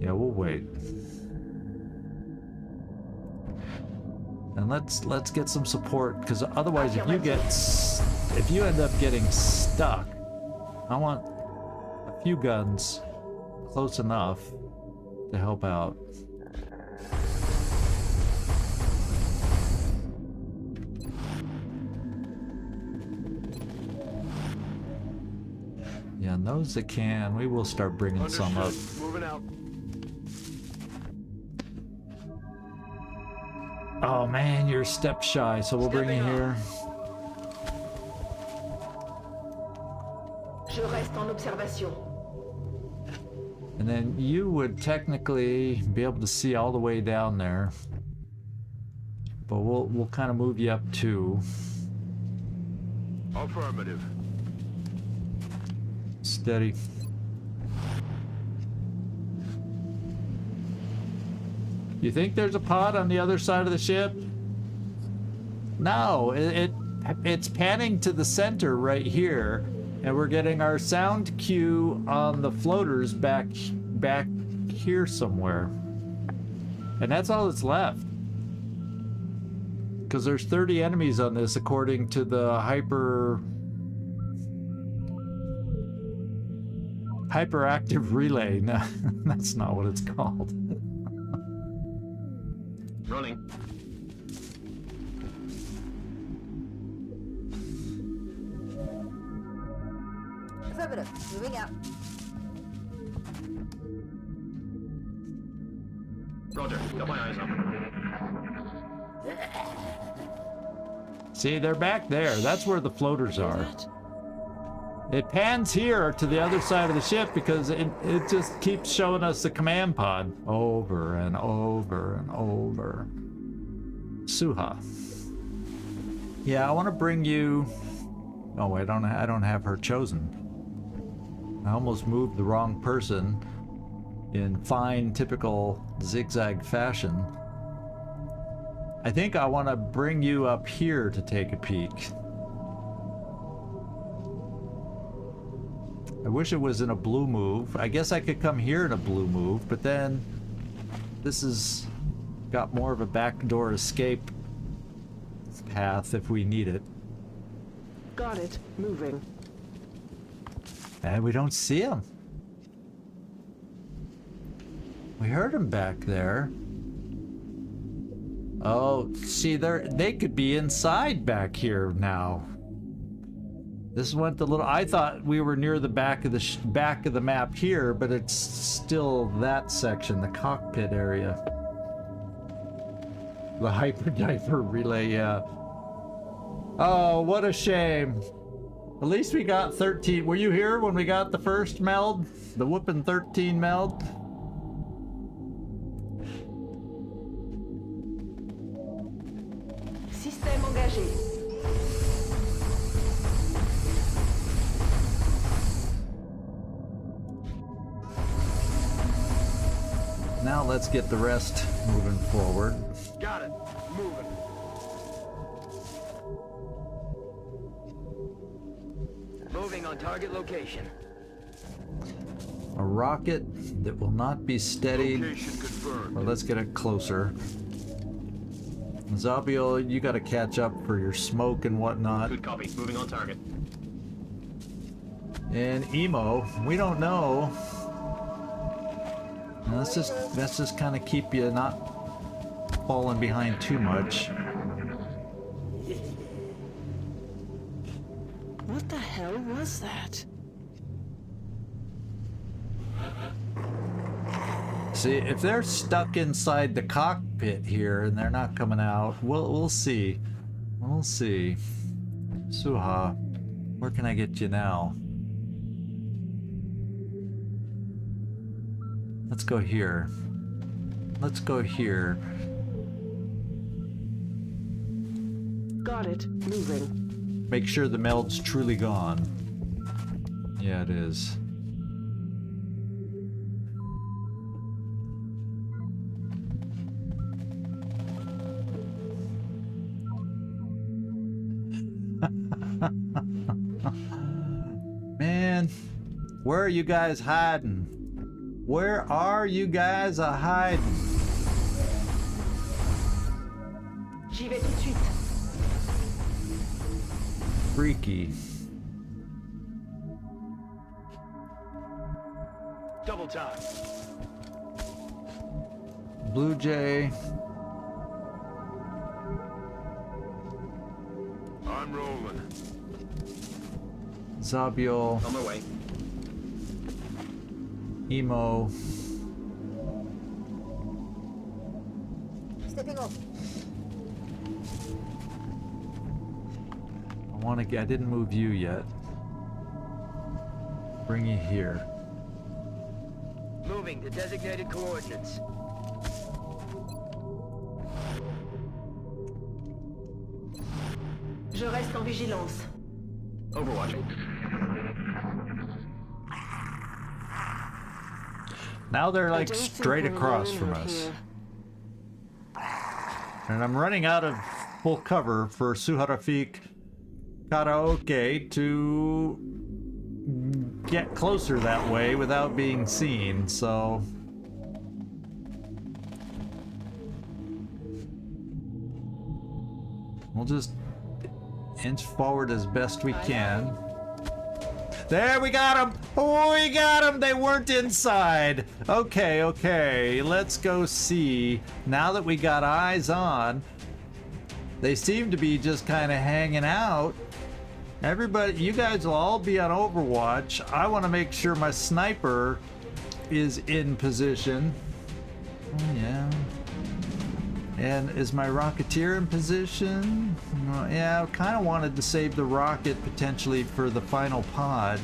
Yeah, we'll wait. And let's get some support, because otherwise if you end up getting stuck, I want a few guns close enough to help out. Yeah, and those that can, we will start bringing some up. Understood. Moving out. Oh man, you're a step shy, so we'll bring you here. Je reste en observation. And then you would technically be able to see all the way down there. But we'll kind of move you up too. Affirmative. Steady. You think there's a pod on the other side of the ship? No, it's panning to the center right here, and we're getting our sound cue on the floaters back here somewhere. And that's all that's left. Because there's 30 enemies on this according to the hyper Hyperactive relay. No, that's not what it's called. Running. Affirmative. Moving out. Roger. Got my eyes up. See, they're back there. That's where the floaters are. It pans here to the other side of the ship because it just keeps showing us the command pod over and over and over. Suha. Yeah, I want to bring you... Oh, I don't have her chosen. I almost moved the wrong person in fine, typical zigzag fashion. I think I want to bring you up here to take a peek. I wish it was in a blue move. I guess I could come here in a blue move, but then this has got more of a backdoor escape path if we need it. Got it. Moving. And we don't see him. We heard him back there. Oh, see, they could be inside back here now. This went the little... I thought we were near the back of the map here, but it's still that section, the cockpit area. The hyper diaper relay, yeah. Oh, what a shame. At least we got 13. Were you here when we got the first meld? The whoopin' 13 meld? Système engagé. Now let's get the rest moving forward. Got it. Moving. Moving on target location. A rocket that will not be steadied. Location confirmed. Well, let's get it closer. 𝐉𝐨𝐢𝐬, you gotta catch up for your smoke and whatnot. Good copy. Moving on target. And emo, we don't know. Let's just kind of keep you not falling behind too much. What the hell was that? See, if they're stuck inside the cockpit here and they're not coming out, we'll see. We'll see. Suha, where can I get you now? Let's go here. Let's go here. Got it. Moving. Make sure the meld's truly gone. Yeah, it is. Man, where are you guys hiding? Where are you guys hiding? J'y vais tout de suite. Freaky. Double time. Blue Jay. I'm rolling. 𝐉𝐨𝐢𝐬. On my way. Emo. Stepping off. I didn't move you yet. Bring you here. Moving to designated coordinates. Je reste en vigilance. Overwatching. Now they're I like don't think straight we're across alone from out us. here. And I'm running out of full cover for 𝐜𝐡𝐚𝐧𝐬𝐬 to get closer that way without being seen, so... We'll just inch forward as best we can. There, we got them. We got them. They weren't inside. Okay, okay. Let's go see. Now that we got eyes on, they seem to be just kind of hanging out. Everybody, you guys will all be on Overwatch. I want to make sure my sniper is in position. Oh, yeah. And is my Rocketeer in position? Yeah, I kind of wanted to save the rocket potentially for the final pod.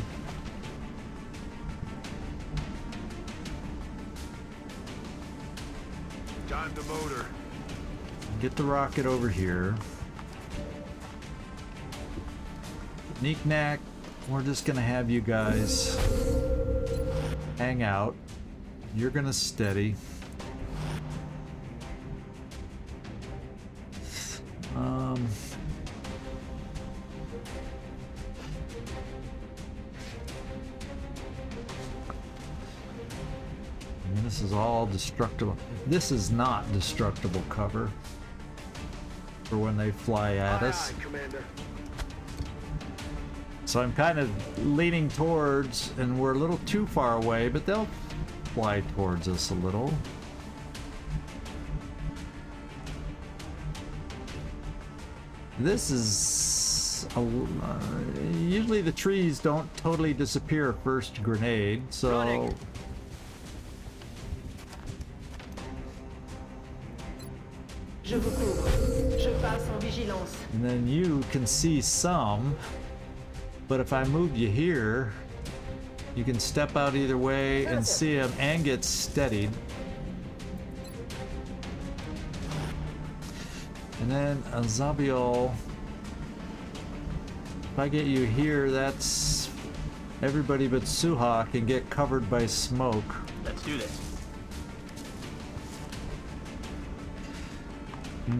Time to motor. Get the rocket over here. Knack, we're just gonna have you guys hang out. You're gonna steady. This is all destructible. This is not destructible cover for when they fly at us. Aye, Commander. So I'm kind of leaning towards, and we're a little too far away, but they'll fly towards us a little. This is usually the trees don't totally disappear first grenade, so Running. Je vous couvre. Je passe en vigilance. and then you can see some. But if I move you here, you can step out either way and see him and get steadied. And then a 𝐉𝐨𝐢𝐬. If I get you here, that's everybody but Suha can get covered by smoke. Let's do this.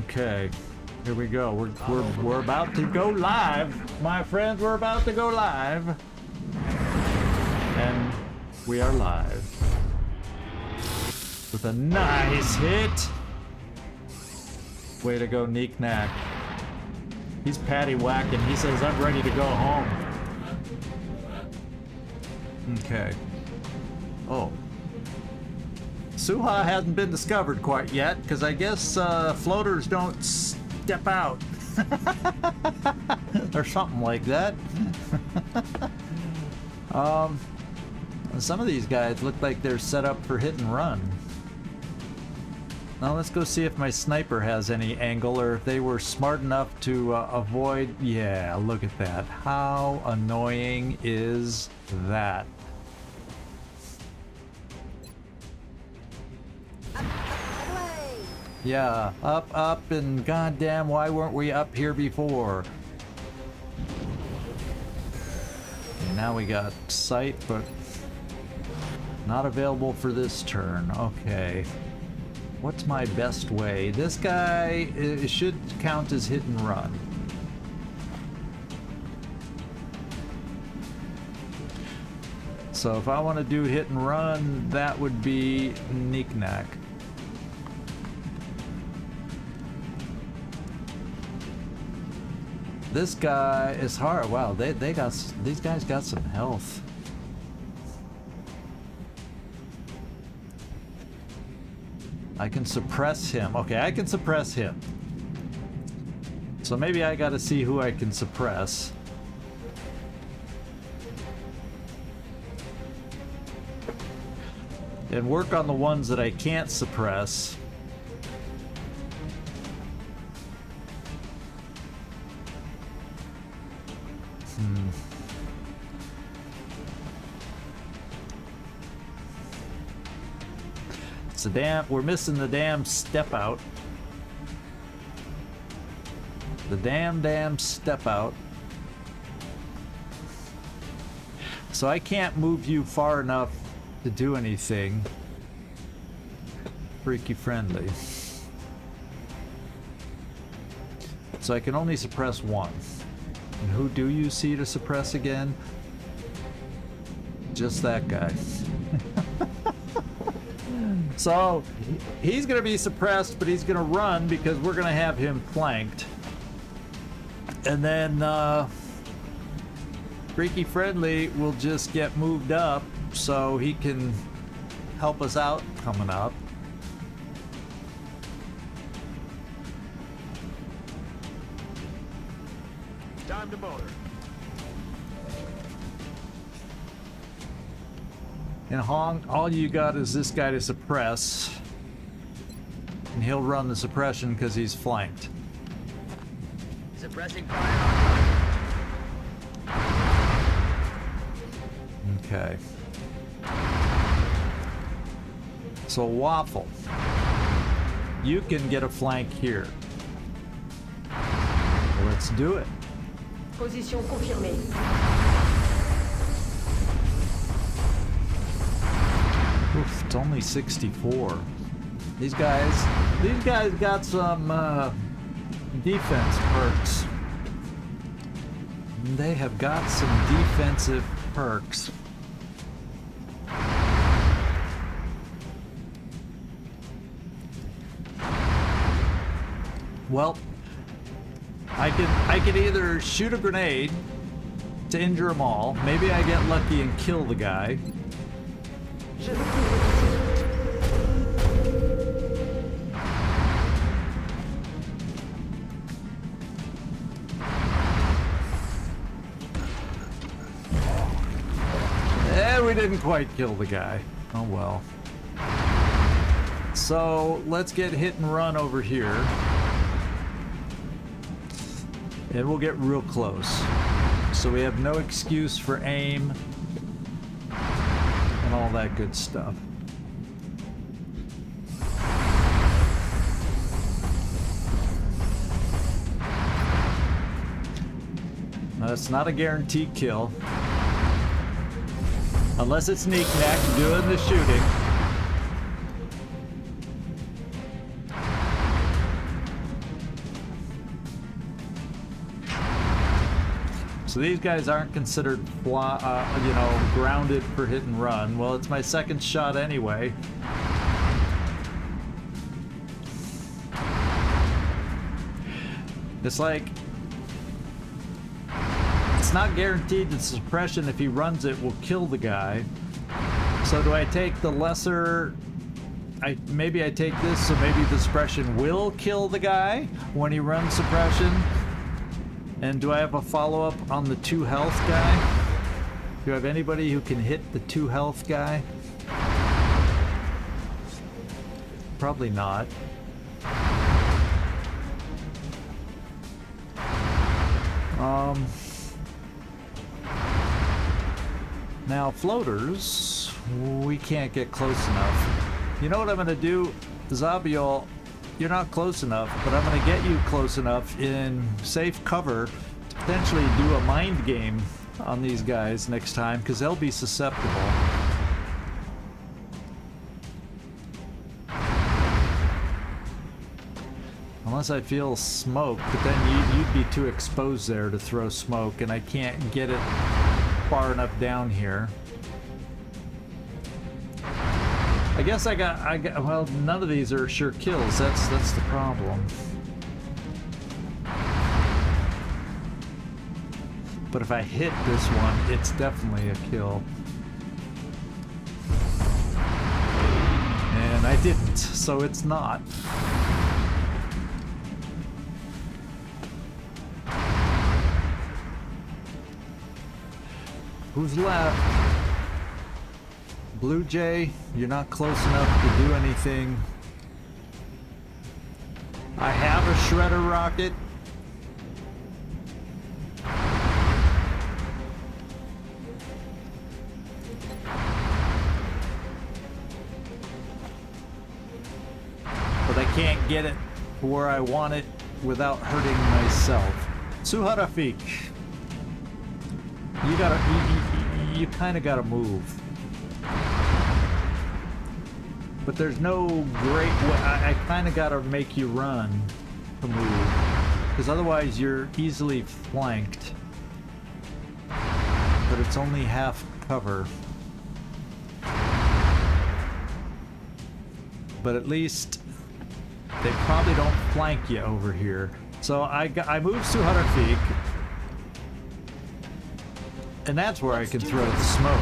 Okay, here we go. We're about to go live, my friends. We're about to go live, and we are live with a nice hit. Way to go, Knack. He's patty whacking. He says, "I'm ready to go home." Okay. Oh. Suha hasn't been discovered quite yet, because I guess floaters don't step out. Or something like that. Some of these guys look like they're set up for hit and run. Now let's go see if my sniper has any angle, or if they were smart enough to avoid. Yeah, look at that. How annoying is that? Yeah, up, and goddamn, why weren't we up here before? Okay, now we got sight, but not available for this turn. Okay. What's my best way? This guy should count as hit and run. So if I want to do hit and run, that would be Knack. This guy is hard. Wow, these guys got some health. I can suppress him. Okay, I can suppress him. So maybe I gotta see who I can suppress. And work on the ones that I can't suppress. We're missing the damn step out. The damn step out. So I can't move you far enough to do anything freaky friendly. So I can only suppress one. And who do you see to suppress again? Just that guy. So he's gonna be suppressed, but he's gonna run because we're gonna have him flanked. And then Freaky Friendly will just get moved up so he can help us out coming up. Time to motor. And Hong, all you got is this guy to suppress. And he'll run the suppression because he's flanked. Suppressing fire. Okay. So Waffle, you can get a flank here. Let's do it. Position confirmée. Oof, it's only 64. These guys got some defense perks. They have got some defensive perks. Well, I could either shoot a grenade to injure them all. Maybe I get lucky and kill the guy. Je vous couvre d'ici. We didn't quite kill the guy. Oh well. So let's get hit and run over here. And we'll get real close. So we have no excuse for aim and all that good stuff. That's not a guaranteed kill. Unless it's Knick-Knack doing the shooting. So these guys aren't considered, grounded for hit and run. Well, it's my second shot anyway. It's like, it's not guaranteed that suppression, if he runs it, will kill the guy. So do I take the lesser? Maybe I take this, so maybe the suppression will kill the guy when he runs suppression. And do I have a follow-up on the 2 health guy? Do I have anybody who can hit the 2 health guy? Probably not. Now floaters, we can't get close enough. You know what I'm gonna do? 𝐉𝐨𝐢𝐬, you're not close enough, but I'm gonna get you close enough in safe cover to potentially do a mind game on these guys next time, because they'll be susceptible. Unless I feel smoke, but then you'd be too exposed there to throw smoke, and I can't get it far enough down here. I guess I got, well, none of these are sure kills. That's the problem. But if I hit this one, it's definitely a kill. And I didn't, so it's not. Who's left? Blue Jay, you're not close enough to do anything. I have a shredder rocket. But I can't get it where I want it without hurting myself. Suharafik. You kind of gotta move. But there's no great way. I kind of gotta make you run to move, because otherwise you're easily flanked. But it's only half cover. But at least they probably don't flank you over here. So I moved Suharafik. And that's where I can throw the smoke.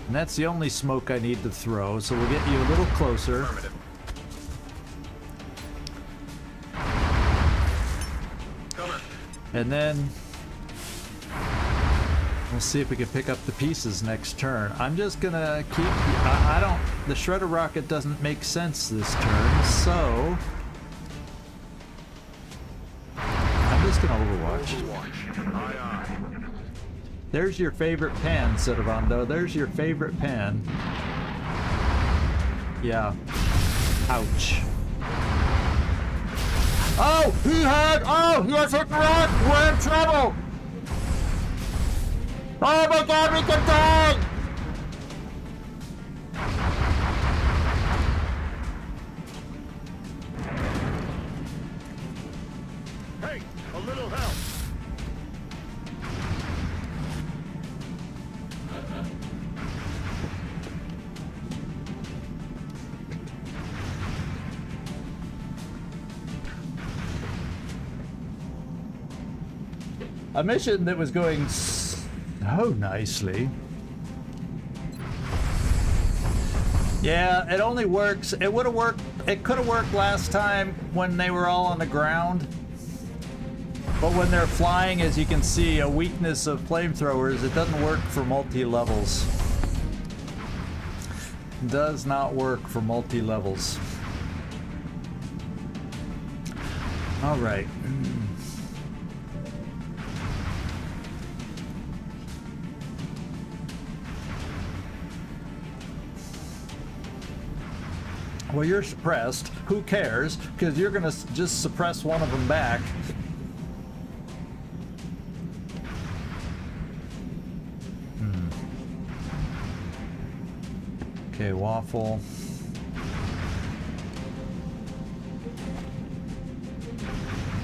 And that's the only smoke I need to throw, so we'll get you a little closer. Affirmative. Cover. And then we'll see if we can pick up the pieces next turn. I'm just gonna keep, I don't, the shredder rocket doesn't make sense this turn, so I'm just gonna Overwatch. Aye, aye. There's your favorite pan, Servando. There's your favorite pan. Yeah. Ouch. Oh, he has hit and run. We're in trouble. Oh my God, we can die. Hey, a little help. A mission that was going so nicely. Yeah, it only works. It would have worked. It could have worked last time when they were all on the ground. But when they're flying, as you can see, a weakness of flamethrowers, it doesn't work for multi-levels. Does not work for multi-levels. All right. Well, you're suppressed. Who cares? Because you're gonna just suppress one of them back. Okay, waffle.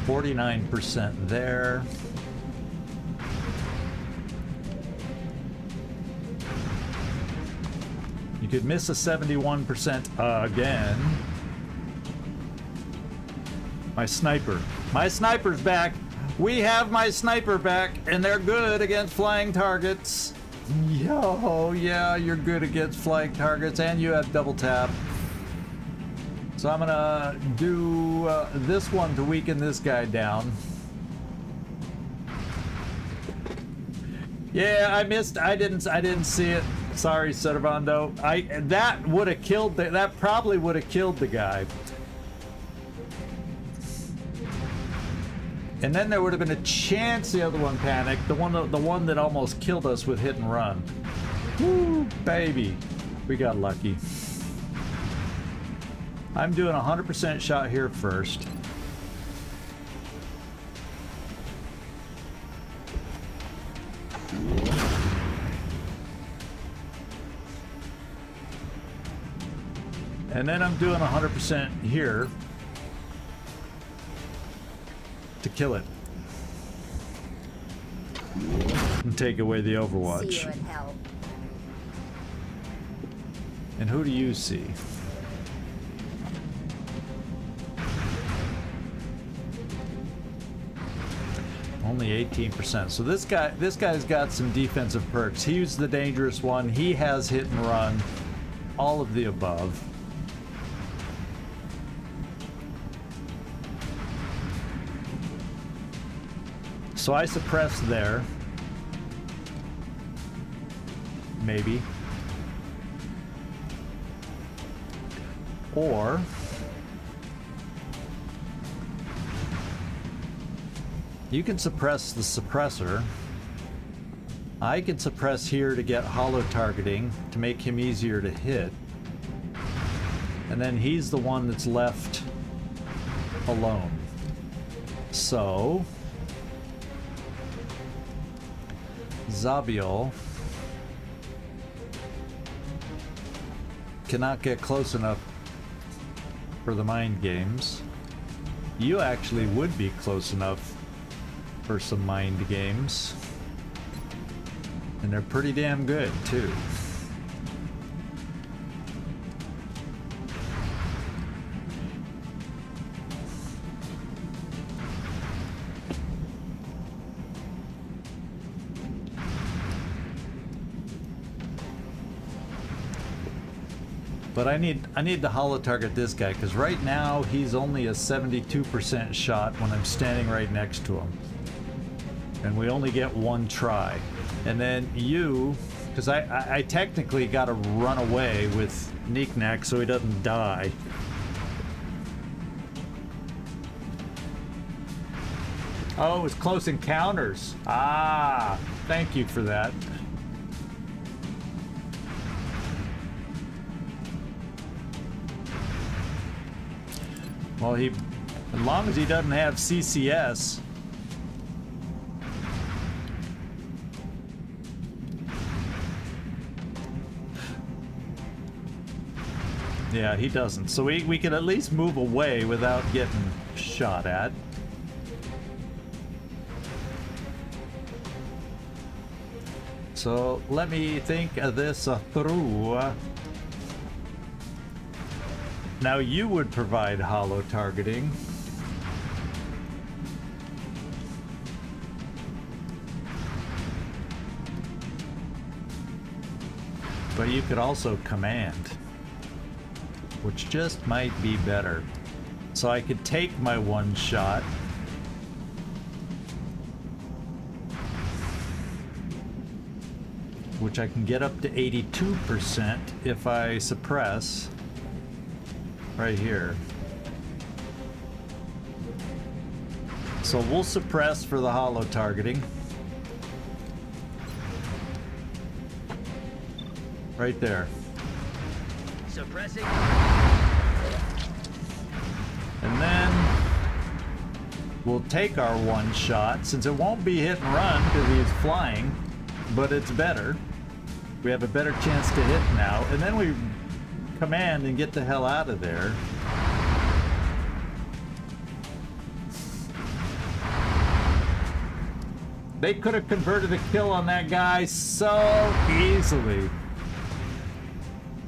%49 there. You could miss a 71% again. My sniper. My sniper's back. We have my sniper back, and they're good against flying targets. Yo, yeah, you're good against flying targets, and you have double tap. So I'm gonna do this one to weaken this guy down. Yeah, I missed. I didn't see it. Sorry, Servando. That would have killed that probably would have killed the guy. And then there would have been a chance the other one panicked. The one that almost killed us with hit and run. Woo, baby. We got lucky. I'm doing a 100% shot here first. And then I'm doing 100% here to kill it and take away the Overwatch. See you in hell. And who do you see? Only 18%. So this guy's got some defensive perks. He's the dangerous one. He has hit and run. All of the above. So I suppress there. Maybe. Or you can suppress the suppressor. I can suppress here to get hollow targeting to make him easier to hit. And then he's the one that's left alone. So 𝐉𝐨𝐢𝐬 cannot get close enough for the mind games. You actually would be close enough for some mind games. And they're pretty damn good, too. But I need to holo target this guy, because right now he's only a 72% shot when I'm standing right next to him. And we only get one try. And then you, because I technically got to run away with Knick-Knack so he doesn't die. Oh, it's close encounters. Ah, thank you for that. Well, as long as he doesn't have CCS. Yeah, he doesn't. So we can at least move away without getting shot at. So let me think of this through. Now you would provide holo targeting. But you could also command, which just might be better. So I could take my one shot. Which I can get up to 82% if I suppress. Right here. So we'll suppress for the holo targeting. Right there. Suppressing. And then we'll take our one shot, since it won't be hit and run because he's flying, but it's better. We have a better chance to hit now, and then we command and get the hell out of there. They could have converted a kill on that guy so easily.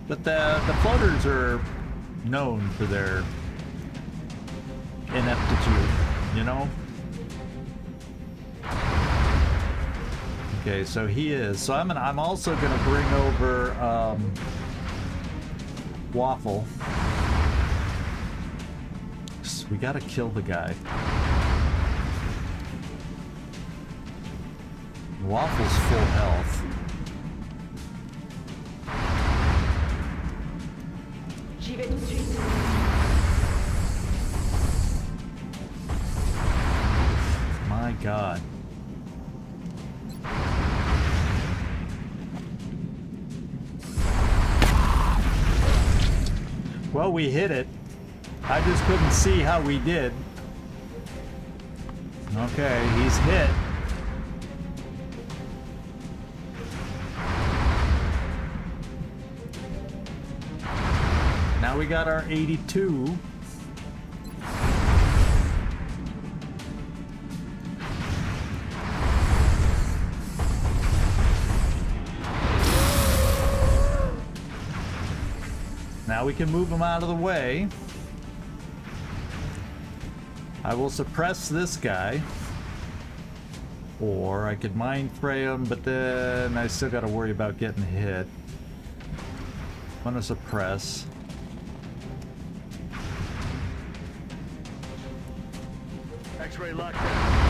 But the floaters are known for their ineptitude, you know? Okay, so he is. So I'm also gonna bring over Waffle. We gotta kill the guy. Waffle's full health. J'y vais tout de suite. My God. Well, we hit it. I just couldn't see how we did. Okay, he's hit. Now we got our 82. Now we can move him out of the way. I will suppress this guy. Or I could mind fray him, but then I still got to worry about getting hit. I'm gonna suppress. X-ray lockdown.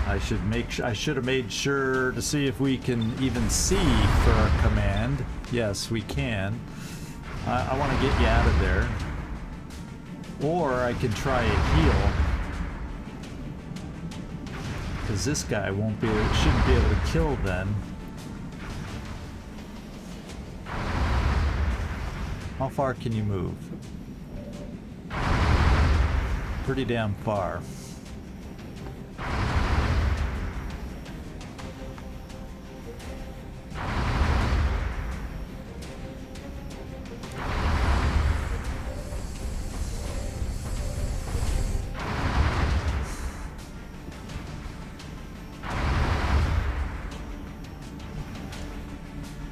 I should have made sure to see if we can even see for our command. Yes, we can. I want to get you out of there. Or I can try a heal. Because this guy shouldn't be able to kill then. How far can you move? Pretty damn far.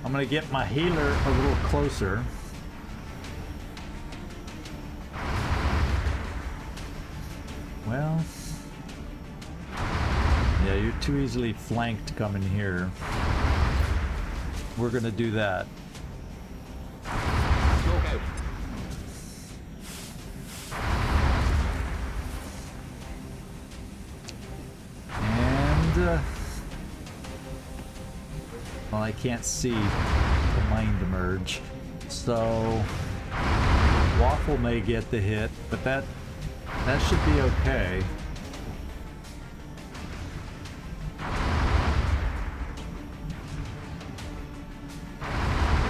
I'm gonna get my healer a little closer. Well, get too easily flanked coming here. We're gonna do that. Smoke out. And well, I can't see the mind emerge, so Waffle may get the hit, but that should be okay.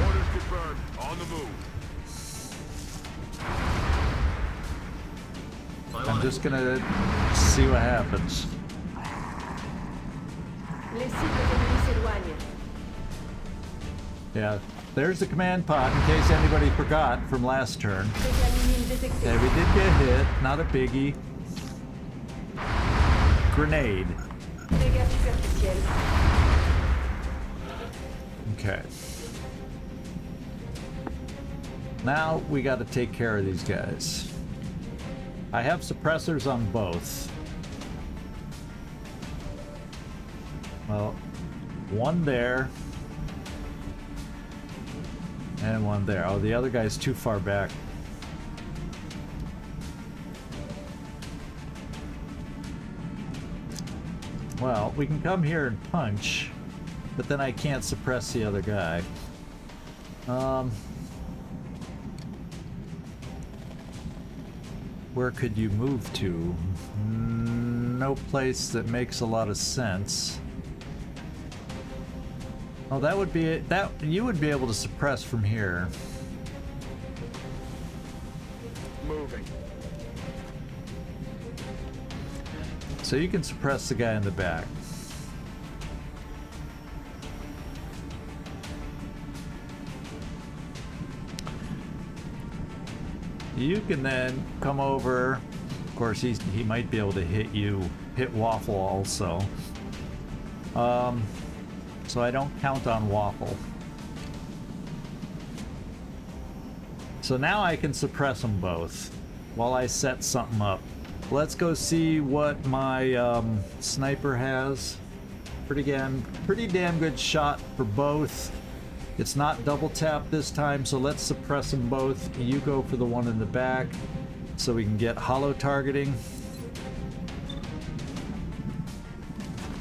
Orders confirmed. On the move. I'm just gonna see what happens. Les cibles ennemies s'éloignent. Yeah, there's the command pod in case anybody forgot from last turn. Dégâts minimes détectés. Yeah, we did get hit, not a biggie. Grenade. Dégâts superficiels. Okay. Now we got to take care of these guys. I have suppressors on both. Well, one there. And one there. Oh, the other guy's too far back. Well, we can come here and punch, but then I can't suppress the other guy. Where could you move to? No place that makes a lot of sense. Oh, that would be it. That you would be able to suppress from here. Moving. So you can suppress the guy in the back. You can then come over. Of course, he might be able to hit Waffle also. So I don't count on Waffle. So now I can suppress them both while I set something up. Let's go see what my sniper has. Pretty damn good shot for both. It's not double tap this time, so let's suppress them both. You go for the one in the back so we can get hollow targeting.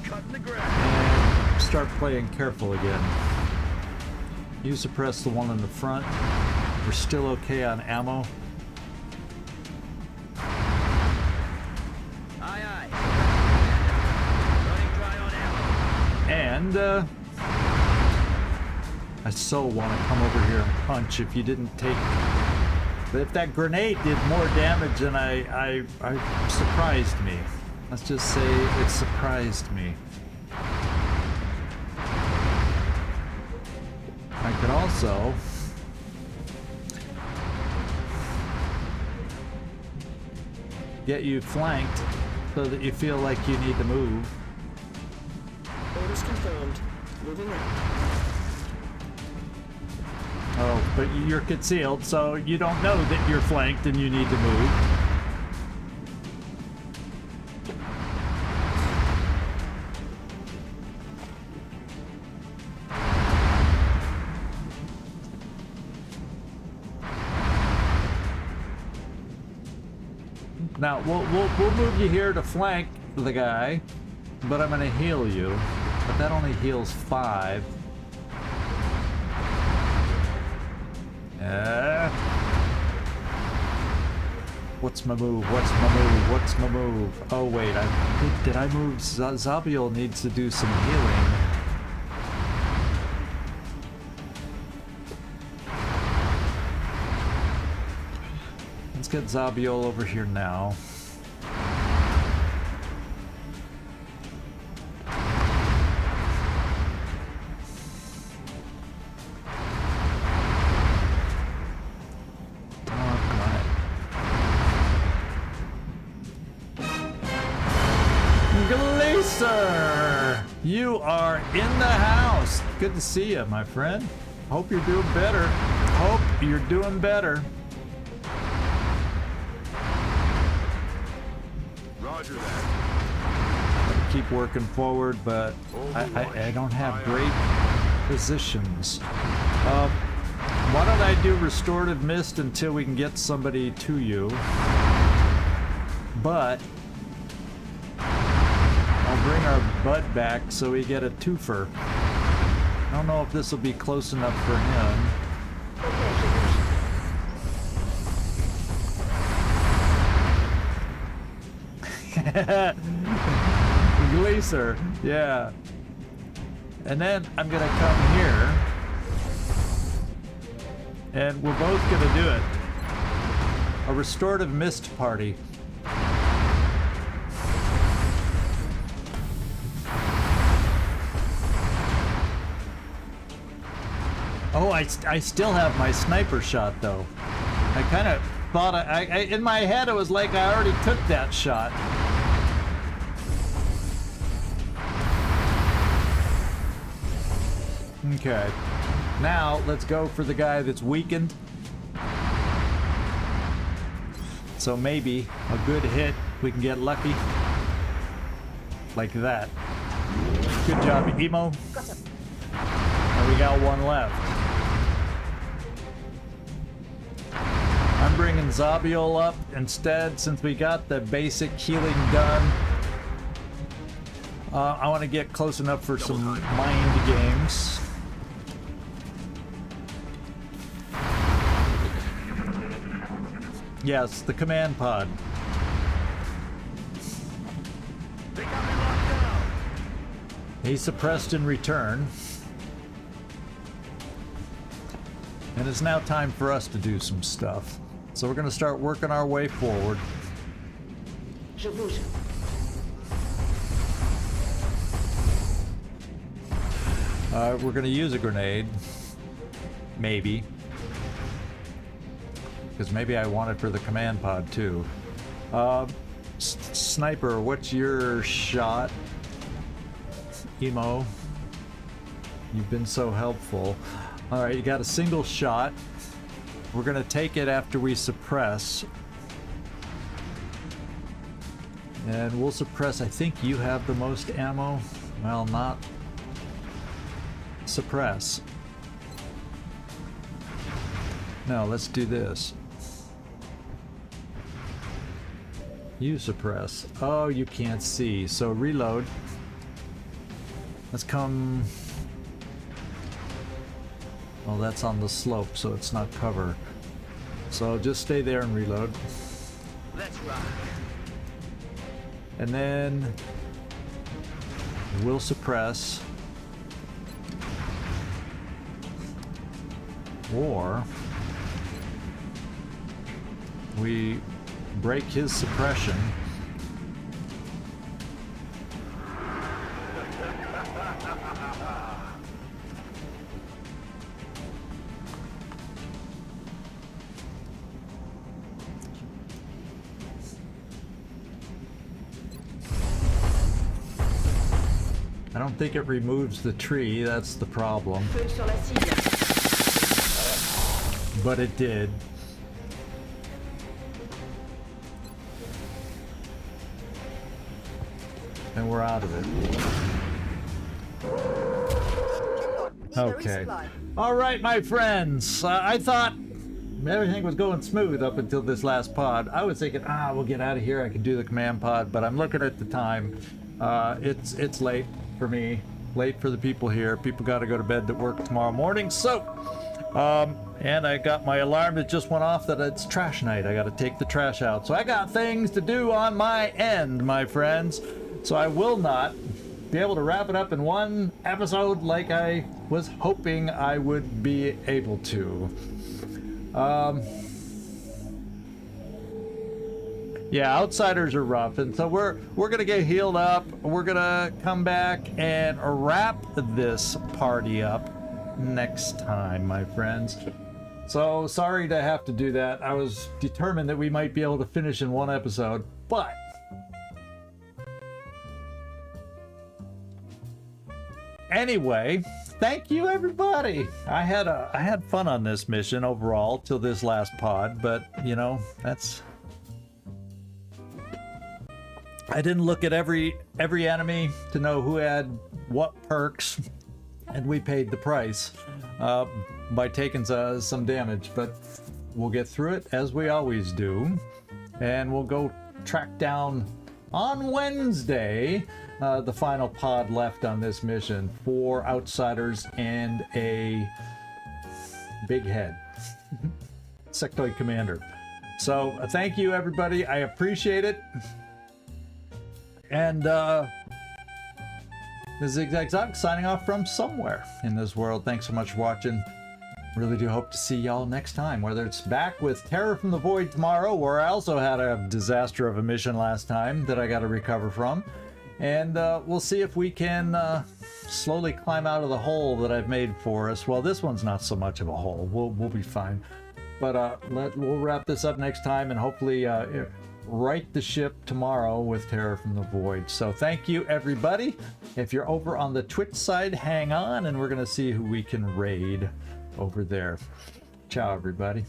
Cutting the grass. And start playing careful again. You suppress the one in the front. We're still okay on ammo. Aye, aye. Running dry on ammo. And I so want to come over here and punch if you didn't take... But if that grenade did more damage than I surprised me. Let's just say it surprised me. I could also... get you flanked so that you feel like you need to move. Orders confirmed. Moving out. Oh, but you're concealed, so you don't know that you're flanked and you need to move. Now, we'll move you here to flank the guy, but I'm gonna heal you. But that only heals 5. What's my move? What's my move? What's my move? Oh wait, did I move? 𝐉𝐨𝐢𝐬𝐧 needs to do some healing. Let's get 𝐉𝐨𝐬𝐬 over here now. You are in the house. Good to see you, my friend. Hope you're doing better. Hope you're doing better. Roger that. keep working forward, but I don't have great positions. Why don't I do restorative mist until we can get somebody to you? But I'll bring our bud back so we get a twofer. I don't know if this will be close enough for him. 𝐜𝐴𝐳, yeah. And then I'm gonna come here, and we're both gonna do it. A restorative mist party. Oh, I still have my sniper shot though. I kind of thought in my head it was like I already took that shot. Okay, now let's go for the guy that's weakened. So maybe a good hit, we can get lucky. Like that. Good job, Emo. And we got one left. I'm bringing 𝐉𝐨𝐢𝐬 up instead since we got the basic healing done. I want to get close enough for some mind games. Yes, the command pod. They got me locked down. He suppressed in return. And it's now time for us to do some stuff. So we're going to start working our way forward. Je bouge. We're going to use a grenade. Maybe. Because maybe I want it for the command pod too. Sniper, what's your shot? Emo, you've been so helpful. Alright, you got a single shot. We're gonna take it after we suppress. And we'll suppress, I think you have the most ammo. Well, not suppress. No, let's do this. You suppress. Oh, you can't see. So reload. Let's come. Well, that's on the slope, so it's not cover. So just stay there and reload. Let's rock. And then we'll suppress. Or we break his suppression. I don't think it removes the tree, that's the problem. Feu sur la cible. But it did. And we're out of it. Okay. All right, my friends. I thought everything was going smooth up until this last pod. I was thinking, we'll get out of here. I can do the command pod, but I'm looking at the time. It's late for me, late for the people here. People got to go to bed to work tomorrow morning. So, and I got my alarm that just went off that it's trash night. I got to take the trash out. So I got things to do on my end, my friends. So I will not be able to wrap it up in one episode like I was hoping I would be able to. Yeah, outsiders are rough, and so we're gonna get healed up. We're gonna come back and wrap this party up next time, my friends. So sorry to have to do that. I was determined that we might be able to finish in one episode, but anyway, thank you everybody. I had fun on this mission overall till this last pod, but you know, I didn't look at every enemy to know who had what perks, and we paid the price by taking some damage, but we'll get through it as we always do, and we'll go track down on Wednesday the final pod left on this mission, 4 outsiders and a big head. Sectoid commander. So thank you everybody, I appreciate it. And this is 𝐜𝐴𝐳 signing off from somewhere in this world. Thanks so much for watching. Really do hope to see y'all next time, whether it's back with Terror from the Void tomorrow, where I also had a disaster of a mission last time that I got to recover from, and we'll see if we can slowly climb out of the hole that I've made for us. Well, this one's not so much of a hole. We'll be fine. But we'll wrap this up next time, and hopefully right the ship tomorrow with Terror from the Void. So thank you everybody. If you're over on the Twitch side, hang on, and we're gonna see who we can raid over there. Ciao everybody.